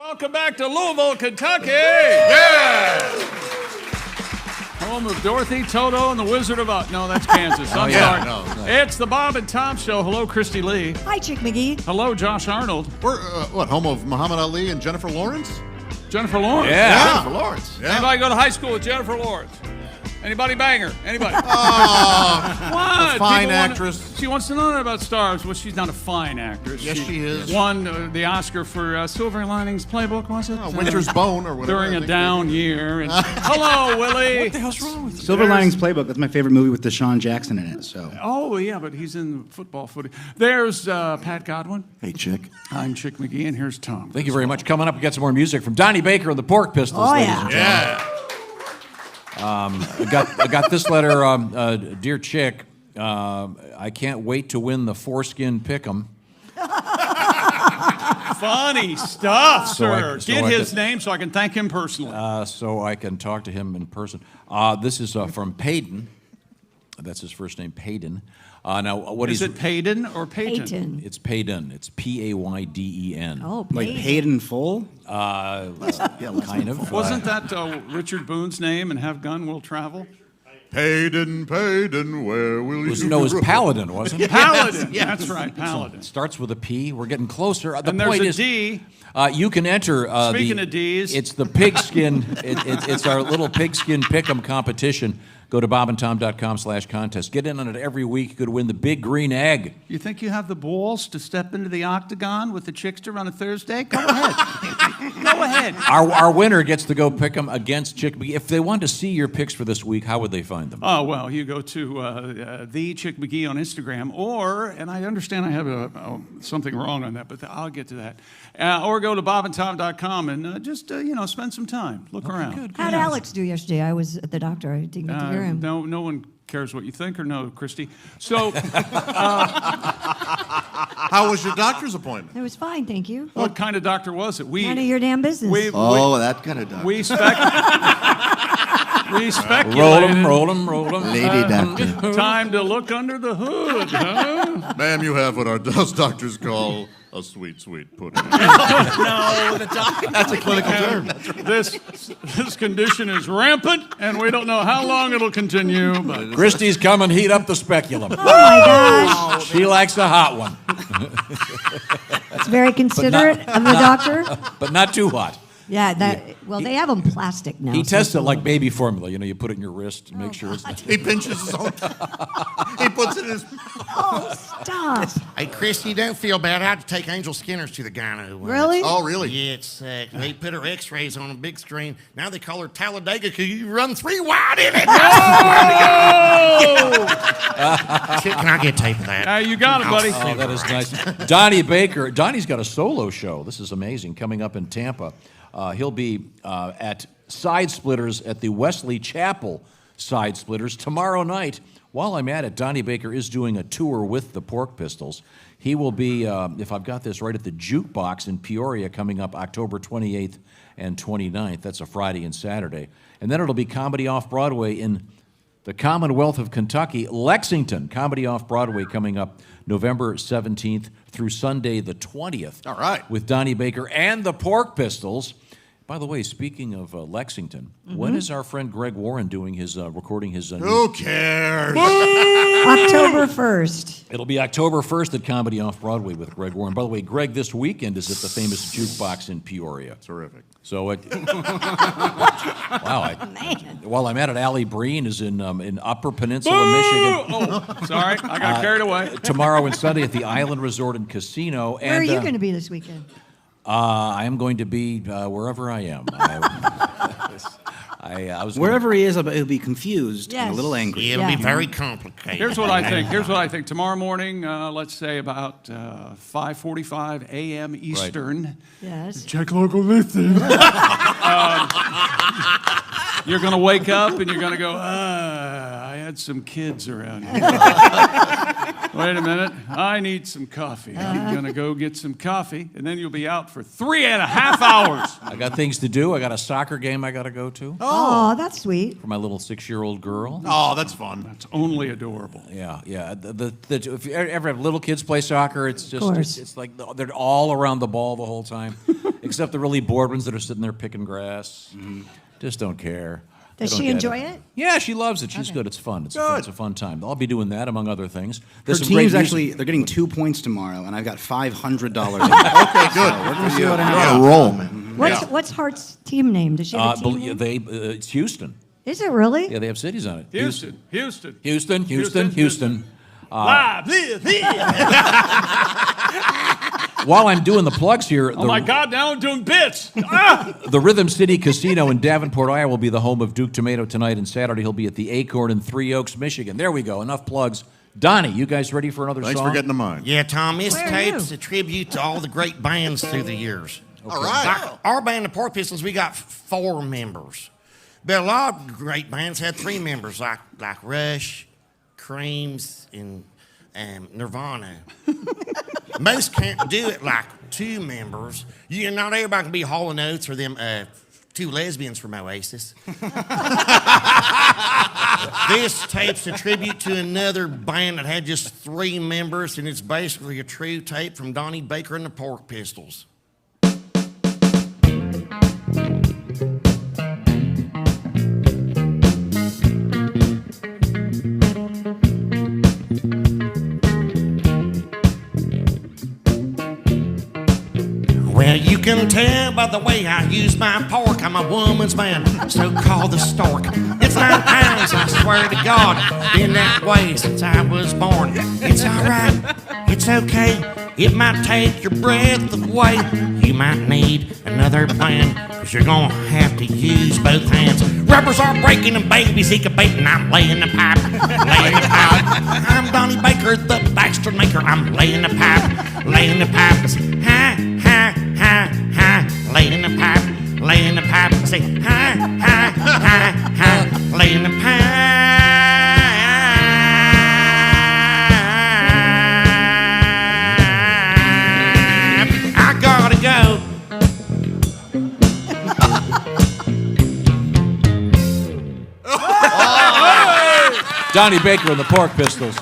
Welcome back to Louisville, Kentucky. Yeah! Home of Dorothy, Toto, and the Wizard of Oz. No, that's Kansas. I'm sorry. No. It's the Bob and Tom Show. Hello, Christy Lee. Hi, Chick McGee. Hello, Josh Arnold. We're, home of Muhammad Ali and Jennifer Lawrence? Jennifer Lawrence. Yeah. Jennifer Lawrence. Yeah. Anybody go to high school with Jennifer Lawrence? Anybody bang her? Anybody? What? A fine actress. She wants to know about stars. Well, she's not a fine actress. Yes, she is. Won the Oscar for Silver Linings Playbook, was it? Winter's Bone or whatever. During a down year. And, hello, Willie. What the hell's wrong with you? Silver Linings Playbook. That's my favorite movie with Deshaun Jackson in it. So. Oh, yeah, but he's in football footage. There's Pat Godwin. Hey, Chick. I'm Chick McGee, and here's Tom. Thank you very much. Coming up, we got some more music from Donnie Baker and the Pork Pistols. Oh, ladies yeah. and gentlemen. I got this letter, dear Chick. I can't wait to win the Foreskin Pick'em. Funny stuff, sir. So Get I his could- name so I can thank him personally. So I can talk to him in person. This is from Payton. That's his first name, Payton. Now, what Is it Payton or Payton? Payton. It's Payton. It's Payden. Oh, Like Payton. paid in full? Kind of. Wasn't that Richard Boone's name in Have Gun Will Travel? Payden, where will you No, it was Paladin, wasn't it? Paladin. That's right, Paladin. It starts with a P. We're getting closer. The And there's point a is, D. you can enter. Speaking of Ds. It's the pigskin. It's our little pigskin pick'em competition. Go to bobandtom.com/contest. Get in on it every week. You could win the big green egg. You think you have the balls to step into the octagon with the Chickster on a Thursday? Go ahead. Go ahead. Our winner gets to go pick them against Chick McGee. If they want to see your picks for this week, how would they find them? Oh, well, you go to the Chick McGee on Instagram, or, and I understand I have something wrong on that, but I'll get to that. Or go to bobandtom.com and just, spend some time. Look around. Good. How'd Alex do yesterday? I was at the doctor. I didn't get to hear him. No one cares what you think or no, Christy. So, How was your doctor's appointment? It was fine, thank you. what kind of doctor was it? None of your damn business. That kind of doctor. We speculated. Roll 'em. Lady doctor. Time to look under the hood, huh? Ma'am, you have what us doctors call a sweet, sweet pudding. No, the doctor. That's a clinical term. This condition is rampant, and we don't know how long it'll continue. But Christy's coming. Heat up the speculum. Oh my gosh. She likes a hot one, It's very considerate of the doctor. but not too hot. Yeah, they have them plastic now. He so tests it it's like baby formula. You put it in your wrist to make sure it's. He pinches his own. He puts it in his. Oh, stop. Hey, Chris, you don't feel bad. I had to take Angel Skinner's to the gyno once. Really? Oh, really? Yeah, it's they put her x-rays on a big screen. Now they call her Talladega because you run 3 wide in it. Can I get tape of that? you got it, buddy. Oh, that is nice. Donnie Baker. Donnie's got a solo show. This is amazing. Coming up in Tampa. He'll be at Side Splitters at the Wesley Chapel Side Splitters tomorrow night. While I'm at it, Donnie Baker is doing a tour with the Pork Pistols. He will be, if I've got this right, at the Jukebox in Peoria coming up October 28th and 29th. That's a Friday and Saturday. And then it'll be Comedy Off-Broadway in the Commonwealth of Kentucky, Lexington. Comedy Off-Broadway coming up November 17th through Sunday the 20th. All right. With Donnie Baker and the Pork Pistols. By the way, speaking of Lexington, when is our friend Greg Warren doing his recording his? Who cares? October 1st. It'll be October 1st at Comedy Off-Broadway with Greg Warren. By the way, Greg this weekend is at the famous Jukebox in Peoria. Terrific. So, wow. While I'm at it, Allie Breen is in Upper Peninsula, Michigan. Oh, sorry, I got carried away. Tomorrow and Sunday at the Island Resort and Casino. Where are you going to be this weekend? I am going to be wherever I am. I was Wherever he is, he'll be confused and a little angry. It'll be very complicated. Here's what I think. Tomorrow morning, let's say about 5:45 a.m. Eastern. Yes. Check local listing. You're going to wake up and you're going to go, I had some kids around here. Wait a minute. I need some coffee. I'm going to go get some coffee, and then you'll be out for 3.5 hours. I got things to do. I got a soccer game I got to go to. Oh, that's sweet. For my little 6-year-old girl. Oh, that's fun. That's only adorable. Yeah. If you ever have little kids play soccer, it's just it's like they're all around the ball the whole time. Except the really bored ones that are sitting there picking grass. Just don't care. Does They don't she get enjoy it? Yeah, she loves it. She's Okay. good. It's fun. It's a fun time. I'll be doing that, among other things. Her There's some great team's music. actually, they're getting 2 points tomorrow, and I've got $500. Okay, good. We're going to see what You're happens. on a roll, man. What's Hart's team name? Does she have a team name? It's Houston. Is it really? Yeah, they have cities on it. Houston. Uh, Live. While I'm doing the plugs here, Oh my God, now I'm doing bits. Ah! the Rhythm City Casino in Davenport, Iowa will be the home of Duke Tomato tonight, and Saturday he'll be at the Acorn in Three Oaks, Michigan. There we go. Enough plugs. Donnie, you guys ready for another Thanks song? for getting to mine. Yeah, Tom, this Where are tape's you? a tribute to all the great bands through the years. All right. Like our band, the Pork Pistols, we got 4 members. But a lot of great bands had 3 members, like Rush, Creams, and Nirvana. Most can't do it like 2 members. Not everybody can be Hall & Oates or them 2 lesbians from Oasis. This tape's a tribute to another band that had just 3 members, and it's basically a true tape from Donnie Baker and the Pork Pistols. Well, you can tell by the way I use my pork, I'm a woman's man, so-called the stork. It's 9 pounds, I swear to God, been that way since I was born. It's all right, it's okay, it might take your breath away. You might need another plan, cause you're gonna have to use both hands. Rubbers are breaking and babies incubating, I'm laying the pipe, laying the pipe. I'm Donnie Baker, the Baxter maker, I'm laying the pipe, laying the pipe. Ha, ha, ha, ha, laying the pipe, laying the pipe. Say, ha, ha, ha, ha, laying the pipe. I gotta go. Donnie Baker and the Pork Pistols.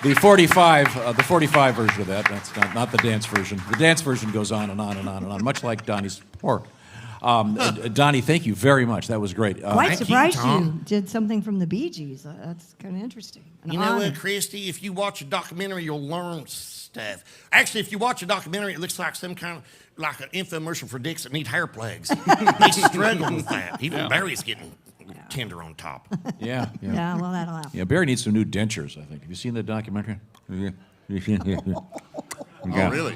The 45 version of that. That's not the dance version. The dance version goes on and on and on and on, much like Donnie's pork. Donnie, thank you very much. That was great. Quite surprised you did something from the Bee Gees. That's kind of interesting. You know what, Christy? If you watch a documentary, you'll learn stuff. Actually, if you watch a documentary, it looks like some kind of like an infomercial for dicks that need hair plugs. They struggle with that. Even Barry's getting tender on top. Yeah. Yeah, well, that'll happen. Yeah, Barry needs some new dentures, I think. Have you seen that documentary? Oh, really?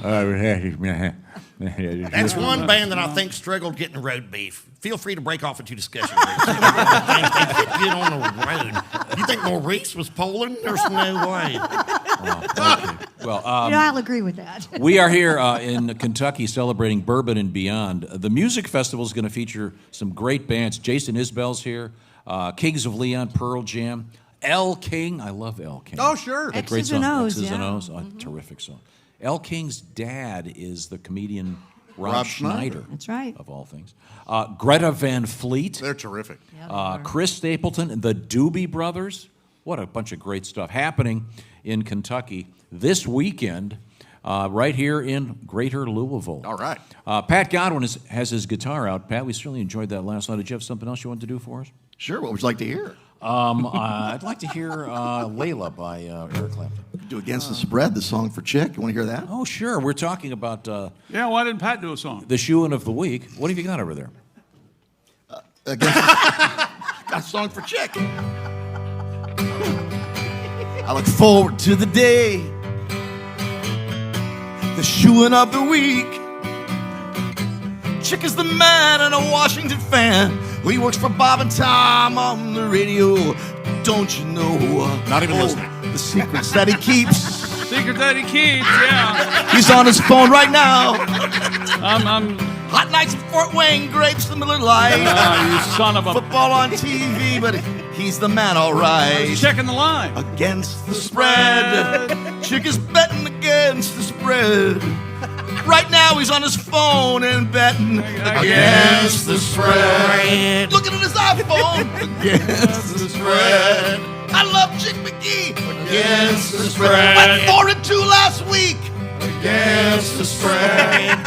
That's one band that I think struggled getting road beef. Feel free to break off into discussion. Get on the road. You think Maurice was Poland? There's no way. Well, I'll agree with that. we are here in Kentucky celebrating Bourbon and Beyond. The music festival is going to feature some great bands. Jason Isbell's here, Kings of Leon, Pearl Jam, El King. I love El King. Oh, sure. That great X's song. and O's, X's and yeah. O's. Oh, terrific song. El King's dad is the comedian Rob Schneider. That's right. Of all things. Greta Van Fleet. They're terrific. Chris Stapleton and the Doobie Brothers. What a bunch of great stuff happening in Kentucky this weekend, right here in Greater Louisville. All right. Pat Godwin has his guitar out. Pat, we certainly enjoyed that last night. Did you have something else you wanted to do for us? Sure. What would you like to hear? I'd like to hear Layla by Eric Clapton. Do Against the Spread, the song for Chick. You want to hear that? Oh, sure. We're talking about Yeah, why didn't Pat do a song? the shoeing of the week. What have you got over there? Got a song for Chick. I look forward to the day, the shoeing of the week. Chick is the man and a Washington fan. He works for Bob and Tom on the radio. Don't you know? Not even listening. The secrets that he keeps. Secret that he keeps, yeah. He's on his phone right now. I'm Hot nights in Fort Wayne, grapes in the Miller Lite. you son of a... Football on TV, but he's the man, all right. Checking the line. Against the spread. Chick is betting against the spread. Right now he's on his phone and betting against the spread. Looking at his iPhone. Against the spread. I love Chick McGee. Against the spread. Went 4-2 last week. Against the spread.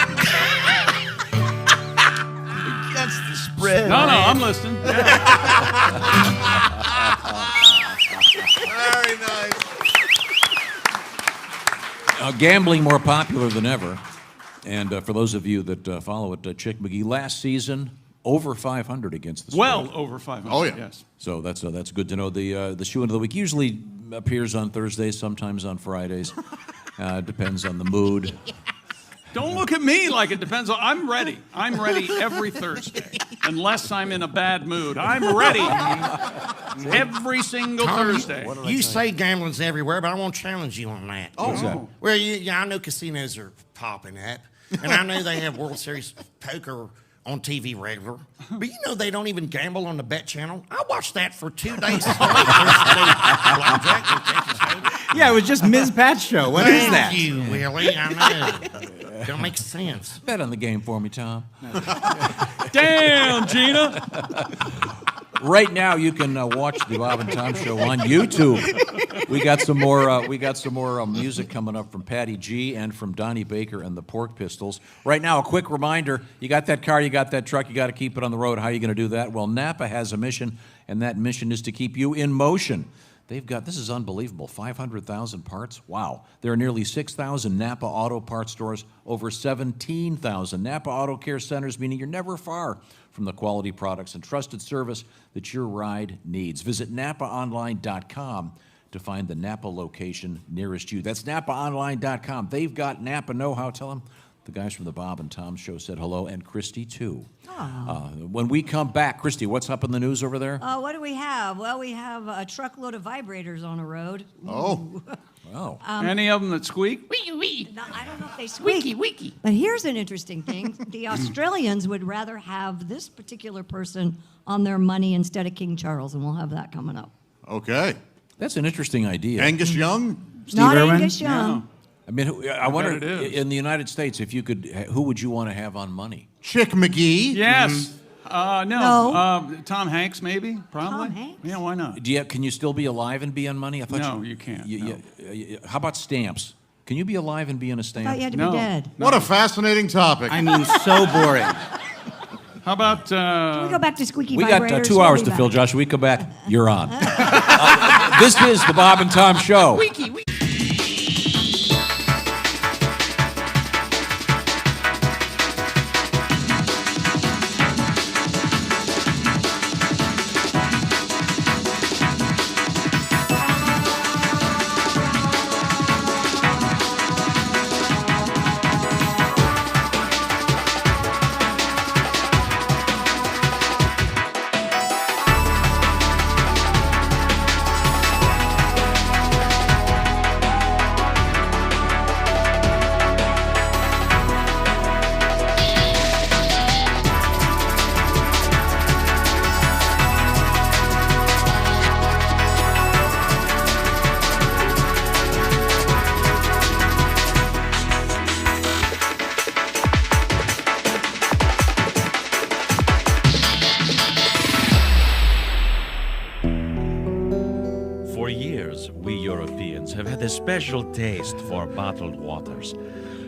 Red. No, I'm listening. Very nice. Gambling more popular than ever. And for those of you that follow it, Chick McGee, last season, over 500 against the spread. Well over 500. Oh, yeah. Yes. So that's good to know. The shoe of the week usually appears on Thursdays, sometimes on Fridays. Depends on the mood. Don't look at me like it depends on. I'm ready. I'm ready every Thursday, unless I'm in a bad mood. I'm ready every single Tom, Thursday. You say gambling's everywhere, but I want to challenge you on that. Oh, what's that? Well, I know casinos are popping up, and I know they have World Series poker on TV regular, but you know they don't even gamble on the Bet Channel. I watched that for 2 days straight. Yeah, it was just Ms. Pat's show. What is that? Thank you, Willie. I know. Don't make sense. Bet on the game for me, Tom. Damn, Gina. Right now, you can watch the Bob and Tom Show on YouTube. We got some more. Music coming up from Patty G and from Donnie Baker and the Pork Pistols. Right now, a quick reminder: you got that car, you got that truck, you got to keep it on the road. How are you going to do that? Well, Napa has a mission, and that mission is to keep you in motion. They've got, this is unbelievable, 500,000 parts. Wow. There are nearly 6,000 Napa Auto Parts stores, over 17,000 Napa Auto Care Centers, meaning you're never far from the quality products and trusted service that your ride needs. Visit NapaOnline.com to find the Napa location nearest you. That's NapaOnline.com. They've got Napa know-how. Tell them the guys from the Bob and Tom Show said hello, and Christy, too. When we come back, Christy, what's up in the news over there? What do we have? Well, we have a truckload of vibrators on the road. Oh. Wow. Any of them that squeak? No, I don't know if they squeak. But here's an interesting thing. The Australians would rather have this particular person on their money instead of King Charles, and we'll have that coming up. Okay. That's an interesting idea. Angus Young? Not Angus Young. I mean, I wonder, it is. in the United States, if you could, who would you want to have on money? Chick McGee? Yes. No. Tom Hanks, maybe? Probably. Tom Hanks? Yeah, why not? Can you still be alive and be on money? I thought No, you can't. How about stamps? Can you be alive and be in a I stamp? thought you had to be dead. What a fascinating topic. I mean, so boring. How about... Can we go back to squeaky We vibrators? got 2 We'll hours be to back. fill, Josh. We come back, you're on. This is the Bob and Tom Show. For years, we Europeans have had a special taste for bottled waters.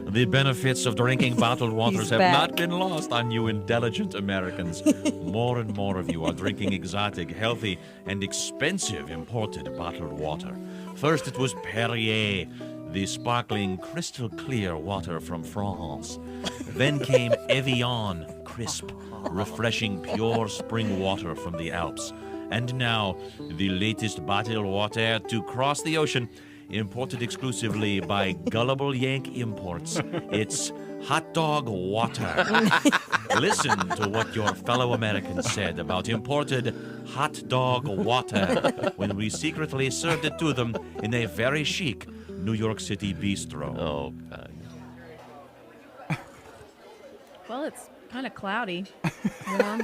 The benefits of drinking bottled waters have not been lost on you intelligent Americans. More and more of you are drinking exotic, healthy, and expensive imported bottled water. First, it was Perrier, the sparkling, crystal clear water from France. Then came Evian, crisp, refreshing, pure spring water from the Alps. And now, the latest bottled water to cross the ocean, imported exclusively by Gullible Yank Imports. It's hot dog water. Listen to what your fellow Americans said about imported hot dog water when we secretly served it to them in a very chic New York City bistro. Oh, God. Well, it's kind of cloudy, warm,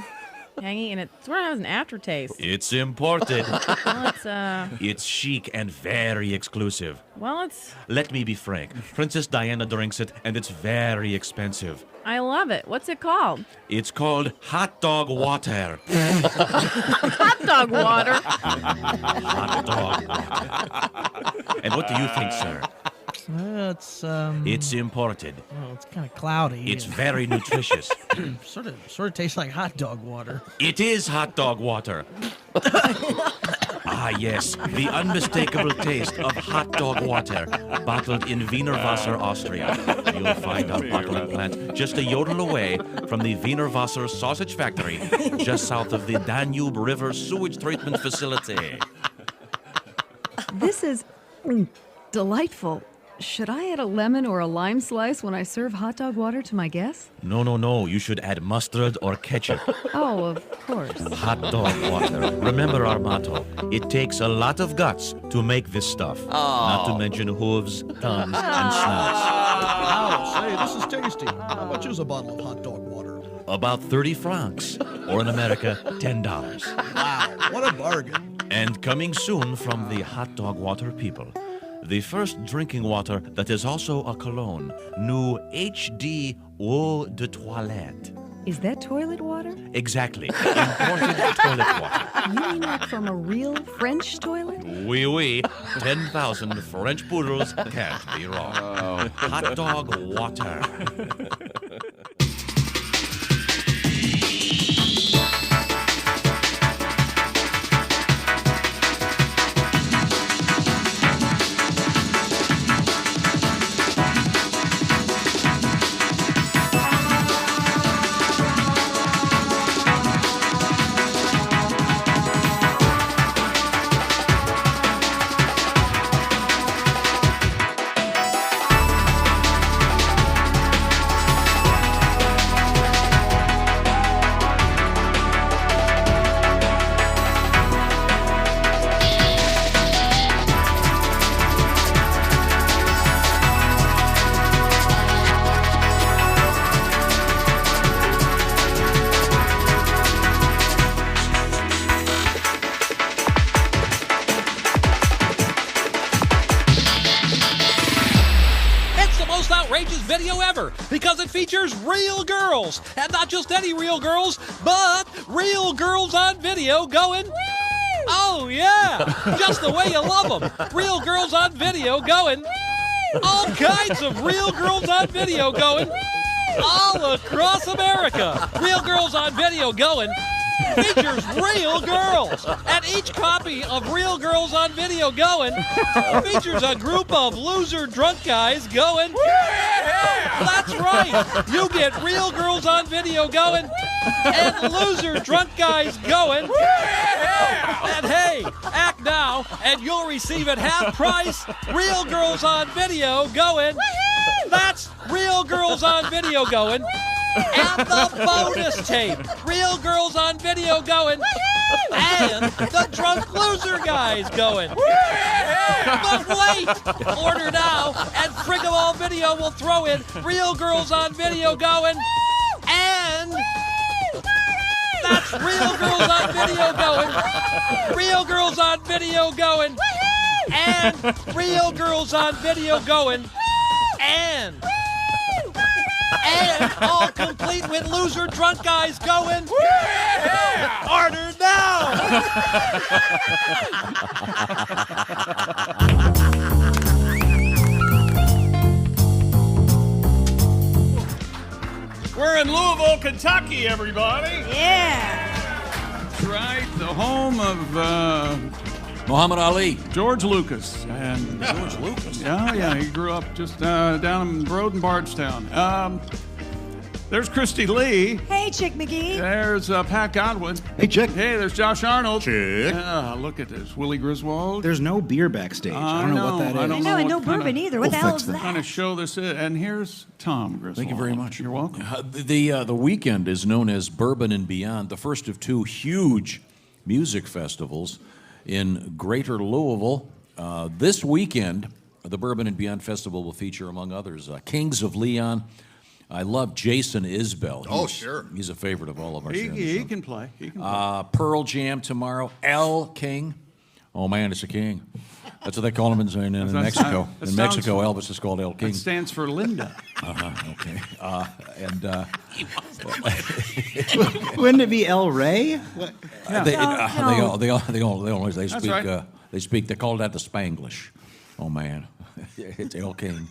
tangy, and it sort of has an aftertaste. It's imported. Well, It's chic and very exclusive. well, it's. Let me be frank. Princess Diana drinks it, and it's very expensive. I love it. What's it called? It's called hot dog water. Hot dog water. Hot dog water. And what do you think, sir? It's imported. Well, it's kind of cloudy. It's very nutritious. sort of tastes like hot dog water. It is hot dog water. Ah, yes, the unmistakable taste of hot dog water, bottled in Wiener Wasser, Austria. You'll find our bottling plant just a yodel away from the Wiener Wasser sausage factory, just south of the Danube River sewage treatment facility. This is delightful. Should I add a lemon or a lime slice when I serve hot dog water to my guests? No. You should add mustard or ketchup. Oh, of course. Hot dog water. Remember our motto. It takes a lot of guts to make this stuff. Not to mention hooves, tongues, and snouts. Wow, say, this is tasty. How much is a bottle of hot dog water? About 30 francs. Or in America, $10. Wow, what a bargain. And coming soon from the hot dog water people, the first drinking water that is also a cologne, new HD Eau de Toilette. Is that toilet water? Exactly. Imported toilet water. You mean like from a real French toilet? Oui. 10,000 French poodles can't be wrong. Hot dog water. Because it features real girls, and not just any real girls, but real girls on video going, woo! Oh yeah, just the way you love them. Real girls on video going, woo! All kinds of real girls on video going, woo! All across America. Real girls on video going, woo! Features real girls, and each copy of Real Girls on Video Going features a group of loser drunk guys going, that's right, you get Real Girls on Video Going and loser drunk guys going, and hey, act now and you'll receive at half price Real Girls on Video Going, that's Real Girls on Video Going, and the bonus tape, Real Girls on Video Going, and the drunk loser guys going. But wait! Order now, and Frigaball Video will throw in Real Girls on Video Going, and that's Real Girls on Video Going, Real Girls on Video Going, and Real Girls on Video Going, and all complete with loser drunk guys going, order now! We're in Louisville, Kentucky, everybody. Yeah. That's right, the home of Muhammad Ali. George Lucas. And George Lucas? Yeah, he grew up just down in Bourbon, Bardstown. There's Christy Lee. Hey, Chick McGee. There's Pat Godwin. Hey, Chick. Hey, there's Josh Arnold. Chick. Look at this. Willie Griswold. There's no beer backstage. I don't know what that is. I know, and no bourbon either. What the hell is that? Kind of show this is. And here's Tom Griswold. Thank you very much. You're welcome. The weekend is known as Bourbon and Beyond, the first of two huge music festivals in Greater Louisville. This weekend, the Bourbon and Beyond Festival will feature, among others, Kings of Leon. I love Jason Isbell. Sure. He's a favorite of all of us. He can play. Pearl Jam tomorrow. El King. Oh, man, it's a king. That's what they call him in Mexico. In Mexico, Elvis is called El King. That stands for Linda. Okay. Wouldn't it be El Rey? What? They always That's speak. right. They call that the Spanglish. Oh, man. It's El King.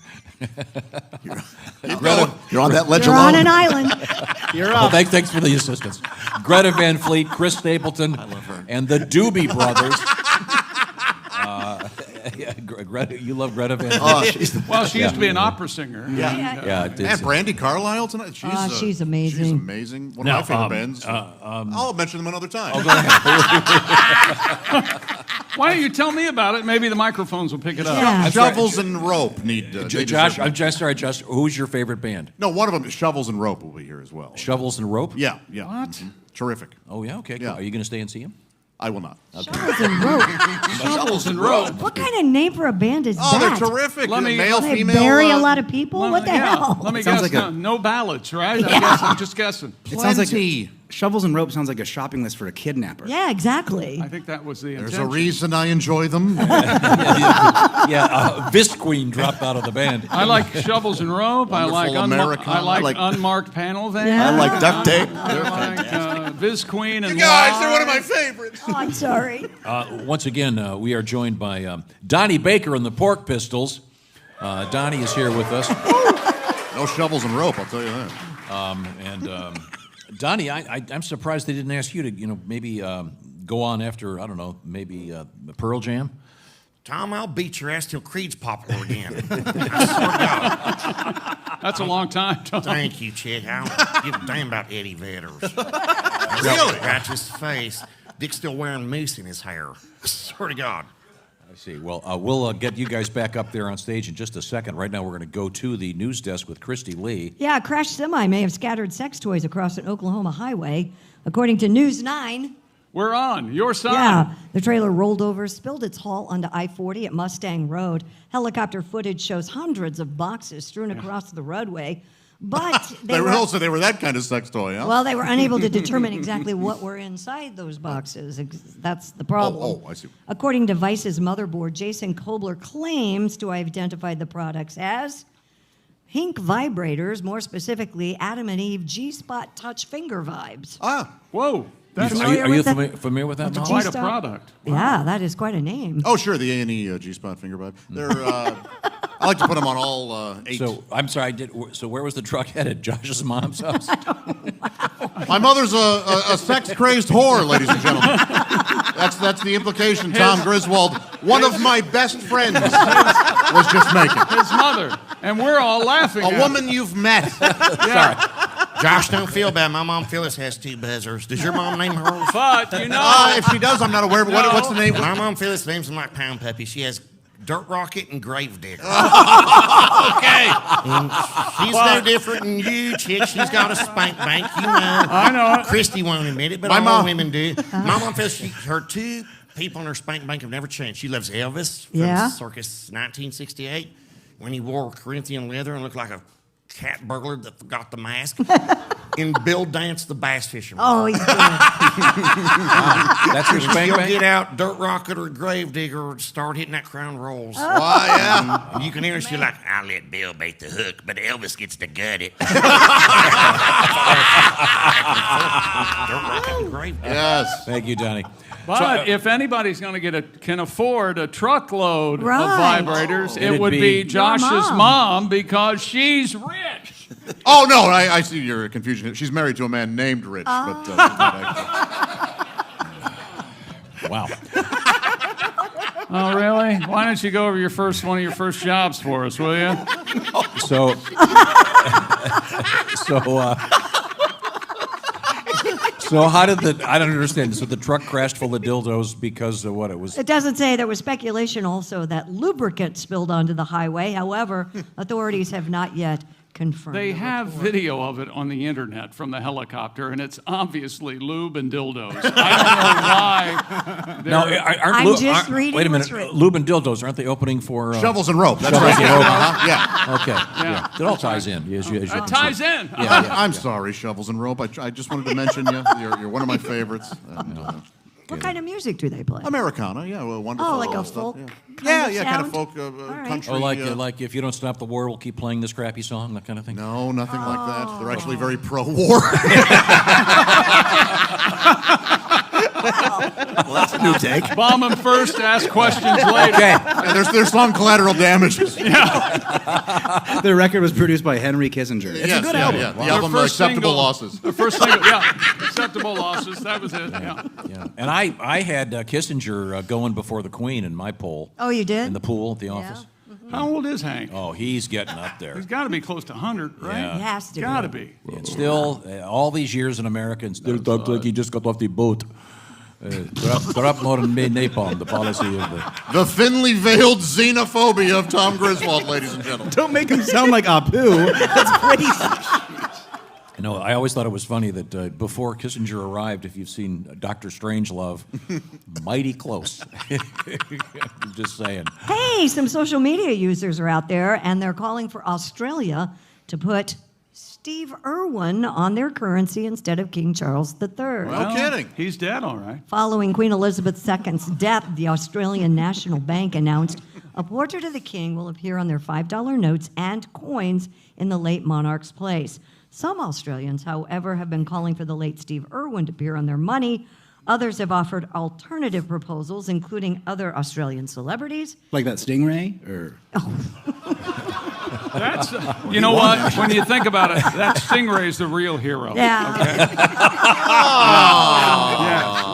You're on that ledge You're alone. on an island. You're Well, up. thanks for the assistance. Greta Van Fleet, Chris Stapleton, and the Doobie Brothers. Greta, you love Greta Van Fleet? Well, she used to be an opera singer. Yeah, it is. And Brandy Carlisle tonight. She's amazing. She's amazing. One of my favorite bands. I'll mention them another time. Oh, go ahead. Why don't you tell me about it? Maybe the microphones will pick it up. Yeah. Shovels and Rope need. Josh, I'm just sorry, Josh. Who's your favorite band? No, one of them, Shovels and Rope, will be here as well. Shovels and Rope? Yeah. What? Mhm. Terrific. Oh, yeah, okay. Cool. Yeah. Are you going to stay and see him? I will not. Shovels and rope. Shovels and Rope. What kind of name for a band is Oh, that? they're terrific. Let me- Male, They female. bury a lot of people? Let What me- the yeah, hell? Let me Sounds guess. like No ballads, right? Yeah. I'm just guessing. It sounds like Plenty. Shovels and Rope sounds like a shopping list for a kidnapper. Yeah, exactly. I think that was the There's intention. a reason I enjoy them. Visqueen dropped out of the band. I like Shovels and Rope. I like, Wonderful Americana. I like I like- unmarked panel van. Yeah. I like duct tape. I like Viz Queen and They're one of my favorites. Oh, I'm sorry. Once again, we are joined by Donnie Baker and the Pork Pistols. Donnie is here with us. No Shovels and Rope, I'll tell you that. Donnie, I'm surprised they didn't ask you to, maybe go on after, I don't know, maybe Pearl Jam. Tom, I'll beat your ass till Creed's popular again. I swear to God. That's a long time, Tom. Thank you, Chick. I don't give a damn about Eddie Vedder's. Really? Right to his face. Dick's still wearing mousse in his hair. I swear to God. I see. Well, we'll get you guys back up there on stage in just a second. Right now, we're going to go to the news desk with Christy Lee. Yeah, a crashed semi may have scattered sex toys across an Oklahoma highway, according to News 9. We're on your side. Yeah, the trailer rolled over, spilled its hull onto I-40 at Mustang Road. Helicopter footage shows hundreds of boxes strewn across the roadway, but They were that kind of sex toy, huh? well, they were unable to determine exactly what were inside those boxes. That's the problem. Oh, I see. According to Vice's motherboard, Jason Kobler claims to have identified the products as Hink vibrators, more specifically Adam and Eve G-Spot touch finger vibes. Ah. Whoa. That's Familiar Are you with that? familiar with that? That's Molly? quite a product. Yeah, that is quite a name. Oh, sure, the A&E G-Spot finger vibe. They're, I like to put them on all 8. So, I'm sorry, so where was the truck headed? Josh's mom's house? My mother's a sex-crazed whore, ladies and gentlemen. That's the implication Tom Griswold, one of my best friends, was just making. His mother. And we're all laughing at A woman you've met. Yeah. Josh, don't feel bad. My mom Phyllis has 2 buzzers. Does your mom name hers? But, you know. If she does, I'm not aware. But what's the name? My mom Phyllis names them like Pound Puppy. She has Dirt Rocket and Gravedigger. Okay. And she's no different than you, chick. She's got a spank bank, you know. I know it. Christy won't admit it, but My all mom- women do. My mom Phyllis, her 2 people in her spank bank have never changed. She loves Elvis from Yeah. Circus 1968 when he wore Corinthian leather and looked like a cat burglar that forgot the mask. And Bill Dance, the bass fisherman. Oh, he's good. That's your spank You'll bank? get out Dirt Rocket or Gravedigger and start hitting that Crown Rolls. Why, yeah. And you can hear she's like, I'll let Bill bait the hook, but Elvis gets to gut it. Dirt Rocket and Gravedigger. Yes. Thank you, Donnie. But if anybody's going to can afford a truckload Right. of vibrators, It'd it would be be Josh's mom. mom because she's rich. Oh, no, I see your confusion. She's married to a man named Rich. But, Wow. Oh, really? Why don't you go over one of your first jobs for us, will you? So, so how did I don't understand. So the truck crashed full of dildos because of what it was? It doesn't say. There was speculation also that lubricant spilled onto the highway. However, authorities have not yet confirmed. They the have report. video of it on the internet from the helicopter, and it's obviously lube and dildos. I don't know why. No, aren't I'm lube, just aren't, reading wait a what's minute. written. Lube and dildos, aren't they opening for Shovels and Rope. That's Shovels right. and Rope. Yeah. Okay. Yeah. It all ties in. As you It can ties see. in. I'm sorry, Shovels and Rope. I just wanted to mention you. You're one of my favorites. And, What kind of music do they play? Americana, yeah, well, wonderful. Oh, like a stuff, folk yeah. kind Yeah, of kind of sound? folk, right. country. Or like if you don't stop the war, we'll keep playing this crappy song, that kind of thing. No, nothing like that. They're actually very pro-war. Well, that's a new take. Bomb him first, ask questions later. Okay. Yeah, there's some collateral damages. The record was produced by Henry Kissinger. It's a good album. Yeah. The album Acceptable Losses. The first single, Acceptable Losses. That was it. Yeah. And I had Kissinger going before the Queen in my poll. Oh, you did? In the pool at the office. How old is Hank? Oh, he's getting up there. He's got to be close to 100, right? Yeah. He has to be. Got to be. And still, all these years in America, and still talks like he just got off the boat. Drop more than napalm, the policy of the thinly veiled xenophobia of Tom Griswold, ladies and gentlemen. Don't make him sound like Apu. That's crazy. No, I always thought it was funny that before Kissinger arrived, if you've seen Dr. Strangelove, mighty close. I'm just saying. Hey, some social media users are out there, and they're calling for Australia to put Steve Irwin on their currency instead of King Charles III. Well, kidding. He's dead, all right. Following Queen Elizabeth II's death, the Australian National Bank announced a portrait of the king will appear on their $5 notes and coins in the late monarch's place. Some Australians, however, have been calling for the late Steve Irwin to appear on their money. Others have offered alternative proposals, including other Australian celebrities. Like that stingray? Or That's, you know what? When you think about it, that stingray's the real hero. Yeah. Okay? Yeah.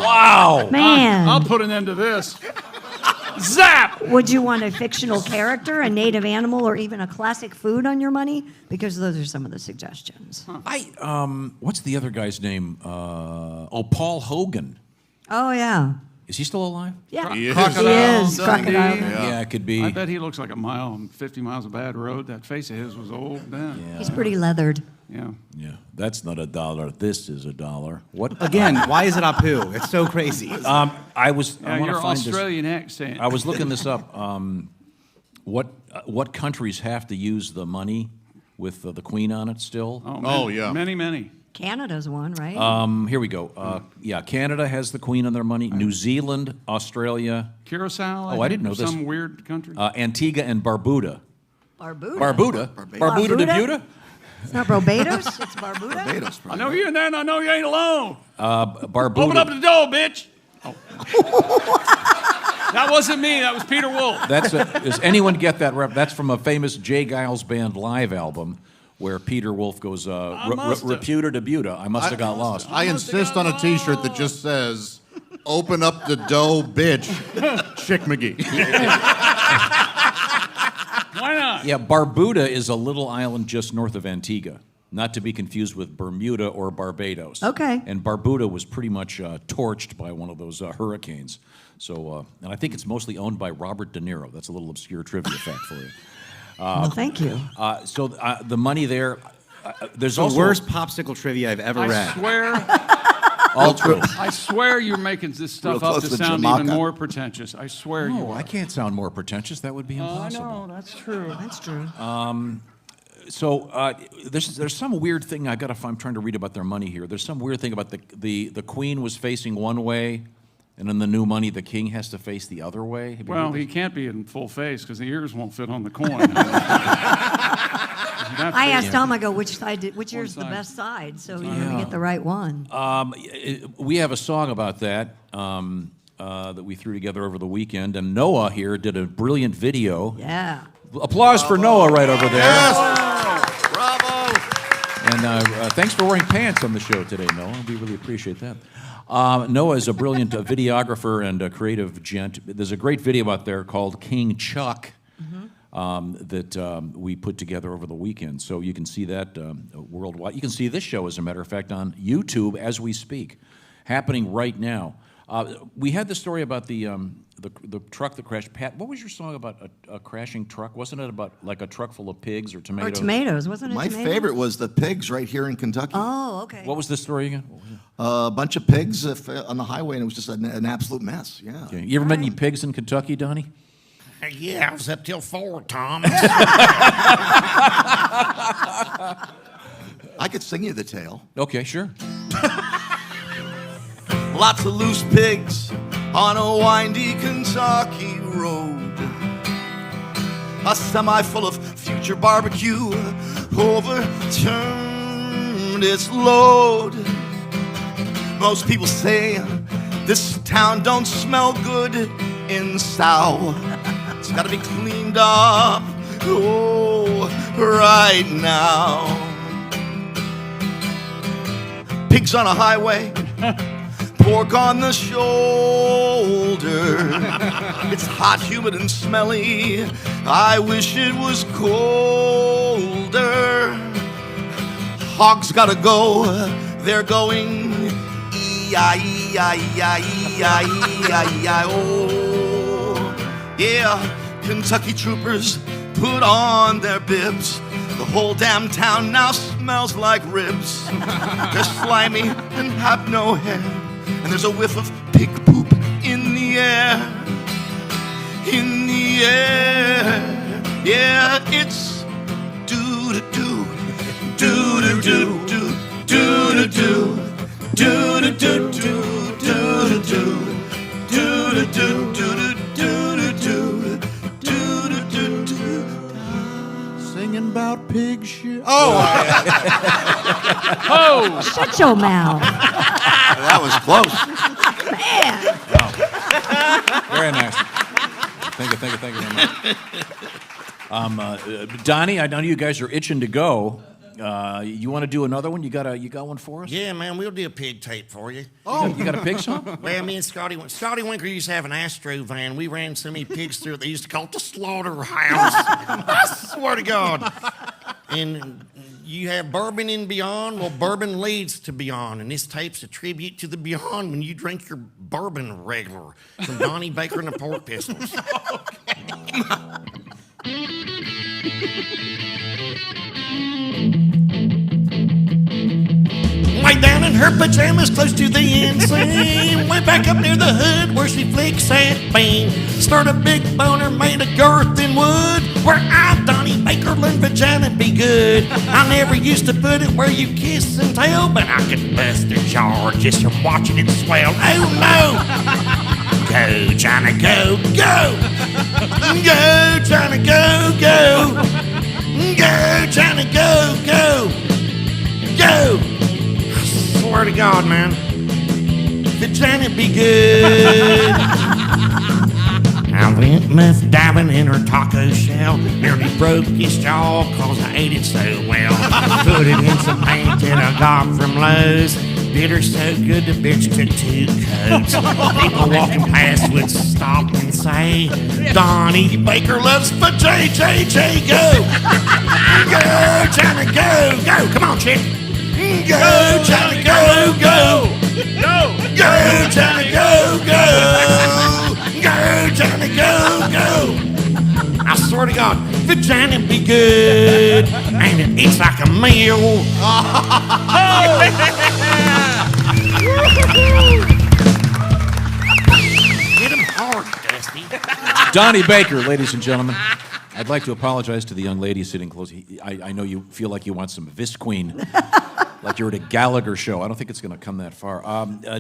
Wow. Man. I'll put an end to this. Zap! Would you want a fictional character, a native animal, or even a classic food on your money? Because those are some of the suggestions. What's the other guy's name? Paul Hogan. Oh, yeah. Is he still alive? Yeah. He is. Crocodile. Yeah, it could be. I bet he looks like a mile on 50 miles of bad road. That face of his was old then. Yeah. He's pretty leathered. Yeah. Yeah, that's not $1. This is $1. What? Again, why is it Apu? It's so crazy. I was. Yeah, I want your to find Australian accent. I was looking this up. What countries have to use the money with the Queen on it still? Oh, yeah. Many. Canada's one, right? Here we go. Canada has the Queen on their money. New Zealand, Australia. Curacao? I didn't know this. Some weird country? Antigua and Barbuda. Barbuda? Barbuda de Buda? It's not Barbados, it's Barbuda. Barbados, I know you're in there, and I know you ain't alone. Barbuda. Open up the door, bitch. Oh. That wasn't me. That was Peter Wolf. Does anyone get that? That's from a famous Jay Giles Band live album where Peter Wolf goes, Reputa de Buda. I must have got lost. I insist on a T-shirt that just says, "Open up the dough, bitch." Chick McGee. Why not? Yeah, Barbuda is a little island just north of Antigua, not to be confused with Bermuda or Barbados. Okay. And Barbuda was pretty much torched by one of those hurricanes. So, and I think it's mostly owned by Robert De Niro. That's a little obscure trivia fact for you. Well, thank you. So the money there, there's the also worst popsicle trivia I've ever read. I swear. All true. I swear you're making this stuff Real up close to to sound Jamaica. even more pretentious. I swear you No, are. I can't sound more pretentious. That would be I impossible. know, that's true. That's true. So there's some weird thing I'm trying to read about their money here. There's some weird thing about the Queen was facing one way, and in the new money the King has to face the other way. Have you Well, heard he this? can't be in full face because the ears won't fit on the coin. I asked Tom, I go, which ear's the side. best side? So you're going to get the right one. We have a song about that that we threw together over the weekend, and Noah here did a brilliant video. Yeah. Applause for Noah right over there. Yes. Bravo. And thanks for wearing pants on the show today, Noah. We really appreciate that. Noah is a brilliant videographer and a creative gent. There's a great video out there called King Chuck that we put together over the weekend. So you can see that worldwide. You can see this show, as a matter of fact, on YouTube as we speak, happening right now. We had the story about the truck that crashed. Pat, what was your song about a crashing truck? Wasn't it about like a truck full of pigs or tomatoes? Or tomatoes, wasn't it? My tomatoes? favorite was the pigs right here in Kentucky. Oh, okay. What was the story again? A bunch of pigs on the highway, and it was just an absolute mess. Yeah. Okay. You ever met any pigs in Kentucky, Donnie? Yeah, I was up till 4, Tom. I could sing you the tale. Okay, sure. Lots of loose pigs on a windy Kentucky road. A semi full of future barbecue overturned its load. Most people say This town don't smell good in Sow. It's gotta be cleaned up, oh, right now. Pigs on a highway, pork on the shoulder. It's hot, humid, and smelly. I wish it was colder. Hogs gotta go, they're going E-I-E-I-E-I-E-I-E-I-O. Yeah, Kentucky troopers put on their bibs. The whole damn town now smells like ribs. They're slimy and have no hair, and there's a whiff of pig poop in the air. In the air, yeah, it's doo-doo-doo, doo-doo-doo, doo-doo-doo, doo-doo-doo, doo-doo-doo, doo-doo-doo, doo-doo-doo. Singing about pig shit. Oh! Oh! Shut your mouth. That was close. Man. Very nice. Thank you very much. Donnie, I know you guys are itching to go. You want to do another one? You got one for us? Yeah, man, we'll do a pig tape for you. Oh, you got a pig song? Well, me and Scotty Winker used to have an Astro van. We ran so many pigs through it, they used to call it the slaughterhouse. I swear to God. And you have Bourbon and Beyond. Well, Bourbon leads to Beyond, and this tape's a tribute to the Beyond when you drink your bourbon regular from Donnie Baker and the Pork Pistols. Way down in her pajamas, close to the inseam. Went back up near the hood where she flicks that beam. Start a big boner made of girth and wood. Where I, Donnie Baker, learned vagina be good. I never used to put it where you kiss and tell, but I could bust a jar just from watching it swell. Oh no! Go, China, go, go! Go, China, go, go! Go, China, go, go! Go! Swear to God, man, vagina be good. I went muff diving in her taco shell. Nearly broke his jaw cause I ate it so well. Put it in some paint that I got from Lowe's. Did her so good the bitch took 2 coats. People walking past would stop and say, Donnie Baker loves for JJJ. Go! Go, China, go, go. Come on, chick. Go, Johnny, go, go! Go! Go, Johnny, go, go! Go, Johnny, go, go! I swear to God, vagina be good, and it eats like a meal. Hit him hard, Dusty. Donnie Baker, ladies and gentlemen. I'd like to apologize to the young lady sitting close. I know you feel like you want some Visqueen. Like you're at a Gallagher show. I don't think it's going to come that far.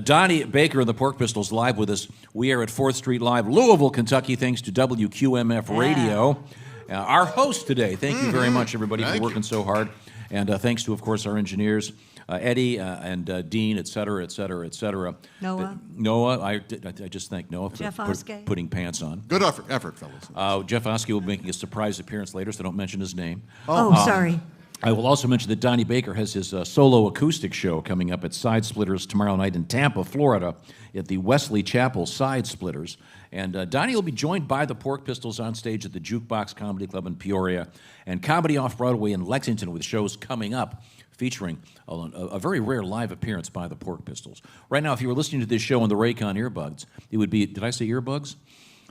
Donnie Baker and the Pork Pistols live with us. We are at 4th Street Live, Louisville, Kentucky, thanks to WQMF Radio. Our host today, thank you very much, everybody, for working so hard. And thanks to, of course, our engineers, Eddie and Dean, et cetera, et cetera, et cetera. Noah, I just thank Noah for Jeff Oskey. putting pants on. Good effort, fellas. Jeff Oskey will be making a surprise appearance later, so don't mention his name. Oh, sorry. I will also mention that Donnie Baker has his solo acoustic show coming up at Side Splitters tomorrow night in Tampa, Florida, at the Wesley Chapel Side Splitters. And Donnie will be joined by the Pork Pistols on stage at the Jukebox Comedy Club in Peoria and Comedy Off-Broadway in Lexington, with shows coming up featuring a very rare live appearance by the Pork Pistols. Right now, if you were listening to this show on the Raycon earbuds, it would be, did I say earbuds?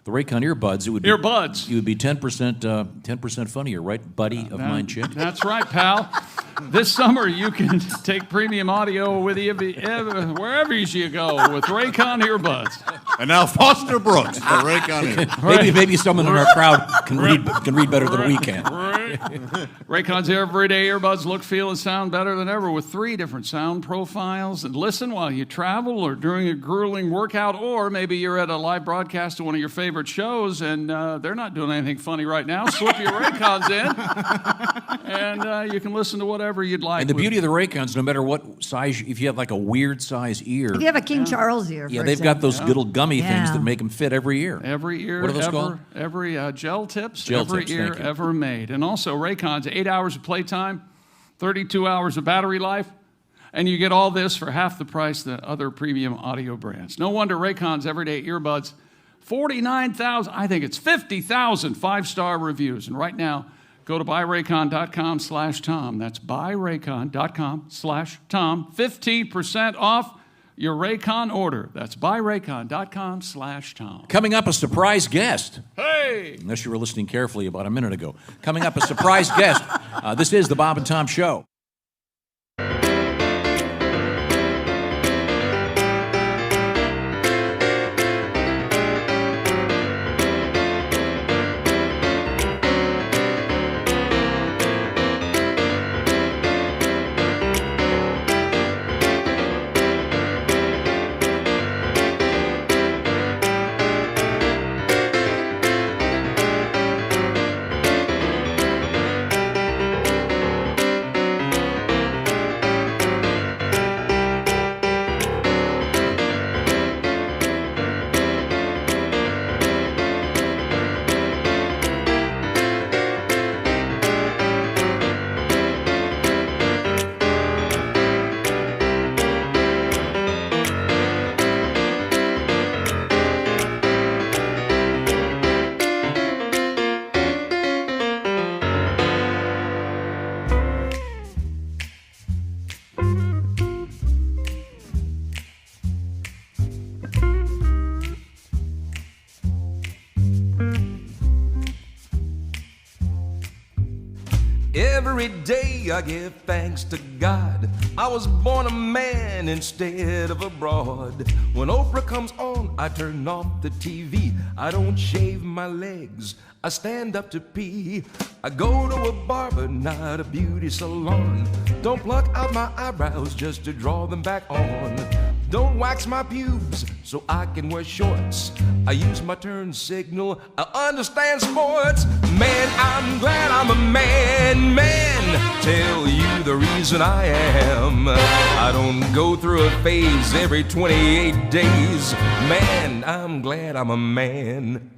The Raycon earbuds, it would be earbuds. It would be 10% funnier, right, buddy of mine, Chick? That's right, pal. This summer you can take premium audio with you wherever you go with Raycon earbuds. And now Foster Brooks for Raycon earbuds. Maybe someone in our crowd can read better than we can. Raycon's everyday earbuds look, feel, and sound better than ever with 3 different sound profiles. And listen while you travel or during a grueling workout, or maybe you're at a live broadcast of one of your favorite shows and they're not doing anything funny right now. Slip your Raycons in, and you can listen to whatever you'd like. And the beauty of the Raycons, no matter what size, if you have like a weird size ear. If you have a King Charles ear, yeah, for they've got example. those little gummy things that make them fit every ear. Every ear, what are those called? Every gel tips, Gel every tips, ear thank you. ever made. And also Raycon's 8 hours of playtime, 32 hours of battery life, and you get all this for half the price than other premium audio brands. No wonder Raycon's everyday earbuds, 49,000, I think it's 50,000 5-star reviews. And right now, go to buyraycon.com/Tom. That's buyraycon.com/Tom. 15% off your Raycon order. That's buyraycon.com/Tom. Coming up, a surprise guest. Hey! Unless you were listening carefully about a minute ago. Coming up, a surprise guest. This is the Bob and Tom Show. Every day I give thanks to God I was born a man instead of a broad. When Oprah comes on, I turn off the TV. I don't shave my legs, I stand up to pee. I go to a barber, not a beauty salon. Don't pluck out my eyebrows just to draw them back on. Don't wax my pubes so I can wear shorts. I use my turn signal, I understand sports. Man, I'm glad I'm a man. Tell you the reason I am. I don't go through a phase every 28 days. Man, I'm glad I'm a man.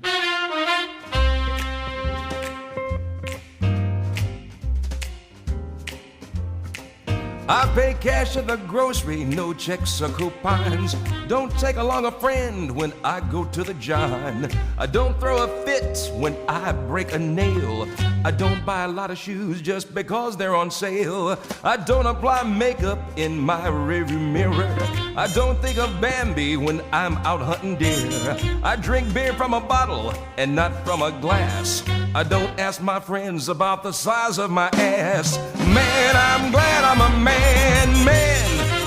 I pay cash at the grocery, no checks or coupons. Don't take along a friend when I go to the John. I don't throw a fit when I break a nail. I don't buy a lot of shoes just because they're on sale. I don't apply makeup in my rearview mirror. I don't think of Bambi when I'm out hunting deer. I drink beer from a bottle and not from a glass. I don't ask my friends about the size of my ass. Man, I'm glad I'm a man.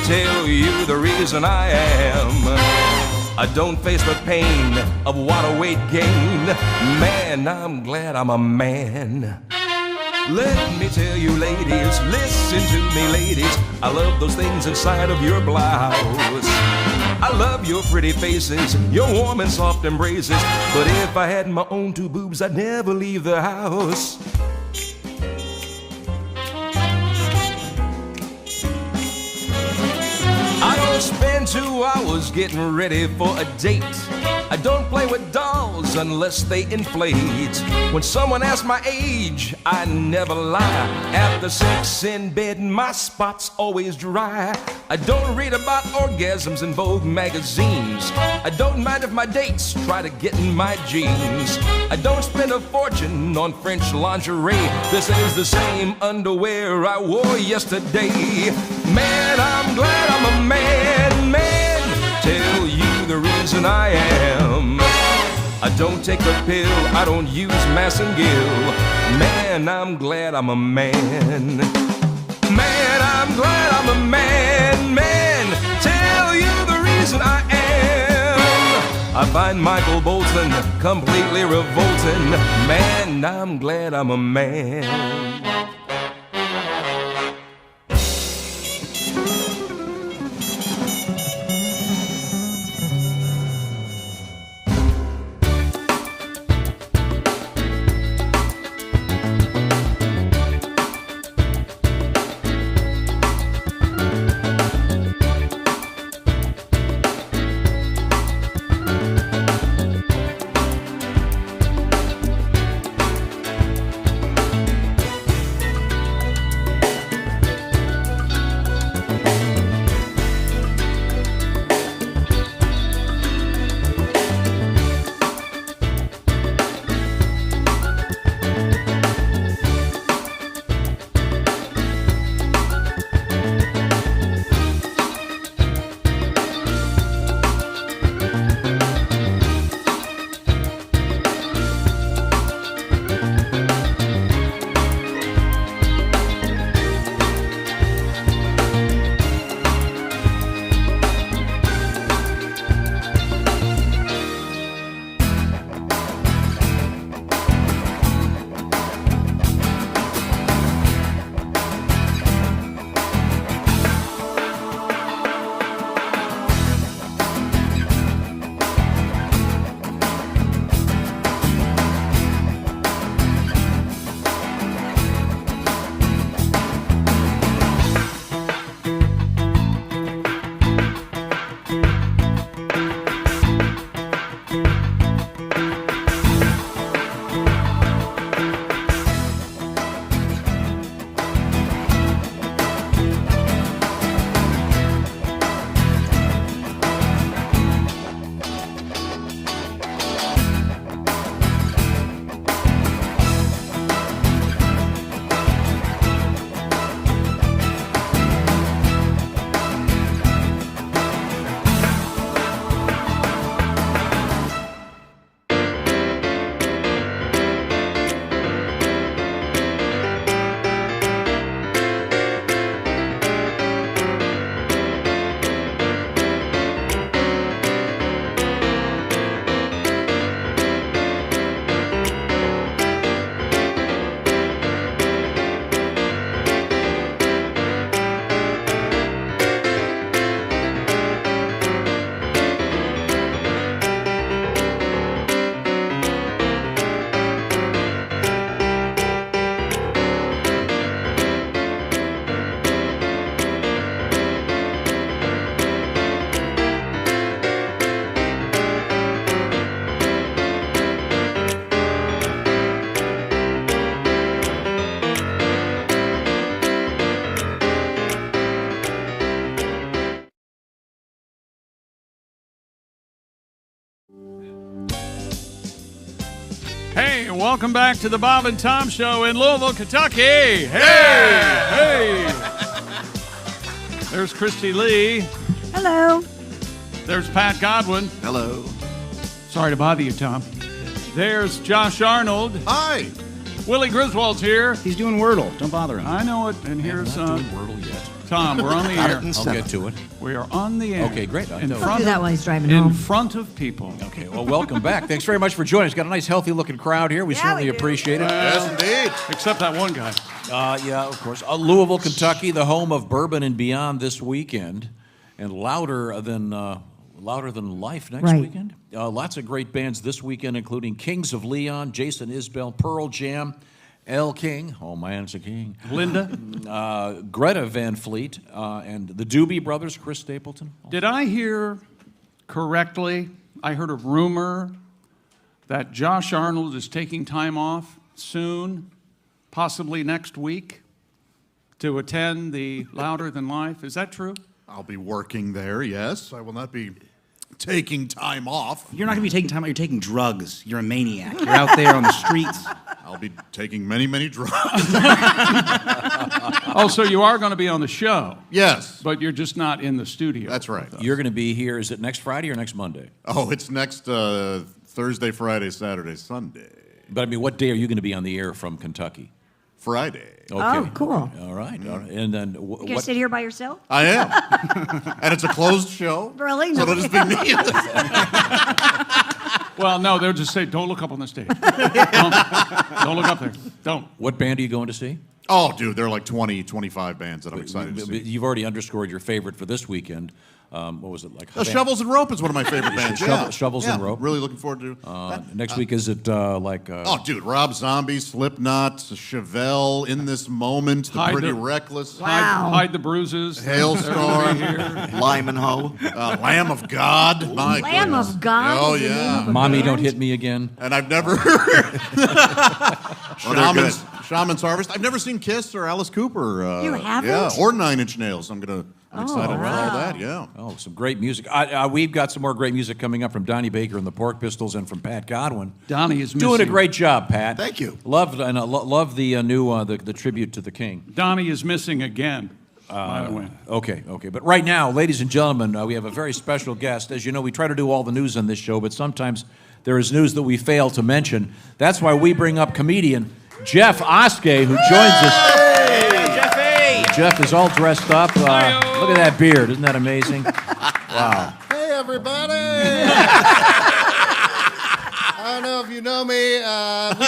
Tell you the reason I am. I don't face the pain of water weight gain. Man, I'm glad I'm a man. Let me tell you, ladies, listen to me, ladies. I love those things inside of your blouse. I love your pretty faces, your warm and soft embraces. But if I had my own two boobs, I'd never leave the house. I don't spend 2 hours getting ready for a date. I don't play with dolls unless they inflate. When someone asks my age, I never lie. After sex in bed, my spot's always dry. I don't read about orgasms in Vogue magazines. I don't mind if my dates try to get in my jeans. I don't spend a fortune on French lingerie. This is the same underwear I wore yesterday. Man, I'm glad I'm a man. Tell you the reason I am. I don't take a pill, I don't use Massengill. Man, I'm glad I'm a man. Man, I'm glad I'm a man. Tell you the reason I am. I find Michael Bolton completely revolting. Man, I'm glad I'm a man. Hey, welcome back to the Bob and Tom Show in Louisville, Kentucky. Hey! There's Christy Lee. Hello. There's Pat Godwin. Hello. Sorry to bother you, Tom. There's Josh Arnold. Hi. Willie Griswold's here. He's doing Wordle. Don't bother him. I know it. And here's Wordle yet. Tom. We're on the air. I'll get to it. We are on the air. Okay, great. In I'll front do that of, while he's driving in home. front of people. Okay, well, welcome back. Thanks very much for joining us. Got a nice, healthy-looking crowd here. We certainly appreciate it. Yes, indeed. Except that one guy. Yeah, of course. Louisville, Kentucky, the home of Bourbon and Beyond this weekend, and louder than life next weekend. Lots of great bands this weekend, including Kings of Leon, Jason Isbell, Pearl Jam, L. King, oh man, it's a king. Linda. Greta Van Fleet, and the Doobie Brothers, Chris Stapleton. Did I hear correctly? I heard a rumor that Josh Arnold is taking time off soon, possibly next week, to attend the Louder Than Life. Is that true? I'll be working there, yes. I will not be taking time off. You're not going to be taking time off. You're taking drugs. You're a maniac. You're out there on the streets. I'll be taking many, many drugs. Oh, so you are going to be on the show? Yes. But you're just not in the studio. That's right. You're going to be here, is it next Friday or next Monday? Oh, it's next Thursday, Friday, Saturday, Sunday. But I mean, what day are you going to be on the air from Kentucky? Friday. Okay. Oh, cool. All right. And then You gonna sit here by yourself? I am. And it's a closed show. Really? So No. it'll just be me. Well, no, they'll just say, don't look up on the stage. Don't look up there. Don't. What band are you going to see? Oh, dude, there are like 20, 25 bands that I'm excited to see. You've already underscored your favorite for this weekend. What was it like? Shovels and Rope is one of my favorite bands. Shovels and Rope. Really looking forward to Next week is it like? Oh, dude, Rob Zombie, Slipknot, Chevelle, In This Moment, The Pretty Reckless. Hide the Bruises. Hailstorm. Lyman Ho. Lamb of God. My Lamb goodness. of God. Oh, is the name yeah. of a Mommy, band? don't hit me again. And I've never Shaman's Harvest. I've never seen Kiss or Alice Cooper. You haven't? Yeah, or Nine Inch Nails. I'm excited for all that. Yeah. Oh, some great music. We've got some more great music coming up from Donnie Baker and the Pork Pistols and from Pat Godwin. Donnie is doing a missing. great job, Pat. Thank you. Love the new the tribute to the King. Donnie is missing again, by the way. Okay. But right now, ladies and gentlemen, we have a very special guest. As you know, we try to do all the news on this show, but sometimes there is news that we fail to mention. That's why we bring up comedian Jeff Oskey, who joins us. Jeffy! Jeff is all dressed up. Look at that beard. Isn't that amazing? Wow. Hey, everybody! I don't know if you know me.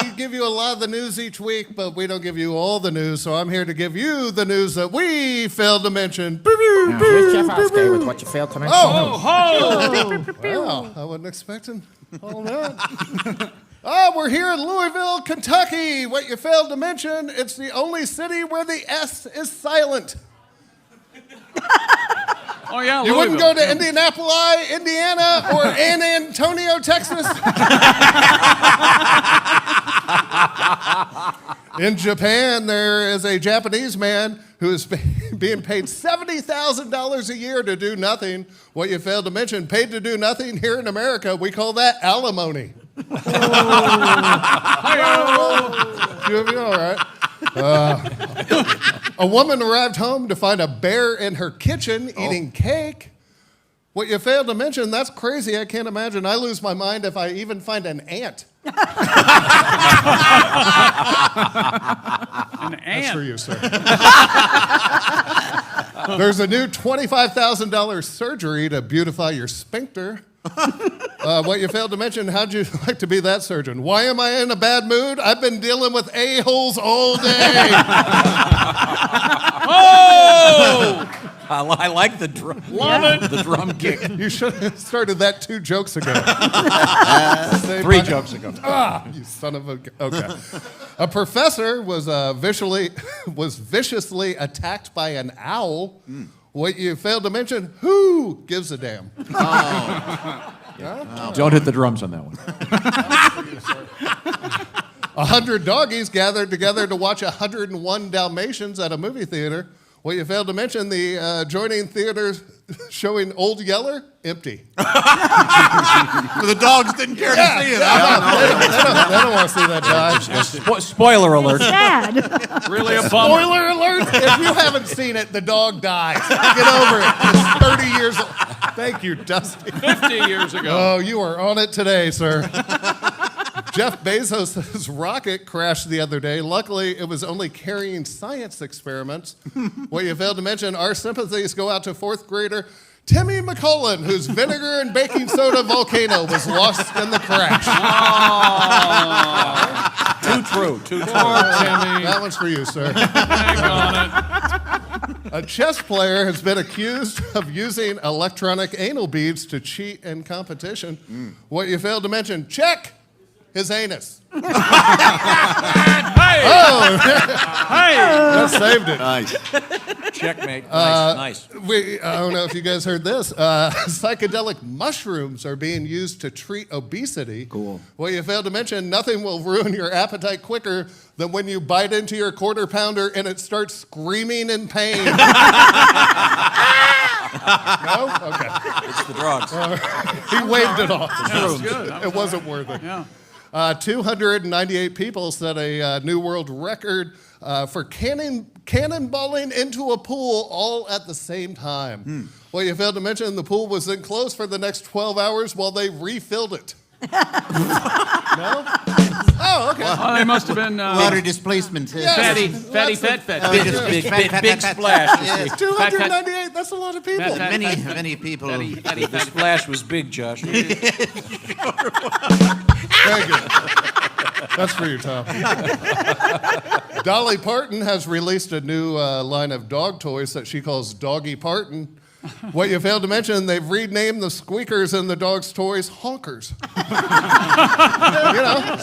We give you a lot of the news each week, but we don't give you all the news. So I'm here to give you the news that we failed to mention. Here's Jeff Oskey with what you failed to mention. Wow, I wasn't expecting all that. We're here in Louisville, Kentucky. What you failed to mention, it's the only city where the S is silent. Oh, yeah, You wouldn't Louisville. go to Indianapolis, Indiana, or San Antonio, Texas? In Japan, there is a Japanese man who is being paid $70,000 a year to do nothing. What you failed to mention, paid to do nothing here in America, we call that alimony. All right. A woman arrived home to find a bear in her kitchen eating cake. What you failed to mention, that's crazy. I can't imagine. I lose my mind if I even find an ant. An ant. That's for you, sir. There's a new $25,000 surgery to beautify your sphincter. What you failed to mention, how'd you like to be that surgeon? Why am I in a bad mood? I've been dealing with a-holes all day. Oh! I like the drum. Love it. The drum kick. You should have started that 2 jokes ago. 3 jokes ago. You son of a... Okay. A professor was viciously attacked by an owl. What you failed to mention, who gives a damn? Don't hit the drums on that one. 100 doggies gathered together to watch 101 Dalmatians at a movie theater. What you failed to mention, the adjoining theater showing Old Yeller, empty. The dogs didn't care to see it. They don't want to see that die. Spoiler alert. Sad. Really a bummer. Spoiler alert! If you haven't seen it, the dog dies. Get over it. It's 30 years old. Thank you, Dusty. 50 years ago. Oh, you are on it today, sir. Jeff Bezos' rocket crashed the other day. Luckily, it was only carrying science experiments. What you failed to mention, our sympathies go out to 4th grader Timmy McCullen, whose vinegar and baking soda volcano was lost in the crash. Too true. Poor Timmy. That one's for you, sir. Hang on it. A chess player has been accused of using electronic anal beads to cheat in competition. What you failed to mention, check his anus. Hey! Oh, Hey! that saved it. Nice. Checkmate. Nice. I don't know if you guys heard this. Psychedelic mushrooms are being used to treat obesity. Cool. Well, you failed to mention nothing will ruin your appetite quicker than when you bite into your quarter pounder and it starts screaming in pain. No? Okay. It's the drugs. He waved it off. That's good. It wasn't worth it. Yeah. 298 people set a new world record for cannonballing into a pool all at the same time. Well, you failed to mention the pool was then closed for the next 12 hours while they refilled it. No? Oh, okay. Oh, they must have been Water displacement. fatty, big splash. Yes. 298, that's a lot of people. Many people. The splash was big, Josh. Very good. That's for you, Tom. Dolly Parton has released a new line of dog toys that she calls Doggy Parton. What you failed to mention, they've renamed the squeakers in the dog's toys honkers.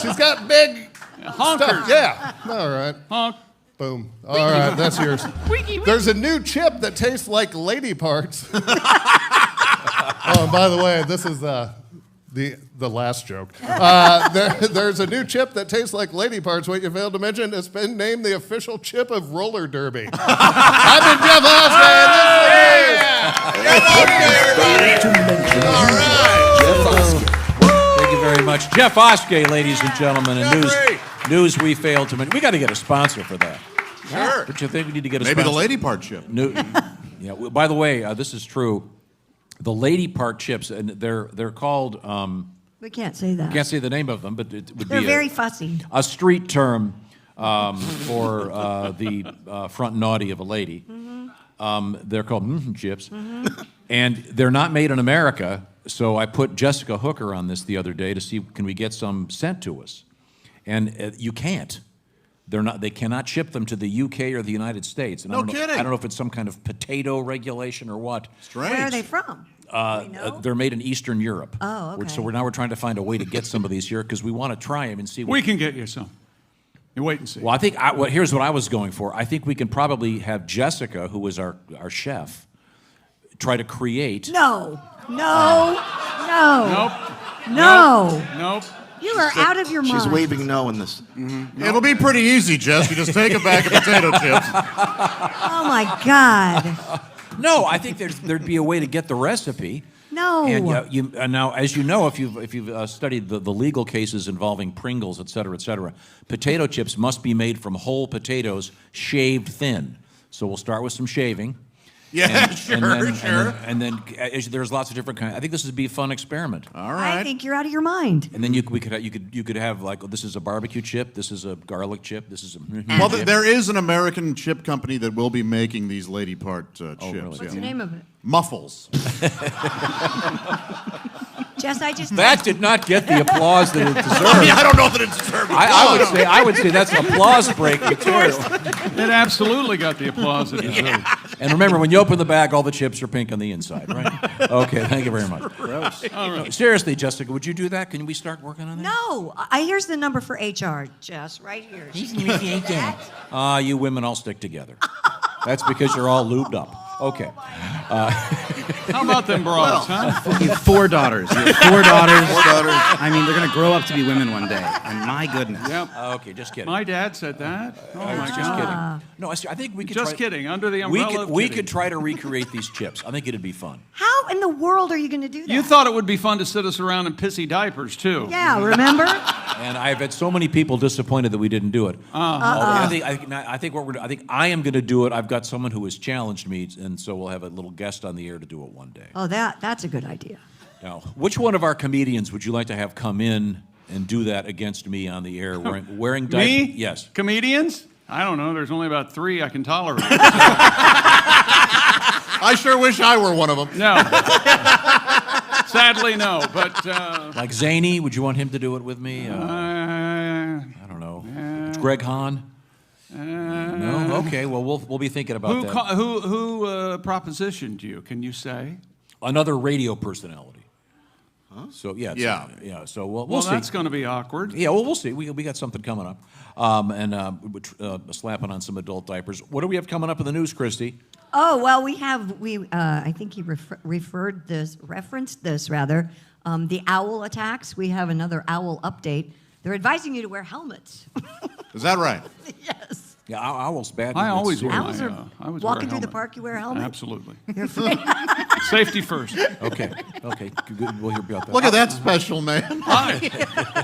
She's got big honkers. Stuff. Yeah. All right. Honk. Boom. All right, that's yours. There's a new chip that tastes like lady parts. Oh, and by the way, this is the last joke. There's a new chip that tastes like lady parts. What you failed to mention, it's been named the official chip of roller derby. I've been Jeff Thank you very much. Jeff Oskey, ladies and gentlemen, and news we failed to mention. We got to get a sponsor for that. Sure. Don't you think we need to get a Maybe sponsor? the lady part chip. Yeah. By the way, this is true. The lady part chips, and they're called. We can't say that. Can't say the name of them, but it would They're be very fussy. a street term for the front naughty of a lady. They're called chips, and they're not made in America. So I put Jessica Hooker on this the other day to see can we get some sent to us, and you can't. They're not. They cannot ship them to the UK or the United States. And No I don't kidding. I don't know if it's some kind of potato regulation or what. Strange. Where are they from? They're made in Eastern Europe. Oh, okay. So we're trying to find a way to get some of these here because we want to try them and see. We can get you some. You wait and see. Well, I think here's what I was going for. I think we can probably have Jessica, who is our chef, try to create. No. Nope. You are out of your mind. She's waving no in this. It'll be pretty easy, Jess. You just take a bag of potato chips. Oh my God. No, I think there'd be a way to get the recipe. No. And now, as you know, if you've studied the legal cases involving Pringles, et cetera, potato chips must be made from whole potatoes, shaved thin. So we'll start with some shaving. Yeah, sure. And then there's lots of different kinds. I think this would be a fun experiment. All right. I think you're out of your mind. And then you could have like, this is a barbecue chip, this is a garlic chip, this is a. Well, there is an American chip company that will be making these lady part chips. really? What's the name of it? Muffles. Jess, I just. That did not get the applause that it deserved. I don't know that it deserved I would say that's applause break material. It absolutely got the applause it deserved. And remember, when you open the bag, all the chips are pink on the inside, right? Okay, thank you very much. All right. Seriously, Jessica, would you do that? Can we start working on that? No. Here's the number for HR, Jess, right here. You women all stick together. That's because you're all lubed up. Okay. How about them broads, huh? You have 4 daughters. You have 4 daughters. 4 daughters. I mean, they're going to grow up to be women one day. And my goodness. Yep. Okay, just kidding. My dad said that. Oh, my Just God. kidding. No, I think we could Just try, kidding. Under the umbrella of we kidding. could try to recreate these chips. I think it'd be fun. How in the world are you going to do that? You thought it would be fun to sit us around in pissy diapers, too. Yeah, remember? And I've had so many people disappointed that we didn't do it. I think I am going to do it. I've got someone who has challenged me, and so we'll have a little guest on the air to do it one day. Oh, that's a good idea. Now, which one of our comedians would you like to have come in and do that against me on the air wearing diapers? Me? Yes. Comedians? I don't know. There's only about 3 I can tolerate. I sure wish I were one of them. No. Sadly, no. But like Zany, would you want him to do it with me? I don't know. Greg Hahn? No. Okay. Well, we'll be thinking about that. Who propositioned you? Can you say? Another radio personality. Huh? So yeah. Yeah. So well, see. That's going to be awkward. Yeah. Well, we'll see. We got something coming up, and slapping on some adult diapers. What do we have coming up in the news, Christy? Oh, well, I think he referenced this, the owl attacks. We have another owl update. They're advising you to wear helmets. Is that right? Yes. Yeah, owls bad. I always wear Owls my, are I always walking wear a through the helmet. park, you wear a helmet? Absolutely. You're afraid? Safety first. Okay. Good. We'll hear about that. Look at that special man. Hi.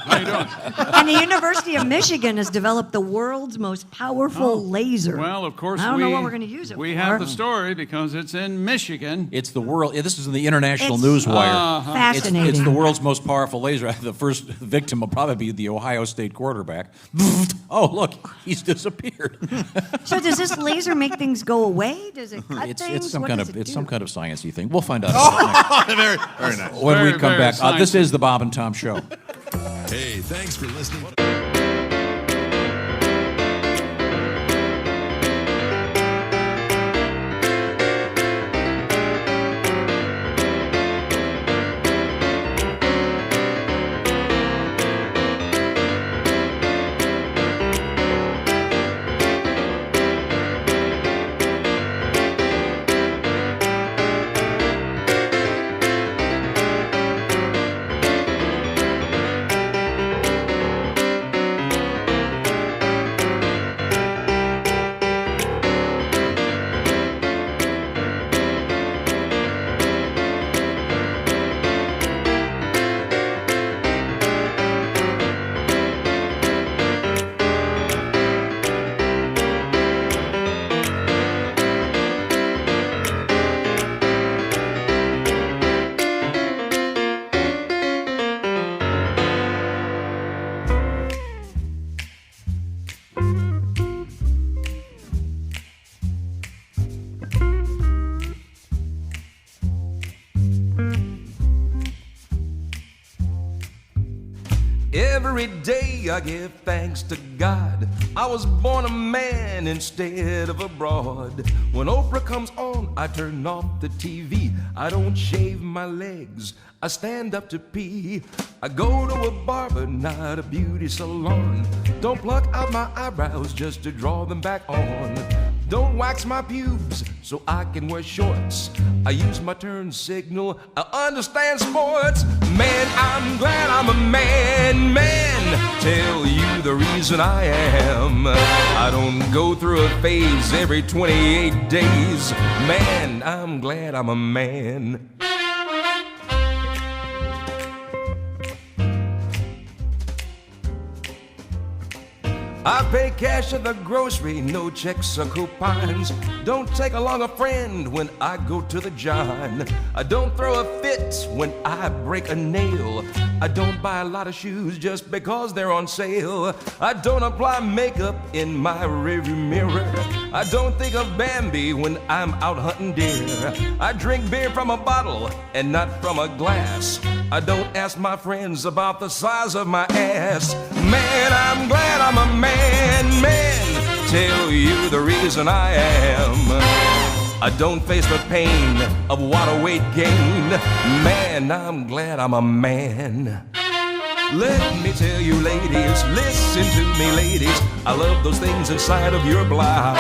How you doing? And the University of Michigan has developed the world's most powerful laser. Well, of course, I don't know what we're going to use it we for. have the story because it's in Michigan. It's the world. This is in the International It's Newswire. fascinating. It's the world's most powerful laser. The first victim will probably be the Ohio State quarterback. Oh, look, he's disappeared. So does this laser make things go away? Does it cut It's things? some What kind does of it it's do? some kind of sciencey thing. We'll find out. Very, very nice. When we Very, come very back, this sciencey. is the Bob and Tom Show. Hey, thanks for listening. Every day I give thanks to God. I was born a man instead of a broad. When Oprah comes on, I turn off the TV. I don't shave my legs, I stand up to pee. I go to a barber, not a beauty salon. Don't pluck out my eyebrows just to draw them back on. Don't wax my pubes so I can wear shorts. I use my turn signal, I understand sports. Man, I'm glad I'm a man, tell you the reason I am. I don't go through a phase every 28 days. Man, I'm glad I'm a man. I pay cash at the grocery, no checks or coupons. Don't take along a friend when I go to the John. I don't throw a fit when I break a nail. I don't buy a lot of shoes just because they're on sale. I don't apply makeup in my rearview mirror. I don't think of Bambi when I'm out hunting deer. I drink beer from a bottle and not from a glass. I don't ask my friends about the size of my ass. Man, I'm glad I'm a man, tell you the reason I am. I don't face the pain of water weight gain. Man, I'm glad I'm a man. Let me tell you ladies, listen to me ladies, I love those things inside of your blouse.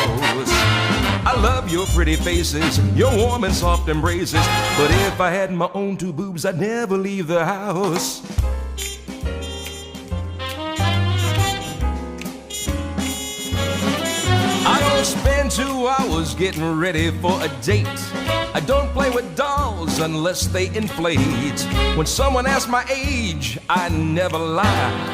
I love your pretty faces, your warm and soft embraces. But if I had my own two boobs, I'd never leave the house. I don't spend 2 hours getting ready for a date. I don't play with dolls unless they inflate. When someone asks my age, I never lie.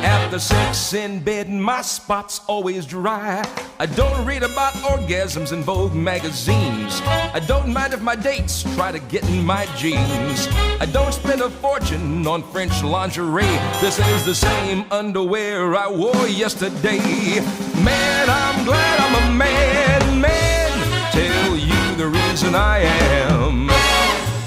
After sex in bed, my spot's always dry. I don't read about orgasms in Vogue magazines. I don't mind if my dates try to get in my jeans. I don't spend a fortune on French lingerie. This is the same underwear I wore yesterday. Man, I'm glad I'm a man, tell you the reason I am.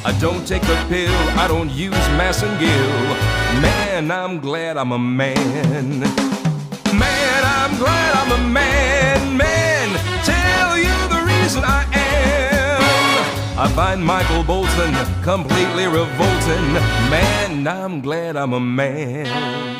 I don't take the pill, I don't use Massengill. Man, I'm glad I'm a man. Man, I'm glad I'm a man, tell you the reason I am. I find Michael Bolton completely revolting. Man, I'm glad I'm a man.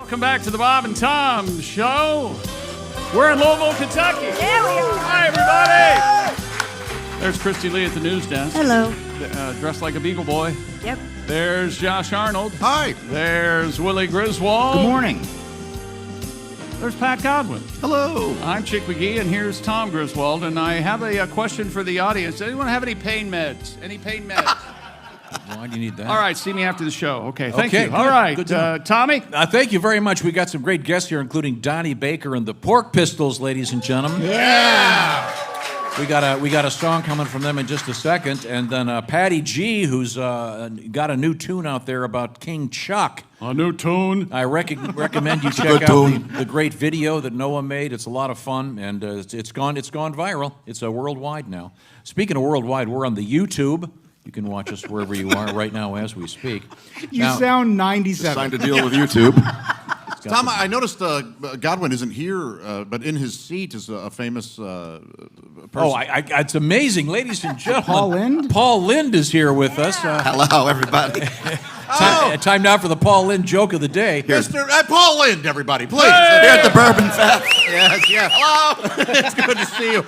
Welcome back to the Bob and Tom Show. We're in Louisville, Kentucky. There we are. Hi, everybody. There's Christy Lee at the news desk. Hello. Dressed like a Beagle Boy. Yep. There's Josh Arnold. Hi. There's Willie Griswold. Good morning. There's Pat Godwin. Hello. I'm Chick McGee, and here's Tom Griswold. And I have a question for the audience. Anyone have any pain meds? Any pain meds? Why do you need that? All right, see me after the show. Okay, thank you. Good. All right, Good to know. Tommy? Thank you very much. We got some great guests here, including Donnie Baker and the Pork Pistols, ladies and gentlemen. Yeah. We got a song coming from them in just a second, and then Patty G, who's got a new tune out there about King Chuck. A new tune. I recommend you check out the great video that Noah made. It's a lot of fun, and it's gone viral. It's worldwide now. Speaking of worldwide, we're on the YouTube. You can watch us wherever you are right now as we speak. You sound 97. Signed a deal with YouTube. Tom, I noticed Godwin isn't here, but in his seat is a famous person. Oh, it's amazing, ladies and gentlemen. Paul Lind? Paul Lind is here with us. Hello, everybody. Time now for the Paul Lind joke of the day. Mr. Paul Lind, everybody, please. Hey! Here at the Bourbon Fest. Yes, yes. Hello. It's good to see you.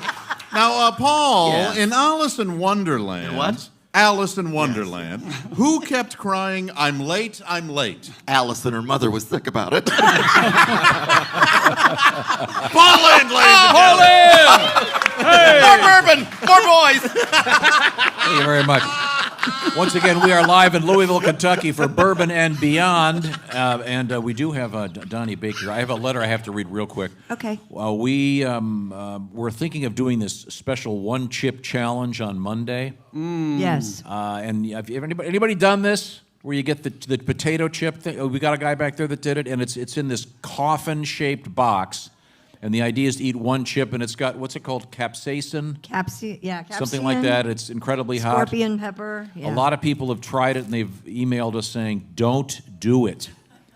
Now, Paul, Yes. in Alice in Wonderland. In what? Alice in Wonderland. Who kept crying, "I'm late, I'm late"? Alice and her mother was thick about it. Paul Lind, ladies and Paul gentlemen. Lind! Hey! More bourbon, more boys. Thank you very much. Once again, we are live in Louisville, Kentucky for Bourbon and Beyond. And we do have Donnie Baker. I have a letter I have to read real quick. Okay. We're thinking of doing this special one-chip challenge on Monday. Yes. And have anybody done this? Where you get the potato chip thing? We got a guy back there that did it, and it's in this coffin-shaped box. And the idea is to eat one chip, and it's got, what's it called, capsaicin? Capsaicin. Something like that. It's incredibly hot. Scorpion pepper. Yeah. A lot of people have tried it, and they've emailed us saying, don't do it.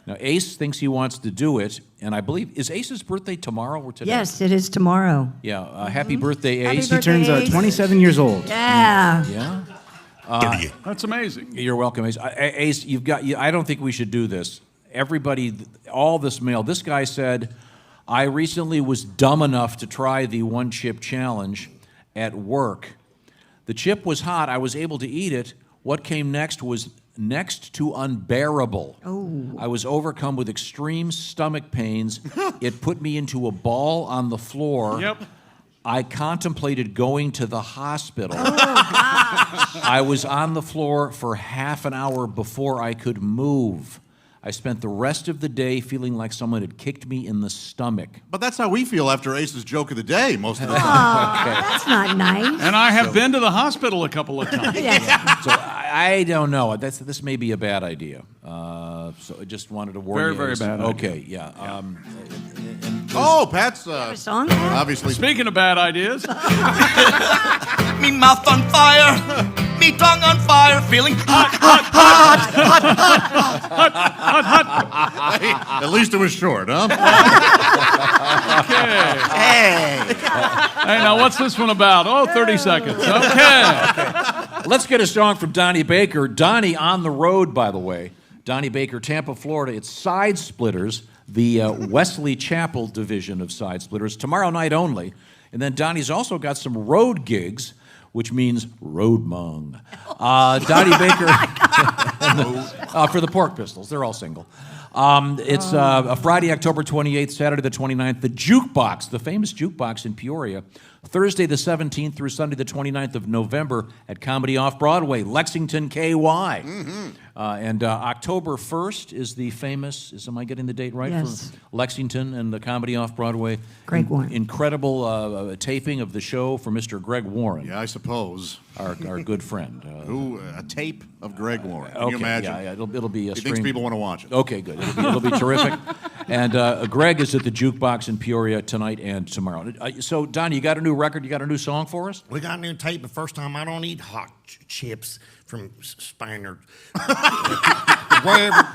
Now, Ace thinks he wants to do it, and I believe, is Ace's birthday tomorrow or today? Yes, it is tomorrow. Yeah, happy birthday, Happy Ace. birthday, He turns Ace. 27 years old. Yeah. Yeah? That's amazing. You're welcome, Ace. Ace, I don't think we should do this. Everybody, all this mail, this guy said, I recently was dumb enough to try the one-chip challenge at work. The chip was hot. I was able to eat it. What came next was next to unbearable. Oh. I was overcome with extreme stomach pains. It put me into a ball on the floor. Yep. I contemplated going to the hospital. Oh, gosh. I was on the floor for half an hour before I could move. I spent the rest of the day feeling like someone had kicked me in the stomach. But that's how we feel after Ace's joke of the day most of the Oh, time. that's not nice. And I have been to the hospital a couple of times. Yes. So I don't know. This may be a bad idea. So I just wanted to warn you. Very, very bad idea. Okay, yeah. Oh, Pat's A song? Pat? obviously. Speaking of bad ideas, Me mouth on fire, me tongue on fire, feeling At least it was short, huh? okay. hey. Hey, now what's this one about? Oh, 30 seconds. Okay. Let's get a song from Donnie Baker. Donnie on the road, by the way. Donnie Baker, Tampa, Florida. It's Side Splitters, the Wesley Chapel division of Side Splitters, tomorrow night only. And then Donnie's also got some road gigs, which means road mung. Donnie Baker for the Pork Pistols. They're all single. It's a Friday, October 28th, Saturday the 29th, the Jukebox, the famous Jukebox in Peoria. Thursday the 17th through Sunday the 29th of November at Comedy Off-Broadway, Lexington, KY. Mm-hmm. And October 1st is the famous, am I getting the date right? Yes. For Lexington and the Comedy Off-Broadway. Greg Warren. Incredible taping of the show for Mr. Greg Warren. Yeah, I suppose. Our good friend. A tape of Greg Warren. Can Okay, you imagine? yeah, it'll be a He stream. thinks people want to watch it. Okay, good. It'll be terrific. And Greg is at the Jukebox in Peoria tonight and tomorrow. So, Donnie, you got a new record? You got a new song for us? We got a new tape. The first time I don't eat hot chips from Spaniard. Wherever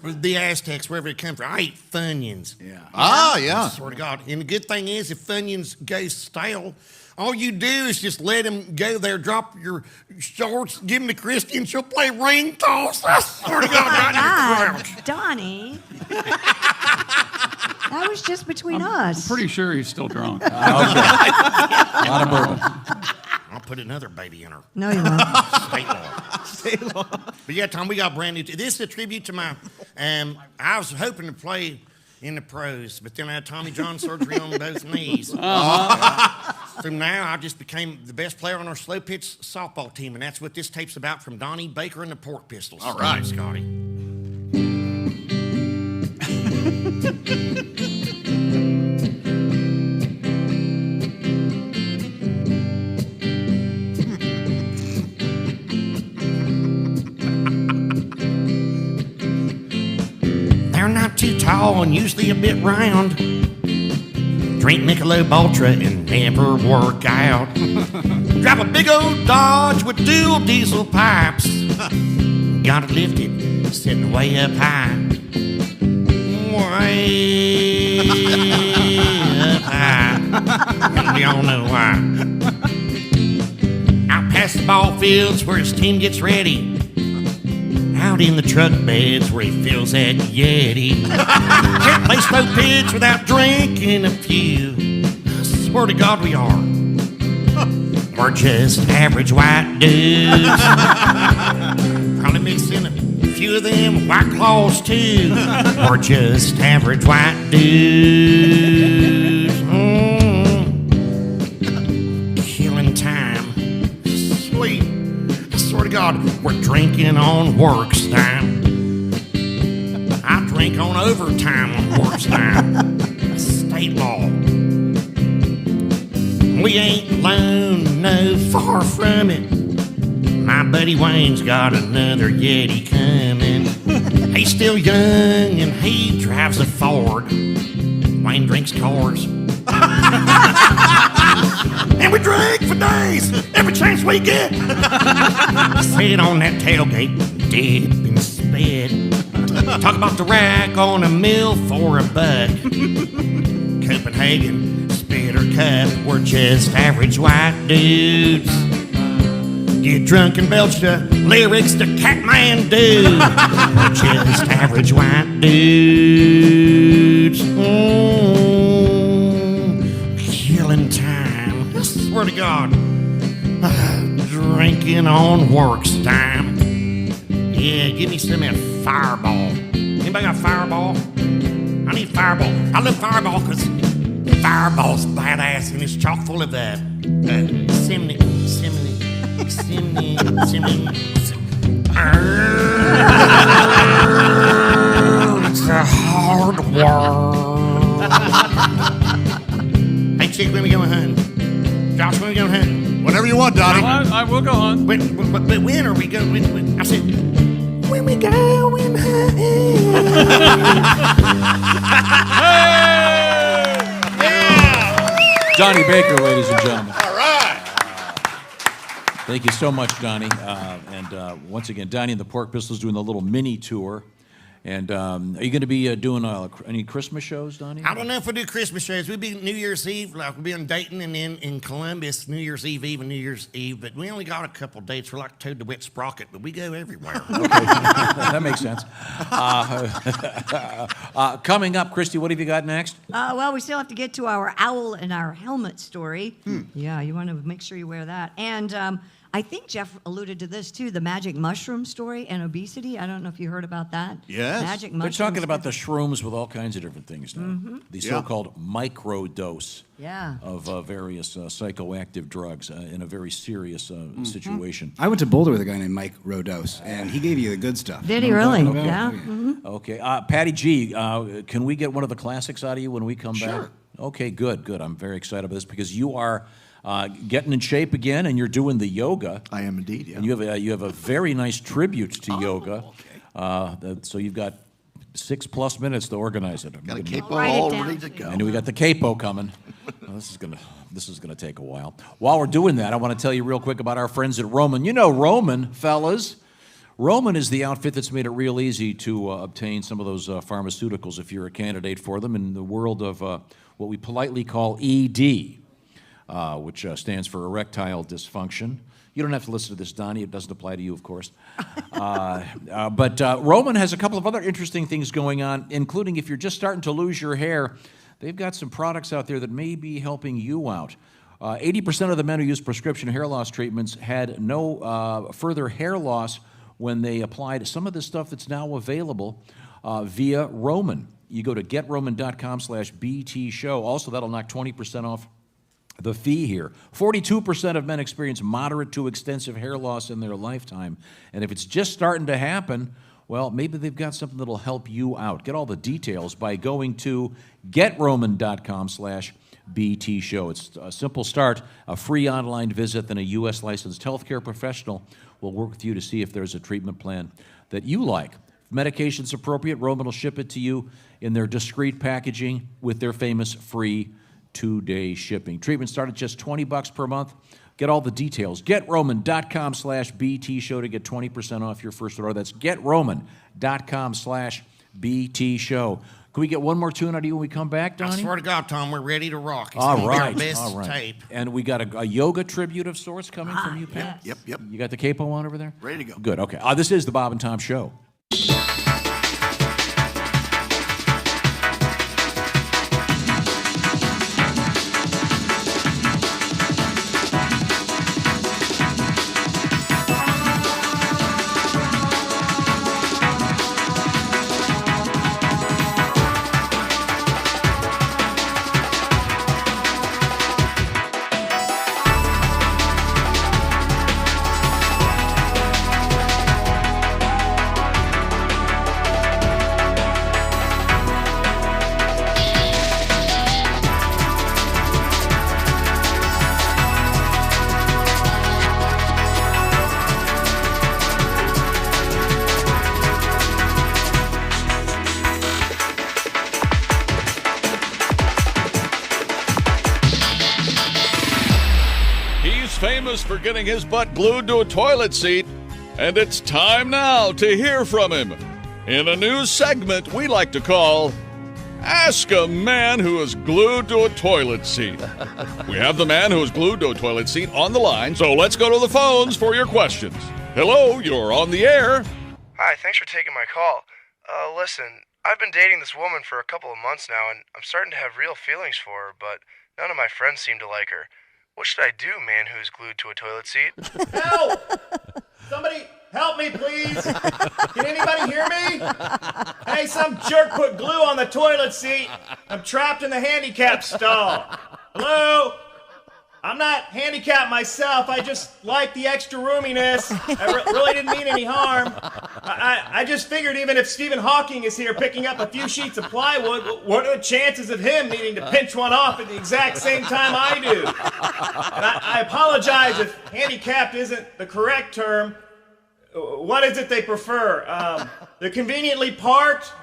the Aztecs, wherever it comes from, I eat Funyuns. Yeah. Ah, yeah. I swear to God. And the good thing is, if Funyuns goes stale, All you do is just let him go there, drop your shorts, give him to Christy, and she'll play ring toss. I swear to God, right in the crowd. Donnie. That was just between us. I'm pretty sure he's still drunk. Okay. A lot of bourbon. I'll put another baby in her. No, you won't. State law. State law. But yeah, Tom, we got brand new. This is a tribute to my. I was hoping to play in the pros, but then I had Tommy John surgery on both knees. So now I just became the best player on our slow pitch softball team, and that's what this tape's about from Donnie Baker and the Pork Pistols. All right, Scotty. They're not too tall and usually a bit round. Drink Michelob Ultra and never work out. Drive a big old Dodge with dual diesel pipes. Got it lifted, sitting way up high. Way up high. And y'all know why. Out past the ball fields where his team gets ready. Out in the truck beds where he fills that Yeti. Can't play slow pitch without drinking a few. I swear to God we are. We're just average white dudes. Probably mix in a few of them White Claws too. We're just average white dudes. Killing time. Sweet. I swear to God, we're drinking on works time. I drink on overtime on works time. State law. We ain't alone, no, far from it. My buddy Wayne's got another Yeti coming. He's still young and he drives a Ford. Wayne drinks cars. And we drink for days, every chance we get. Sit on that tailgate, dip and spit. Talk about the rack on a mill for $1. Copenhagen, spit or cup, we're just average white dudes. Get drunk and belch the lyrics to Catmandu. We're just average white dudes. Killing time. I swear to God. Drinking on works time. Yeah, give me some of that Fireball. Anybody got Fireball? I need Fireball. I love Fireball because Fireball's badass and it's chock full of that Simney. It's a hard world. Hey, chick, when we going hunting? Josh, when we going hunting? Whenever you want, Donnie. I will go on. But when are we going? When, I said, when we going hunting. Donnie Baker, ladies and gentlemen. All right. Thank you so much, Donnie. Once again, Donnie and the Pork Pistols doing the little mini tour. And are you going to be doing any Christmas shows, Donnie? I don't know if we'll do Christmas shows. We'll be New Year's Eve, like we'll be in Dayton and then in Columbus, New Year's Eve and New Year's Eve. But we only got a couple dates. We're like Toad the Wet Sprocket, but we go everywhere. Okay. That makes sense. Coming up, Christy, what have you got next? Well, we still have to get to our owl and our helmet story. Yeah, you want to make sure you wear that. And I think Jeff alluded to this too, the magic mushroom story and obesity. I don't know if you heard about that. Yes. Magic They're mushrooms. talking about the shrooms with all kinds of different things now. The so-called microdose of various psychoactive drugs in a very serious situation. I went to Boulder with a guy named Mike Rodos, and he gave you the good stuff. Did he really? Okay. Yeah. Okay. Patty G, can we get one of the classics out of you when we come back? Sure. Okay, good. I'm very excited about this because you are getting in shape again, and you're doing the yoga. I am indeed, yeah. And you have a very nice tribute to yoga. Okay. So you've got 6+ minutes to organize it. Got a capo all ready to go. And we got the capo coming. Well, this is gonna take a while. While we're doing that, I want to tell you real quick about our friends at Roman. You know Roman, fellas. Roman is the outfit that's made it real easy to obtain some of those pharmaceuticals if you're a candidate for them in the world of what we politely call ED. which stands for erectile dysfunction. You don't have to listen to this, Donnie. It doesn't apply to you, of course. But Roman has a couple of other interesting things going on, including if you're just starting to lose your hair, they've got some products out there that may be helping you out. 80% of the men who use prescription hair loss treatments had no further hair loss when they applied some of the stuff that's now available via Roman. You go to GetRoman.com/BT show. Also, that'll knock 20% off the fee here. 42% of men experience moderate to extensive hair loss in their lifetime. And if it's just starting to happen, well, maybe they've got something that'll help you out. Get all the details by going to GetRoman.com/BT show. It's a simple start, a free online visit, then a U.S. licensed healthcare professional will work with you to see if there's a treatment plan that you like. If medication's appropriate, Roman will ship it to you in their discreet packaging with their famous free 2-day shipping. Treatment start at just $20 per month. Get all the details. GetRoman.com/BT show to get 20% off your first order. That's GetRoman.com/BT show. Can we get one more tune out of you when we come back, Donnie? I swear to God, Tom, we're ready to rock. It's All gonna be our right, best all right. tape. And we got a yoga tribute of sorts coming from you, Pat? Yep. You got the capo on over there? Ready to go. Good, okay. This is the Bob and Tom Show. Famous for getting his butt glued to a toilet seat, and it's time now to hear from him in a new segment we like to call Ask a Man Who Is Glued to a Toilet Seat. We have the man who is glued to a toilet seat on the line, so let's go to the phones for your questions. Hello, you're on the air. Hi, thanks for taking my call. Listen, I've been dating this woman for a couple of months now, and I'm starting to have real feelings for her, but none of my friends seem to like her. What should I do, man who's glued to a toilet seat? Help! Somebody help me, please. Can anybody hear me? Hey, some jerk put glue on the toilet seat. I'm trapped in the handicap stall. Hello? I'm not handicapped myself. I just like the extra roominess. I really didn't mean any harm. I just figured even if Stephen Hawking is here picking up a few sheets of plywood, what are the chances of him needing to pinch one off at the exact same time I do? And I apologize if handicapped isn't the correct term. What is it they prefer? They're conveniently parked?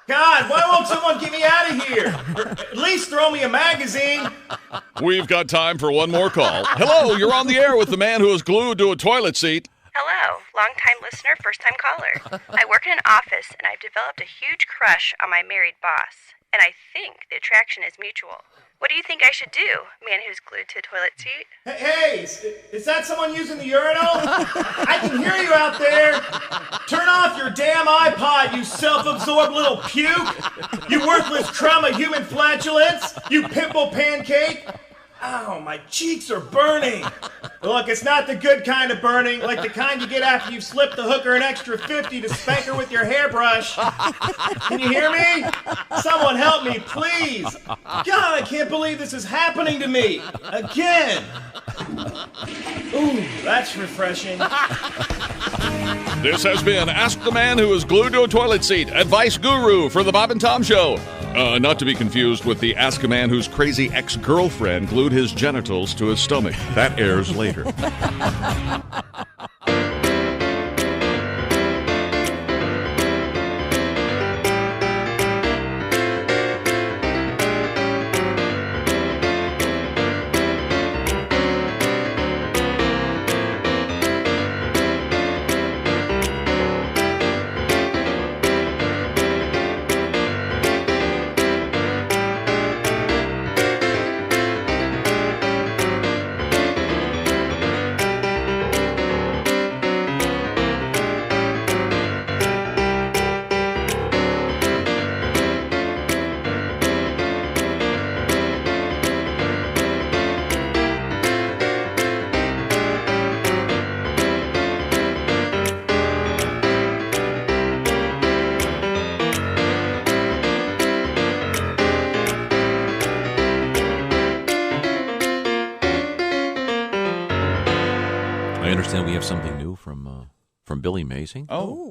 God, why won't someone get me out of here? Or at least throw me a magazine. We've got time for one more call. Hello, you're on the air with the man who is glued to a toilet seat. Hello, long-time listener, first-time caller. I work in an office, and I've developed a huge crush on my married boss. And I think the attraction is mutual. What do you think I should do, man who's glued to a toilet seat? Hey, is that someone using the urinal? I can hear you out there. Turn off your damn iPod, you self-absorbed little puke. You worthless crumb of human flatulence. You pimple pancake. Ow, my cheeks are burning. Look, it's not the good kind of burning, like the kind you get after you've slipped the hooker an extra 50 to spank her with your hairbrush. Can you hear me? Someone help me, please. God, I can't believe this is happening to me. Again. Ooh, that's refreshing. This has been Ask the Man Who Is Glued to a Toilet Seat, advice guru for the Bob and Tom Show. Not to be confused with the Ask a Man Whose Crazy Ex-Girlfriend Glued His Genitals to His Stomach. That airs later. from Billy Mazing. Oh.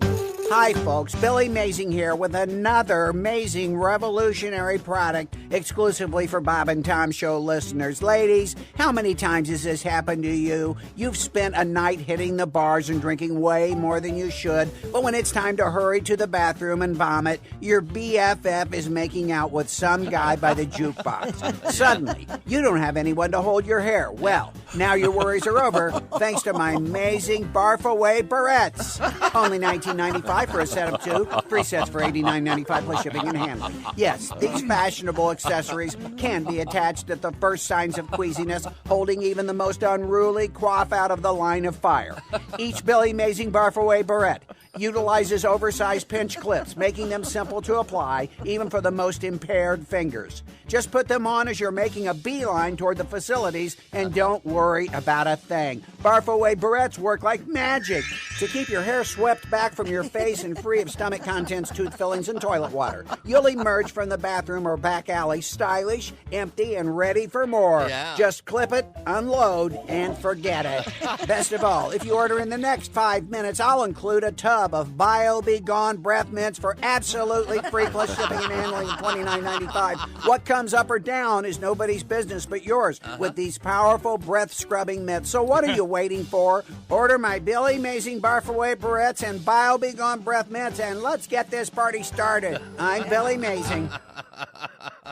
Hi, folks. Billy Mazing here with another amazing revolutionary product exclusively for Bob and Tom Show listeners. Ladies, how many times has this happened to you? You've spent a night hitting the bars and drinking way more than you should, but when it's time to hurry to the bathroom and vomit, your BFF is making out with some guy by the jukebox. Suddenly, you don't have anyone to hold your hair. Well, now your worries are over thanks to my amazing Barf Away Barrettes. Only $19.95 for a set of 2, 3 sets for $89.95 plus shipping and handling. Yes, these fashionable accessories can be attached at the first signs of queasiness, holding even the most unruly coif out of the line of fire. Each Billy Mazing Barf Away Barrette utilizes oversized pinch clips, making them simple to apply, even for the most impaired fingers. Just put them on as you're making a beeline toward the facilities, and don't worry about a thing. Barf Away Barrettes work like magic to keep your hair swept back from your face and free of stomach contents, tooth fillings, and toilet water. You'll emerge from the bathroom or back alley stylish, empty, and ready for more. Yeah. Just clip it, unload, and forget it. Best of all, if you order in the next 5 minutes, I'll include a tub of Bio Be Gone breath mints for absolutely free plus shipping and handling of $29.95. What comes up or down is nobody's business but yours with these powerful breath scrubbing mitts. So what are you waiting for? Order my Billy Mazing Barf Away Barrettes and Bio Be Gone breath mints, and let's get this party started. I'm Billy Mazing.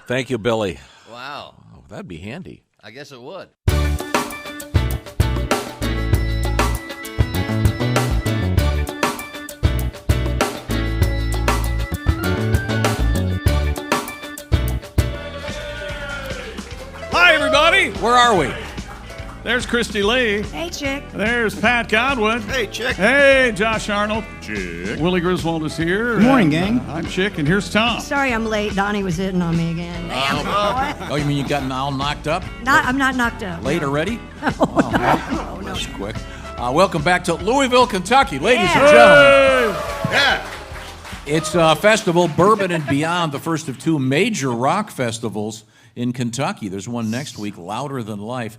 Thank you, Billy. Wow. Oh, that'd be handy. I guess it would. Hi, everybody. Where are we? There's Christy Lee. Hey, chick. There's Pat Godwin. Hey, Chick. Hey, Josh Arnold. Chick. Willie Griswold is here. Good morning, gang. I'm Chick, and here's Tom. Sorry I'm late. Donnie was hitting on me again. Damn, boy. Oh, you mean you got all knocked up? I'm not knocked up. Late already? Oh, That was quick. Welcome back to Louisville, Kentucky, ladies and Hey! gentlemen. Yeah. It's festival Bourbon and Beyond, the first of 2 major rock festivals in Kentucky. There's one next week, Louder Than Life.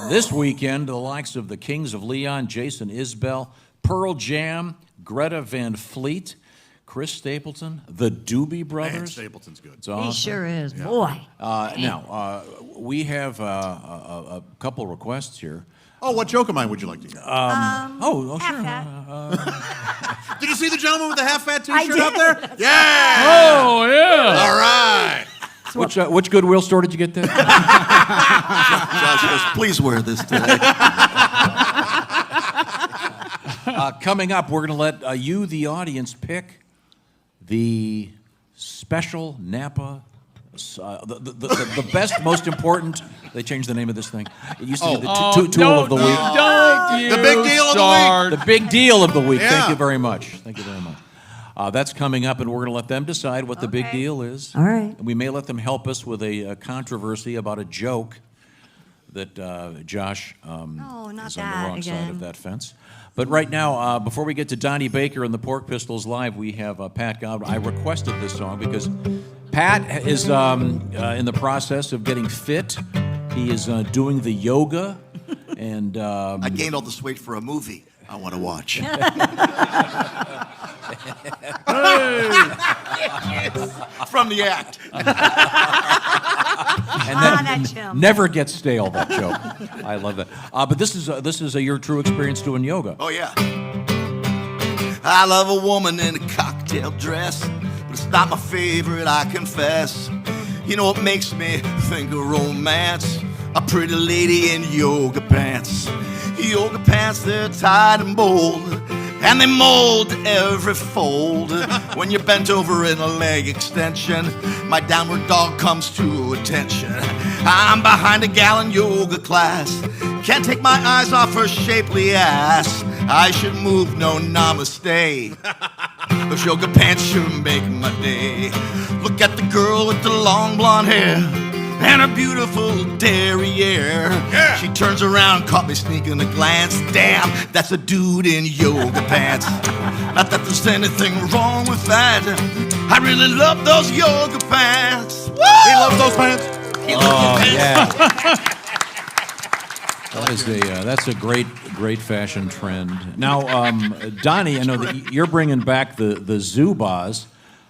This weekend, the likes of the Kings of Leon, Jason Isbell, Pearl Jam, Greta Van Fleet, Chris Stapleton, the Doobie Brothers. Man, Stapleton's good. It's awesome. He sure is. Boy. Now, we have a couple requests here. Oh, what joke of mine would you like to hear? Sure. Did you see the gentleman with the half-fat I T-shirt did. up there? Yeah! Oh, yeah. All right. Which Goodwill store did you get that? Josh goes, please wear this today. Coming up, we're going to let you, the audience, pick the special Napa, the best, most important. They changed the name of this thing. It used to be the tool of the week. The big deal of the week. The big deal of the week. Yeah. Thank you very much. Thank you very much. That's coming up, and we're going to let them decide what the big deal is. All right. And we may let them help us with a controversy about a joke that Josh is on the wrong side of that fence. But right now, before we get to Donnie Baker and the Pork Pistols Live, we have Pat Godwin. I requested this song because Pat is in the process of getting fit. He is doing the yoga, and I gained all this weight for a movie I want to watch. From the act. And that never gets stale, that joke. I love that. But this is your true experience doing yoga. Oh, yeah. I love a woman in a cocktail dress, but it's not my favorite, I confess. You know what makes me think of romance? A pretty lady in yoga pants. Yoga pants, they're tight and bold, and they mold to every fold. When you're bent over in a leg extension, my downward dog comes to attention. I'm behind a gal in yoga class, can't take my eyes off her shapely ass. I should move, no namaste. Those yoga pants sure make my day. Look at the girl with the long blonde hair and her beautiful derriere. Yeah. She turns around, caught me sneaking a glance. Damn, that's a dude in yoga pants. Not that there's anything wrong with that. I really love those yoga pants. Woo! He loves those pants. He loves those pants. Yeah. That's a great fashion trend. Now, Donnie, I know that you're bringing back the Zubaz.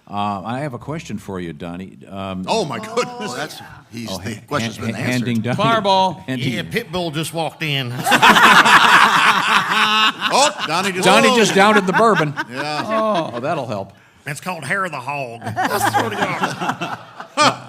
I have a question for you, Donnie. Oh my goodness! The question's been answered. Handing Donnie, Fireball. Yeah, Pitbull just walked in. Donnie just downed the bourbon. Yeah. Oh, that'll help. That's called hair of the hog. I swear to God.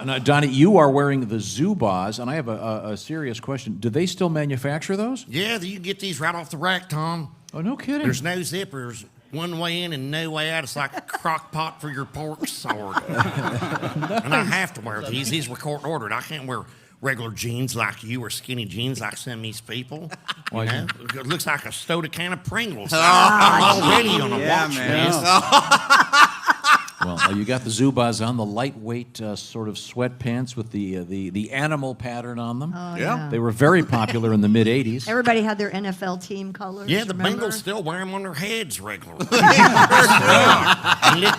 Now, Donnie, you are wearing the Zubaz, and I have a serious question. Do they still manufacture those? Yeah, you get these right off the rack, Tom. Oh, no kidding. There's no zippers. One way in and no way out. It's like a crock pot for your pork sword. And I have to wear these. These were court ordered. I can't wear regular jeans like you or skinny jeans like some of these people. You know? It looks like I stowed a can of Pringles. I'm already on a watch list. Well, you got the Zubaz on, the lightweight sort of sweatpants with the animal pattern on them. Oh, yeah. They were very popular in the mid-'80s. Everybody had their NFL team colors. Yeah, the remember? Bengals still wear them on their heads regularly. And look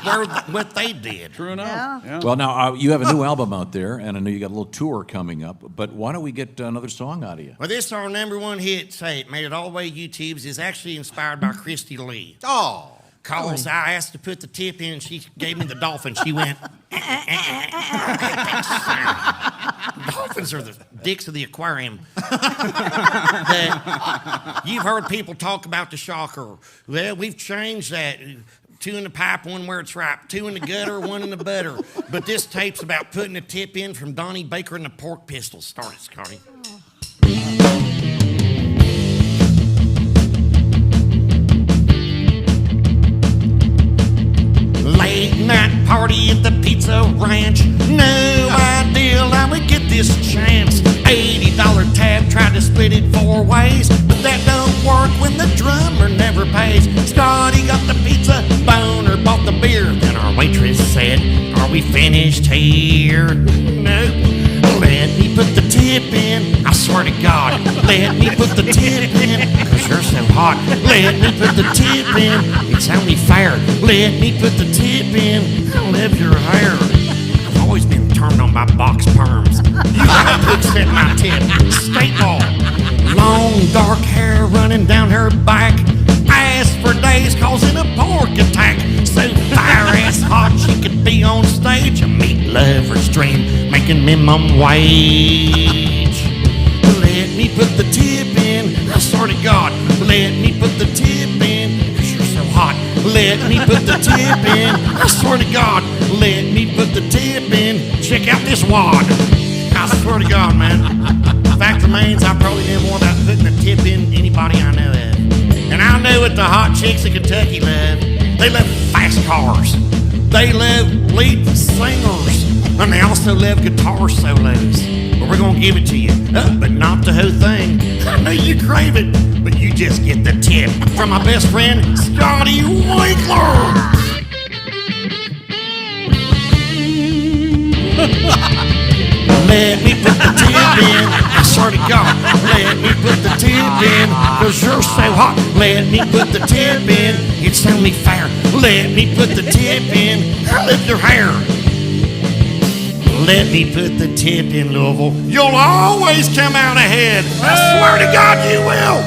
what they did. True enough. Yeah. Well, now, you have a new album out there, and I know you got a little tour coming up, but why don't we get another song out of you? Well, this is our #1 hit, Say It, made it all the way YouTube's, is actually inspired by Christy Lee. Oh. Cause I asked to put the tip in, and she gave me the dolphin. She went, dolphins are the dicks of the aquarium. You've heard people talk about the shocker. Well, we've changed that. 2 in the pipe, 1 where it's ripe. 2 in the gutter, 1 in the butter. But this tape's about putting the tip in from Donnie Baker and the Pork Pistols. Start it, Scotty. Late night party at the Pizza Ranch. No idea how we get this chance. $80 tab, tried to split it 4 ways, but that don't work when the drummer never pays. Scotty got the pizza, Boner bought the beer. Then our waitress said, "Are we finished here?" No. Let me put the tip in, I swear to God. Let me put the tip in, cause you're so hot. Let me put the tip in, it's only fair. Let me put the tip in, I love your hair. I've always been turned on by box perms. You gotta accept my tip, state law. Long dark hair running down her back. Ass for days causing a pork attack. So fire ass hot she could be on stage. A meat lover's dream, making minimum wage. Let me put the tip in, I swear to God. Let me put the tip in, cause you're so hot. Let me put the tip in, I swear to God. Let me put the tip in, check out this wad. I swear to God, man. Fact remains, I probably know more about putting a tip in anybody I know of. And I know what the hot chicks of Kentucky love. They love fast cars. They love lead singers. And they also love guitar solos. But we're going to give it to you. But not the whole thing. I know you crave it, but you just get the tip. From my best friend, Scotty Winkler. Let me put the tip in, I swear to God. Let me put the tip in, cause you're so hot. Let me put the tip in, it's only fair. Let me put the tip in, I lift your hair. Let me put the tip in, Louisville. You'll always come out ahead. I swear to God you will.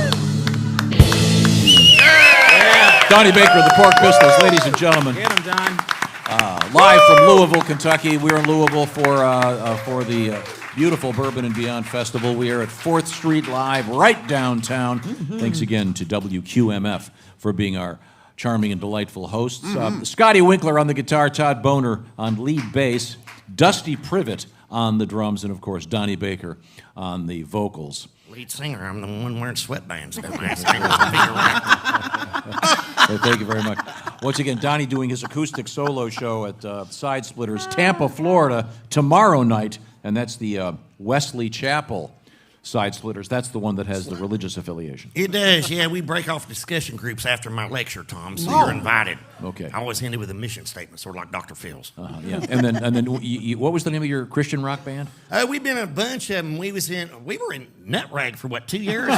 Yeah. Donnie Baker, the Pork Pistols, ladies and gentlemen. Get him, Don. Live from Louisville, Kentucky. We're in Louisville for the beautiful Bourbon and Beyond Festival. We are at 4th Street Live, right downtown. Thanks again to WQMF for being our charming and delightful hosts. Scotty Winkler on the guitar, Todd Boner on lead bass, Dusty Privet on the drums, and of course Donnie Baker on the vocals. Lead singer, I'm the one wearing sweatbands. Well, thank you very much. Once again, Donnie doing his acoustic solo show at Side Splitters, Tampa, Florida, tomorrow night, and that's the Wesley Chapel Side Splitters. That's the one that has the religious affiliation. It does, yeah. We break off discussion groups after my lecture, Tom, so you're invited. Okay. I always ended with a mission statement, sort of like Dr. Phil's. Yeah. And then, what was the name of your Christian rock band? We've been in a bunch of them. We were in Nutrag for what, 2 years?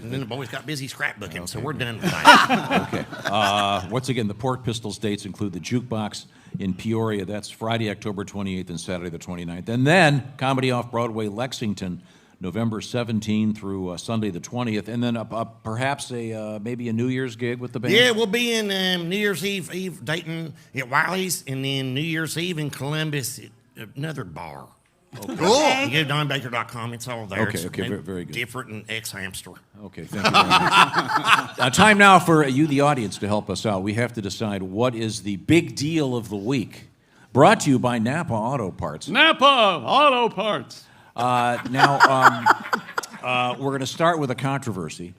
And then the boys got busy scrapbooking, so we're done with that. Okay. Once again, the Pork Pistols dates include the Jukebox in Peoria. That's Friday, October 28th and Saturday the 29th. And then Comedy Off-Broadway, Lexington, November 17th through Sunday the 20th. And then perhaps maybe a New Year's gig with the band? Yeah, we'll be in New Year's Eve Dayton at Wiley's, and then New Year's Eve in Columbus at another bar. Oh, cool. cool. You go to DonnieBaker.com. It's all there. Okay, It's very good. Different and ex-hamster. Okay, thank you very much. Time now for you, the audience, to help us out. We have to decide what is the big deal of the week. Brought to you by Napa Auto Parts. Napa Auto Parts. Now, we're going to start with a controversy.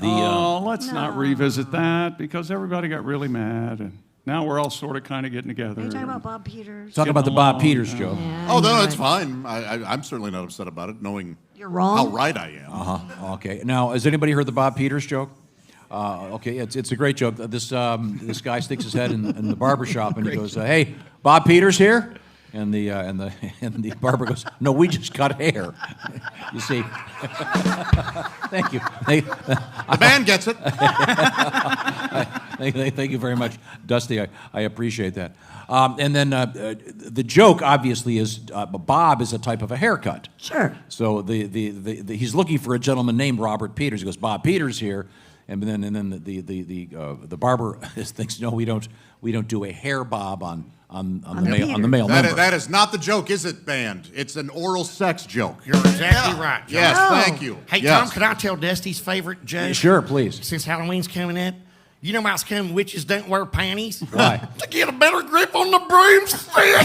Let's not revisit that because everybody got really mad, and now we're all sort of kind of getting together. Are you talking about Bob Peters? Talk about the Bob Peters joke. Yeah, Oh, no, it's fine. I'm certainly not upset about it, knowing You're wrong. how right I am. Okay. Now, has anybody heard the Bob Peters joke? Okay, it's a great joke. This guy sticks his head in the barber shop and he goes, "Hey, Bob Peters here?" And the barber goes, "No, we just cut hair." You see. Thank you. The band gets it. Thank you very much, Dusty. I appreciate that. And then the joke, obviously, is Bob is a type of a haircut. Sure. So he's looking for a gentleman named Robert Peters. He goes, "Bob Peters here," and then the barber thinks, "No, we don't do a hair bob on the male member." That is not the joke, is it, band? It's an oral sex joke. You're exactly right, John. Yes, thank you. Hey, Yes. Tom, could I tell Dusty's favorite joke? Sure, please. Since Halloween's coming up, you know why it's coming witches don't wear panties? Why? To get a better grip on the broomstick. I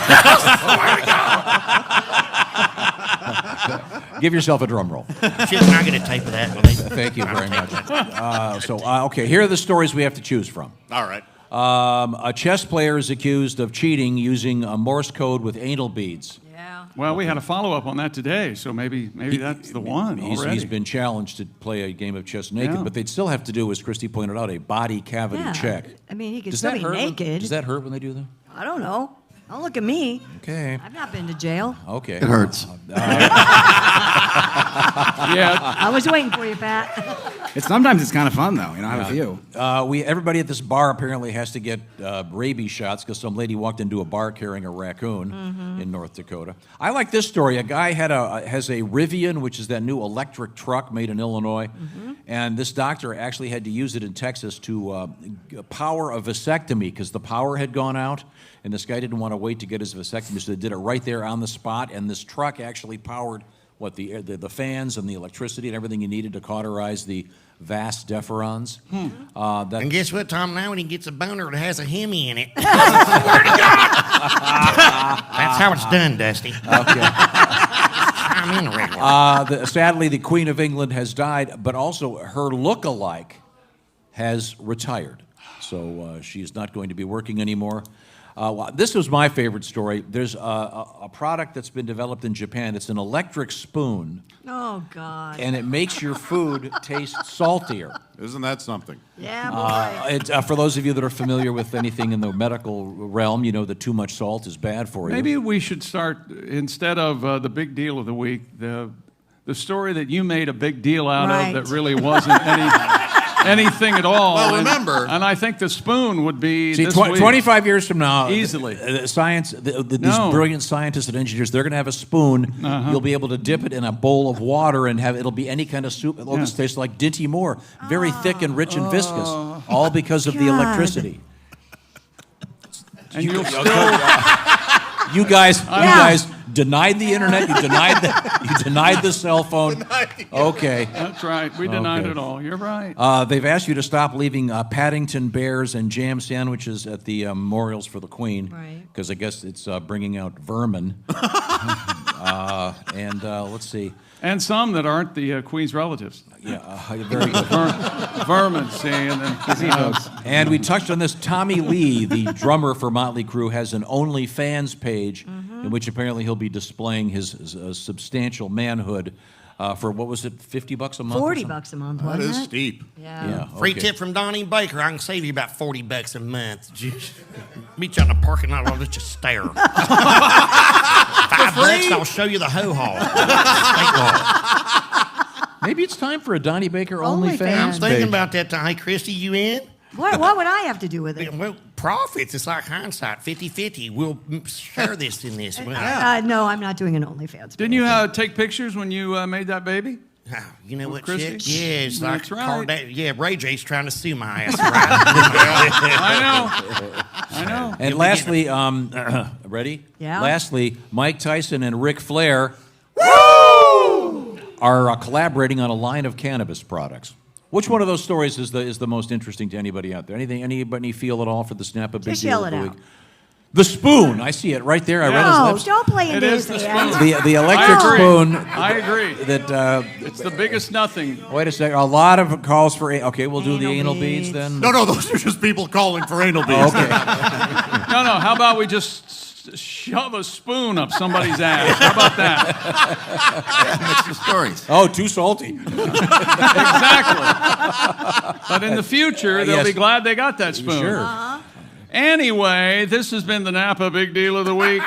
swear to God. Give yourself a drum roll. Shit, I get a tape of that. Thank you very much. Okay, here are the stories we have to choose from. All right. A chess player is accused of cheating using a Morse code with anal beads. Well, we had a follow-up on that today, so maybe that's the one already. He's been challenged to play a game of chess naked, Yeah. but they'd still have to do, as Christy pointed out, a body cavity Yeah. check. I mean, he could Does still that be hurt when- naked. Does that hurt when they do that? I don't know. Don't look at me. Okay. I've not been to jail. Okay. It hurts. Yeah. I was waiting for you, Pat. Sometimes it's kind of fun, though. I have a few. Everybody at this bar apparently has to get rabies shots because some lady walked into a bar carrying a raccoon in North Dakota. I like this story. A guy has a Rivian, which is that new electric truck made in Illinois, and this doctor actually had to use it in Texas to power a vasectomy because the power had gone out, and this guy didn't want to wait to get his vasectomy, so they did it right there on the spot, and this truck actually powered the fans and the electricity and everything you needed to cauterize the vas deferens. And guess what, Tom? Now when he gets a boner, it has a Hemi in it. I swear to God. That's how it's done, Dusty. Okay. I'm in the regular. Sadly, the Queen of England has died, but also her look-alike has retired. So she's not going to be working anymore. This was my favorite story. There's a product that's been developed in Japan. It's an electric spoon, Oh, God. and it makes your food taste saltier. Isn't that something? Yeah, boy. For those of you that are familiar with anything in the medical realm, you know that too much salt is bad for you. Maybe we should start, instead of the big deal of the week, the story that you made a big deal out Right. of that really wasn't anything at all. Well, remember. And I think the spoon would be See, this week. 25 years from now, Easily. these No. brilliant scientists and engineers, they're going to have a spoon. You'll be able to dip it in a bowl of water and it'll be any kind of soup. It'll just taste like Dinty Moore, very thick and rich and viscous, all because of the God. electricity. And you'll still... You guys denied the internet. You denied the cell phone. Okay. That's right. We denied it all. You're right. They've asked you to stop leaving Paddington bears and jam sandwiches at the memorials for the Queen, Right. because I guess it's bringing out vermin. Let's see. And some that aren't the Queen's relatives. Yeah, very good. Vermin, see, and then And we touched on this. Tommy Lee, the drummer for Motley Crue, has an OnlyFans page in which apparently he'll be displaying his substantial manhood for, what was it, $50 a month? or something? $40 a month, That wasn't is it? steep. Yeah. Free tip from Donnie Baker. I can save you about $40 a month. Meet you on the parking lot. I'll let you stare. $5, I'll show you the ho-haul. Maybe it's time for a Donnie Baker OnlyFans. OnlyFans I'm thinking page. about that. Hey, Christy, you in? What would I have to do with it? Well, profits. It's like hindsight, 50-50. We'll share this in this. No, I'm not doing an OnlyFans. Didn't you take pictures when you made that baby? You know what, Christy? Chick? Yeah, it's That's like right. yeah, Ray J's trying to sue my ass, right? I know. And lastly, ready? Yeah. Lastly, Mike Tyson and Ric Flair are collaborating on a line of cannabis products. Which one of those stories is the most interesting to anybody out there? Anybody feel at all for the Napa Big Just Deal yell of it the out. week? The spoon. I see it right there. I read his No, lips. don't play into It is his the hands. The electric I agree. spoon. I agree. That It's the biggest nothing. wait a second. A lot of calls for. Okay, we'll do the anal beads then. No, those are just people calling for anal beads. Oh, okay. No, how about we just shove a spoon up somebody's ass? How about that? That's the stories. Oh, too salty. Exactly. But in the future, they'll Yes. be glad they got that spoon. Sure. Anyway, this has been the Napa Big Deal of the Week.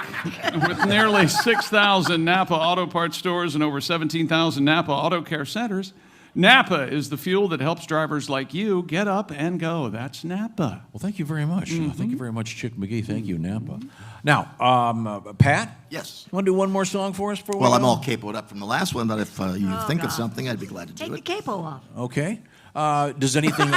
With nearly 6,000 Napa Auto Parts stores and over 17,000 Napa Auto Care centers, Napa is the fuel that helps drivers like you get up and go. That's Napa. Well, thank you very much. Thank you very much, Chick McGee. Thank you, Napa. Now, Pat? Yes. Want to do one more song for us for a Well, while? I'm all capoed up from the last one, but if you think of something, I'd be glad to do Take the it. capo off. Okay. Does anything...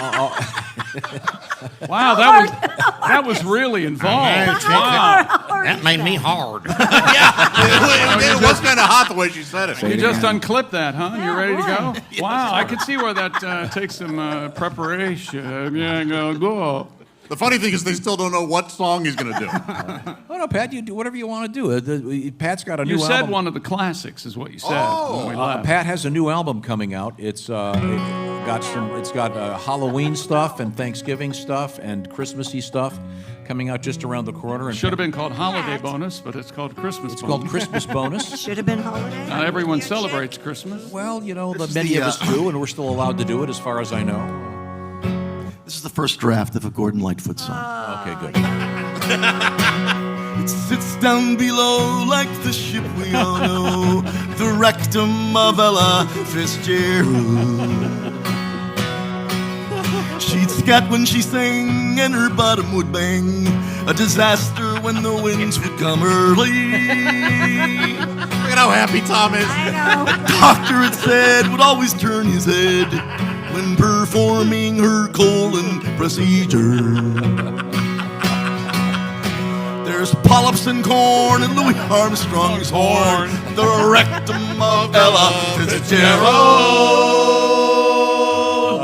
Wow, that was really involved. Wow. That made me hard. It was kind of hot the way she said it. You just unclipped that, huh? And you're ready to go? Wow, I could see where that takes some preparation. Yeah, go. The funny thing is they still don't know what song he's going to do. Oh, no, Pat, you do whatever you want to do. Pat's got a new You album. said one of the classics is what you said when we left. Pat has a new album coming out. It's got Halloween stuff and Thanksgiving stuff and Christmassy stuff coming out just around the corner. And Should have been called Holiday Bonus, but it's called Christmas It's Bonus. called Christmas Bonus. Should have been holiday. Not everyone celebrates Christmas. Well, you know, This is many the, of us do, and we're still allowed to do it as far as I know. This is the first draft of a Gordon Lightfoot song. Okay, good. It sits down below like the ship we all know, the rectum of Ella Fitzgerald. She'd scat when she sang and her bottom would bang, a disaster when the winds would come early. Look at how happy Tom is. Doctor, it said, would always turn his head when performing her colon procedure. There's polyps in corn and Louis Armstrong's horn, the rectum of Ella Fitzgerald.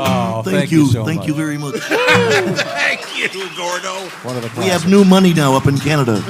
Oh, Thank you so much. very much. Thank you, Gordo. One of the We have new money now up in Canada.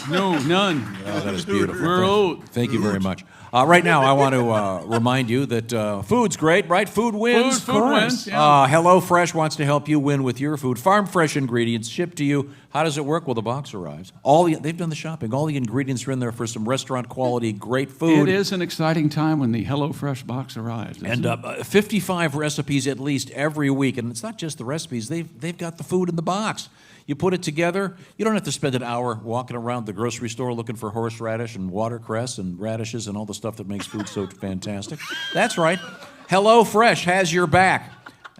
No, none. Oh, that is beautiful. We're old. Thank you very much. Right now, I want to remind you that food's great, right? Food wins. Food wins, yeah. HelloFresh wants to help you win with your food. Farm fresh ingredients shipped to you. How does it work? Well, the box arrives. They've done the shopping. All the ingredients are in there for some restaurant quality, great food. It is an exciting time when the HelloFresh box arrives. And 55 recipes at least every week. And it's not just the recipes. They've got the food in the box. You put it together. You don't have to spend an hour walking around the grocery store looking for horseradish and watercress and radishes and all the stuff that makes food so fantastic. That's right. HelloFresh has your back.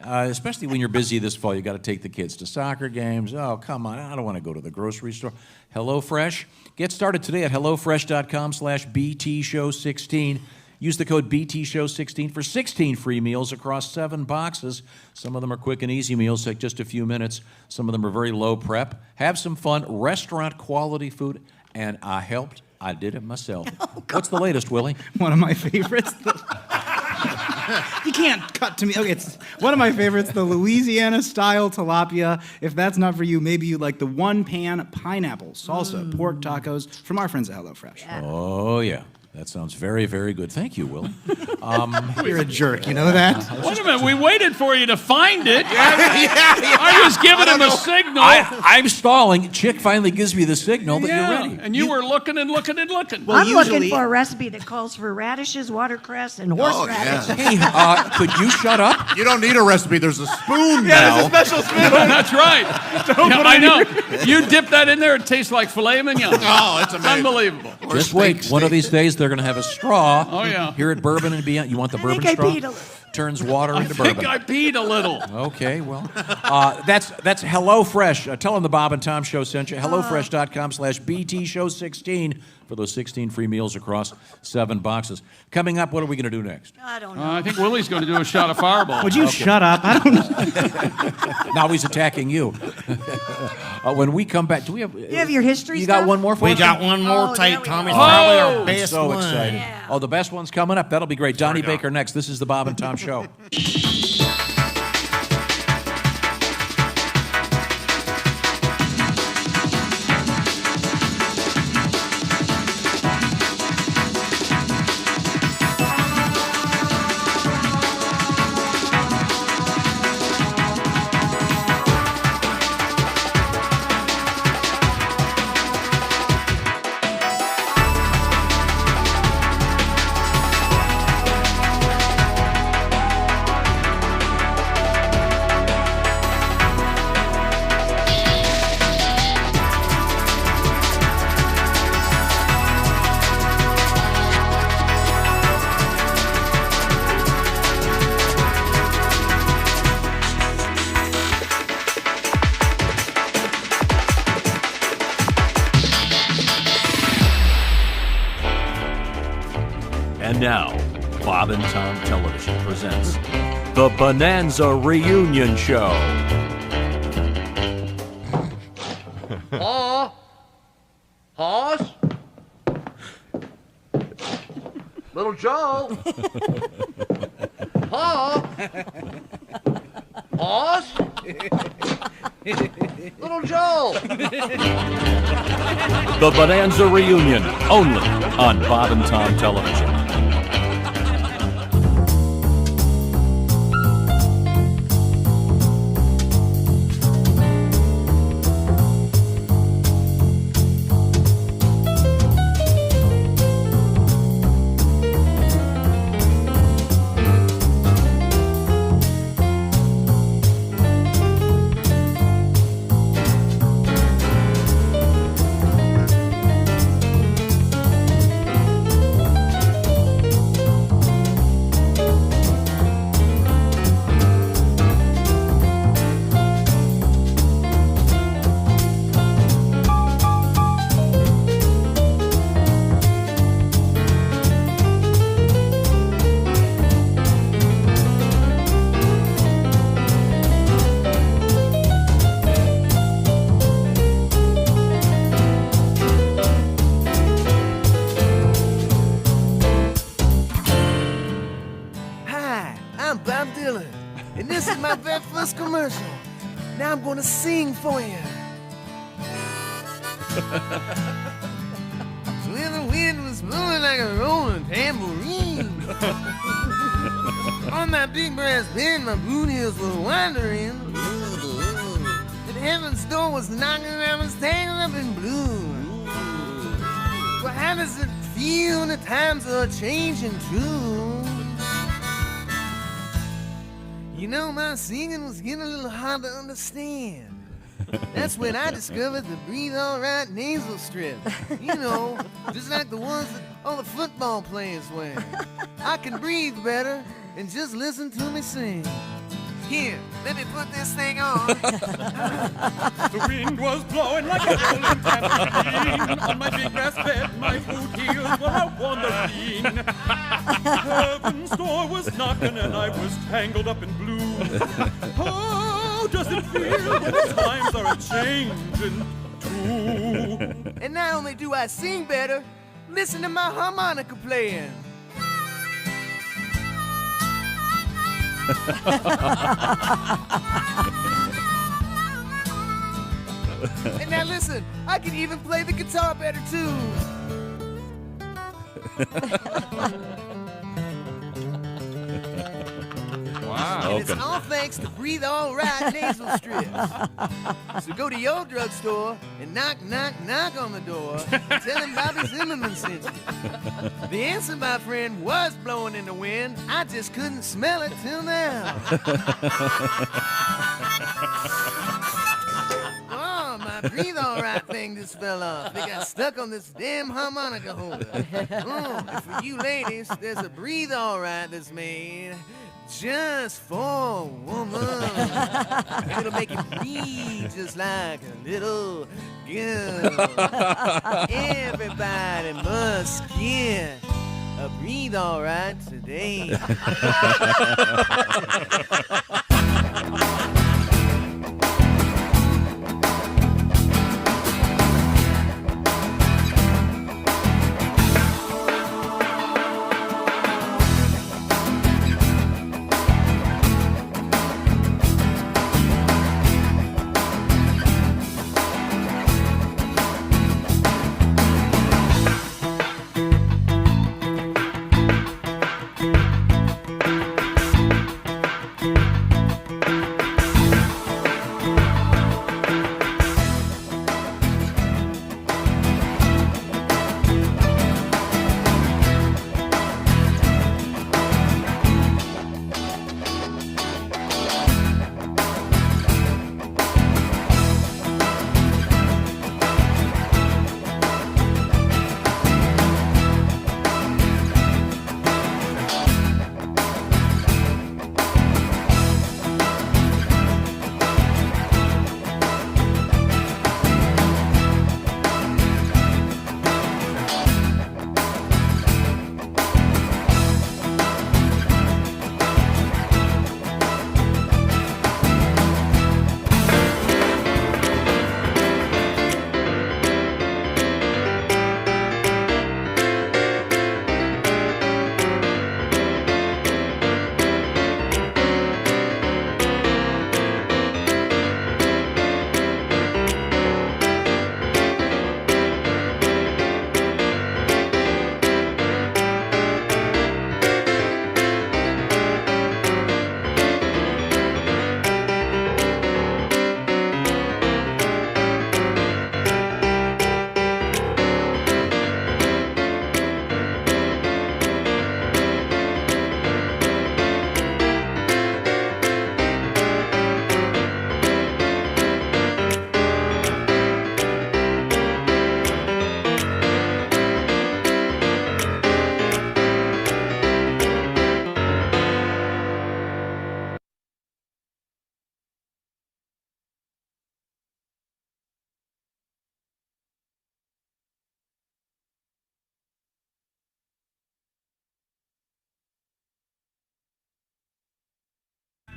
Especially when you're busy this fall. You got to take the kids to soccer games. Oh, come on. I don't want to go to the grocery store. HelloFresh. Get started today at HelloFresh.com/BTShow16. Use the code BTShow16 for 16 free meals across 7 boxes. Some of them are quick and easy meals, take just a few minutes. Some of them are very low prep. Have some fun, restaurant quality food, and I helped. I did it myself. What's the latest, Willie? One of my favorites. You can't cut to me. Okay, it's one of my favorites, the Louisiana-style tilapia. If that's not for you, maybe you like the one-pan pineapple salsa pork tacos from our friends at HelloFresh. Oh, yeah. That sounds very, very good. Thank you, Willie. You're a jerk, you know that? Wait a minute, we waited for you to find it. I was giving him a signal. I'm stalling. Chick finally gives me the signal that you're ready. And you were looking and looking and looking. I'm looking for a recipe that calls for radishes, watercress, and horseradish. Hey, could you shut up? You don't need a recipe. There's a spoon Yeah, now. there's a special spoon. That's right. I know. You dip that in there, it tastes like filet mignon. Oh, it's amazing. Unbelievable. Just wait. One of these days, they're going to have a straw. Oh, yeah. Here at Bourbon and Beyond. You want the bourbon I straw? peed a little. turns water into I think bourbon. I peed a little. Okay, well, that's HelloFresh. Tell them the Bob and Tom Show sent you. HelloFresh.com/BT Show 16 for those 16 free meals across 7 boxes. Coming up, what are we going to do next? I don't know. I think Willie's going to do a shot of Fireball. Would you shut up? I don't know. Now he's attacking you. When we come back, do we have? You have your history You stuff? got one more for We us? got one more Oh, tape, there we Tommy's go. probably our I'm best so one. excited. Yeah. Oh, the best one's coming up. That'll be great. Donnie Baker next. This is the Bob and Tom Show. And now, Bob and Tom Television presents the Bonanza Reunion Show. Hoss? Little Joe? Hoss? Little Joe? The Bonanza Reunion, only on Bob and Tom Television. I'm Bob Dylan, and this is my very first commercial. Now I'm going to sing for you. When the wind was blowing like a rolling tambourine, on my big brass band, my boot heels were wandering. And heaven's door was knocking, and I was tangled up in blue. Well, how does it feel when the times are changing too? You know, my singing was getting a little hard to understand. That's when I discovered the Breathe All Right nasal strip. You know, just like the ones that all the football players wear. I can breathe better and just listen to me sing. Here, let me put this thing on. The wind was blowing like a rolling tambourine. On my big brass bed, my boot heels were a wandering. Heaven's door was knocking and I was tangled up in blue. How does it feel when the times are a-changing too? And not only do I sing better, listen to my harmonica playing. And now listen, I can even play the guitar better too. Wow. And it's all thanks to Breathe All Right nasal strips. So go to your drugstore and knock, knock, knock on the door. And tell him Bobby Zimmerman sent you. The answer, my friend, was blowing in the wind. I just couldn't smell it till now. Oh, my Breathe All Right thing just fell off. It got stuck on this damn harmonica holder. And for you ladies, there's a Breathe All Right that's made just for a woman. It'll make you breathe just like a little girl. Everybody must get a breathe all right today.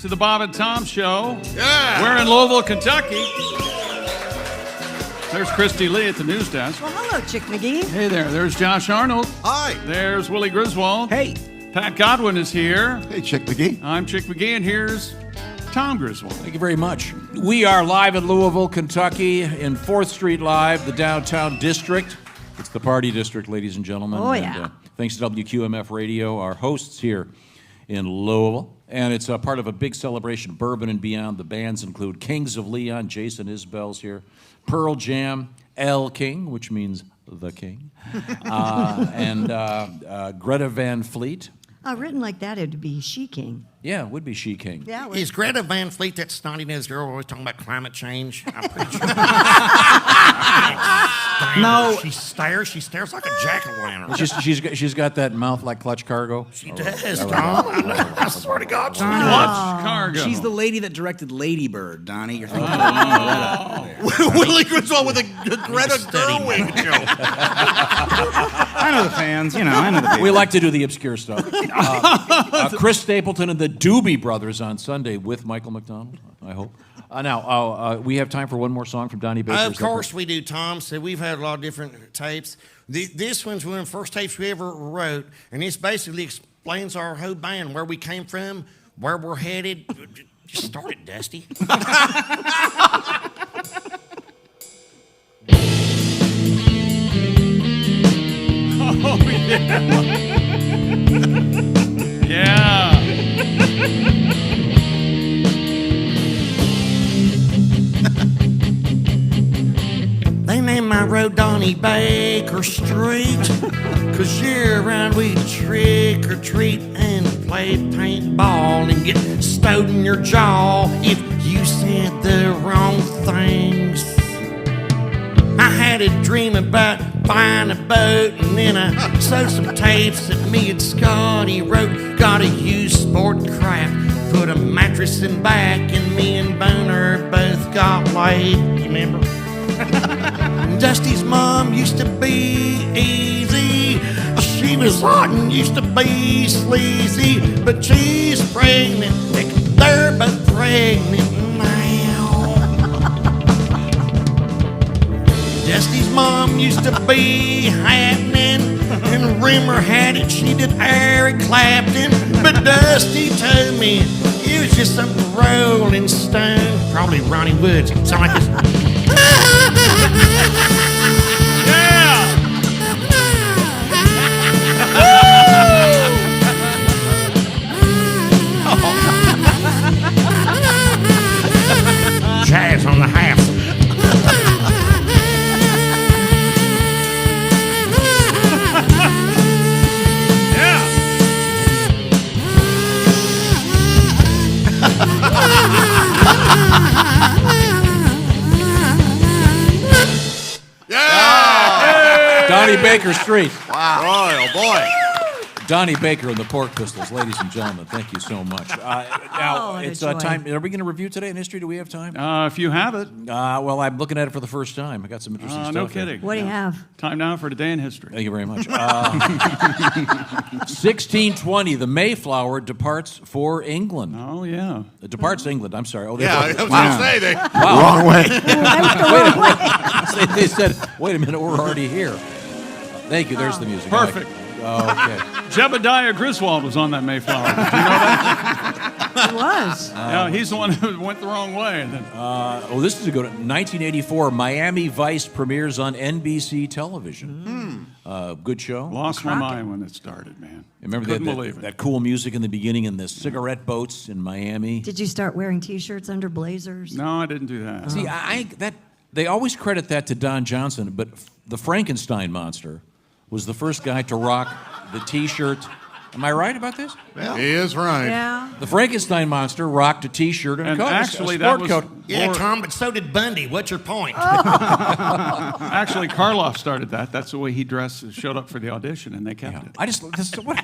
To the Bob and Tom Show. Yeah. We're in Louisville, Kentucky. There's Christy Lee at the news desk. Well, hello, Chick McGee. Hey there. There's Josh Arnold. Hi. There's Willie Griswold. Hey. Pat Godwin is here. Hey, Chick McGee. I'm Chick McGee, and here's Tom Griswold. Thank you very much. We are live in Louisville, Kentucky, in 4th Street Live, the downtown district. It's the party district, ladies and gentlemen. Oh, yeah. And, thanks to WQMF Radio, our hosts here in Louisville. And it's a part of a big celebration, Bourbon and Beyond. The bands include Kings of Leon, Jason Isbell's here, Pearl Jam, L. King, which means the King, and Greta Van Fleet. Written like that, it'd be She King. Yeah, it would be She King. Yeah, Is Greta Van Fleet that snotty-nosed girl always talking about climate change? I'm pretty sure. No. She stares like a jack-o'-lantern. She's got that mouth like Clutch Cargo. She does, Tom. I swear to God. Clutch Cargo. She's the lady that directed Lady Bird, Donnie. You're thinking of Willie Griswold with a Greta Gerwig joke. I know the fans, I know the people. We like to do the obscure stuff. Chris Stapleton and the Doobie Brothers on Sunday with Michael McDonald, I hope. Now, we have time for one more song from Donnie Baker. Of course we do, Tom. So we've had a lot of different tapes. This one's one of the first tapes we ever wrote, and this basically explains our whole band, where we came from, where we're headed. Just start it, Dusty. Oh, yeah. Yeah. They named my road Donnie Baker Street, 'cause year-round we trick or treat and play paintball and get stowed in your jaw if you said the wrong things. I had a dream about buying a boat, and then I sewed some tapes that me and Scotty wrote. Got a used sport craft, put a mattress in back, and me and Boner both got laid. You remember? Dusty's mom used to be easy. She was hot and used to be sleazy, but she's pregnant. They're both pregnant now. Dusty's mom used to be happening, and rumor had it she did Eric Clapton. But Dusty told me it was just some Rolling Stone, probably Ronnie Woods. Sound like this. Jazz on the half. Donnie Baker Street. Wow. Boy, oh boy. Donnie Baker and the Pork Pistols, ladies and gentlemen, thank you so much. Now, it's time. Are we going to review today in history? Do we have time? If you have it. Well, I'm looking at it for the first time. I got some interesting stuff. No kidding. What do you have? Time now for Today in History. Thank you very much. 1620, the Mayflower departs for England. Oh, yeah. It departs England, I'm sorry. Oh, Yeah, I was going to say, they... Wow. Wrong way. They said, wait a minute, we're already here. Thank you, there's the music. Perfect. Okay. Jebediah Griswold was on that Mayflower. Did you know that? He was. Yeah, he's the one who went the wrong way. And then, This is a good 1984, Miami Vice premieres on NBC television. Good show. Lost my mind when it started, man. Remember Couldn't believe it. that cool music in the beginning and the cigarette boats in Miami? Did you start wearing T-shirts under blazers? No, I didn't do that. See, they always credit that to Don Johnson, but the Frankenstein monster was the first guy to rock the T-shirt. Am I right about this? Yeah. He is right. Yeah. The Frankenstein monster rocked a T-shirt and a coat. Actually, a that sport was coat. Yeah, Tom, but so did Bundy. What's your point? Actually, Karloff started that. That's the way he dressed, showed up for the audition, and they kept it.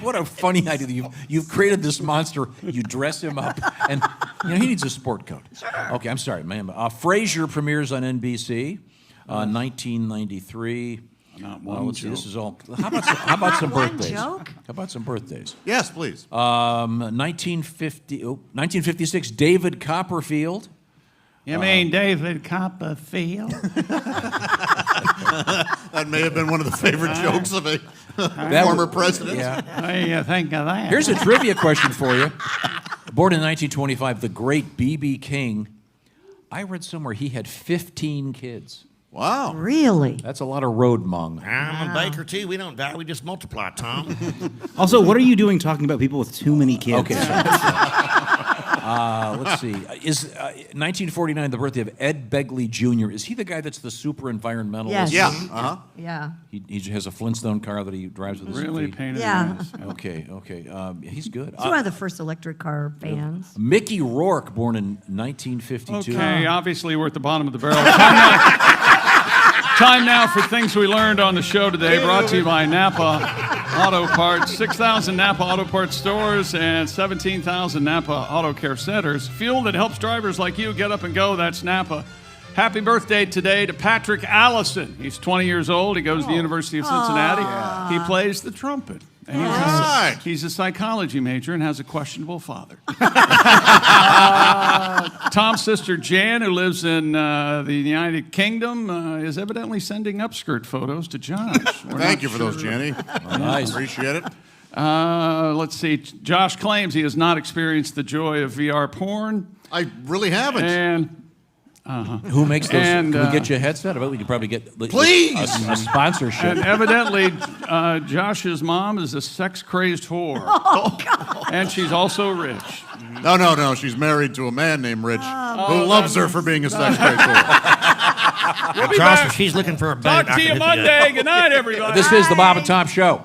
What a funny idea. You've created this monster. You dress him up, and he needs a sport coat. Sure. Okay, I'm sorry, ma'am. Frasier premieres on NBC, 1993. Not one let's see. joke. This is all. How about some One birthdays? joke? How about some birthdays? Yes, please. 1956. David Copperfield. You mean David Copperfield? That may have been one of the favorite jokes of a former president. Yeah. What do you think of that? Here's a trivia question for you. Born in 1925, the great B.B. King. I read somewhere he had 15 kids. Wow. Really? That's a lot of road mung. I'm a baker, too. We don't die. We just multiply, Tom. Also, what are you doing talking about people with too many kids? Okay. Let's see. Is 1949 the birthday of Ed Begley Jr.? Is he the guy that's the super environmentalist? Yes. Yeah. Uh-huh. Yeah. He has a Flintstone car that he drives with his Really feet. painted. Yeah. Okay. He's good. He's one of the first electric car fans. Mickey Rourke, born in 1952. Okay, obviously we're at the bottom of the barrel. Time now for things we learned on the show today, brought to you by Napa Auto Parts. 6,000 Napa Auto Parts stores and 17,000 Napa Auto Care centers. Fuel that helps drivers like you get up and go, that's Napa. Happy birthday today to Patrick Allison. He's 20 years old. He goes to the University of Cincinnati. He plays the trumpet. And he's a psychology major and has a questionable father. Tom's sister Jan, who lives in the United Kingdom, is evidently sending upskirt photos to Josh. Thank you for those, Jenny. Nice. Appreciate it. Let's see. Josh claims he has not experienced the joy of VR porn. I really haven't. And who makes those? And, can we get you a headset? I bet we could probably get Please! a sponsorship. And evidently, Josh's mom is a sex-crazed whore. Oh, God. And she's also rich. No. She's married to a man named Rich who loves her for being a sex-crazed whore. We'll be Josh, back. if she's looking for a boat, Talk I to can you hook you up. Monday. Good night, everybody. This is the Bob and Tom Show.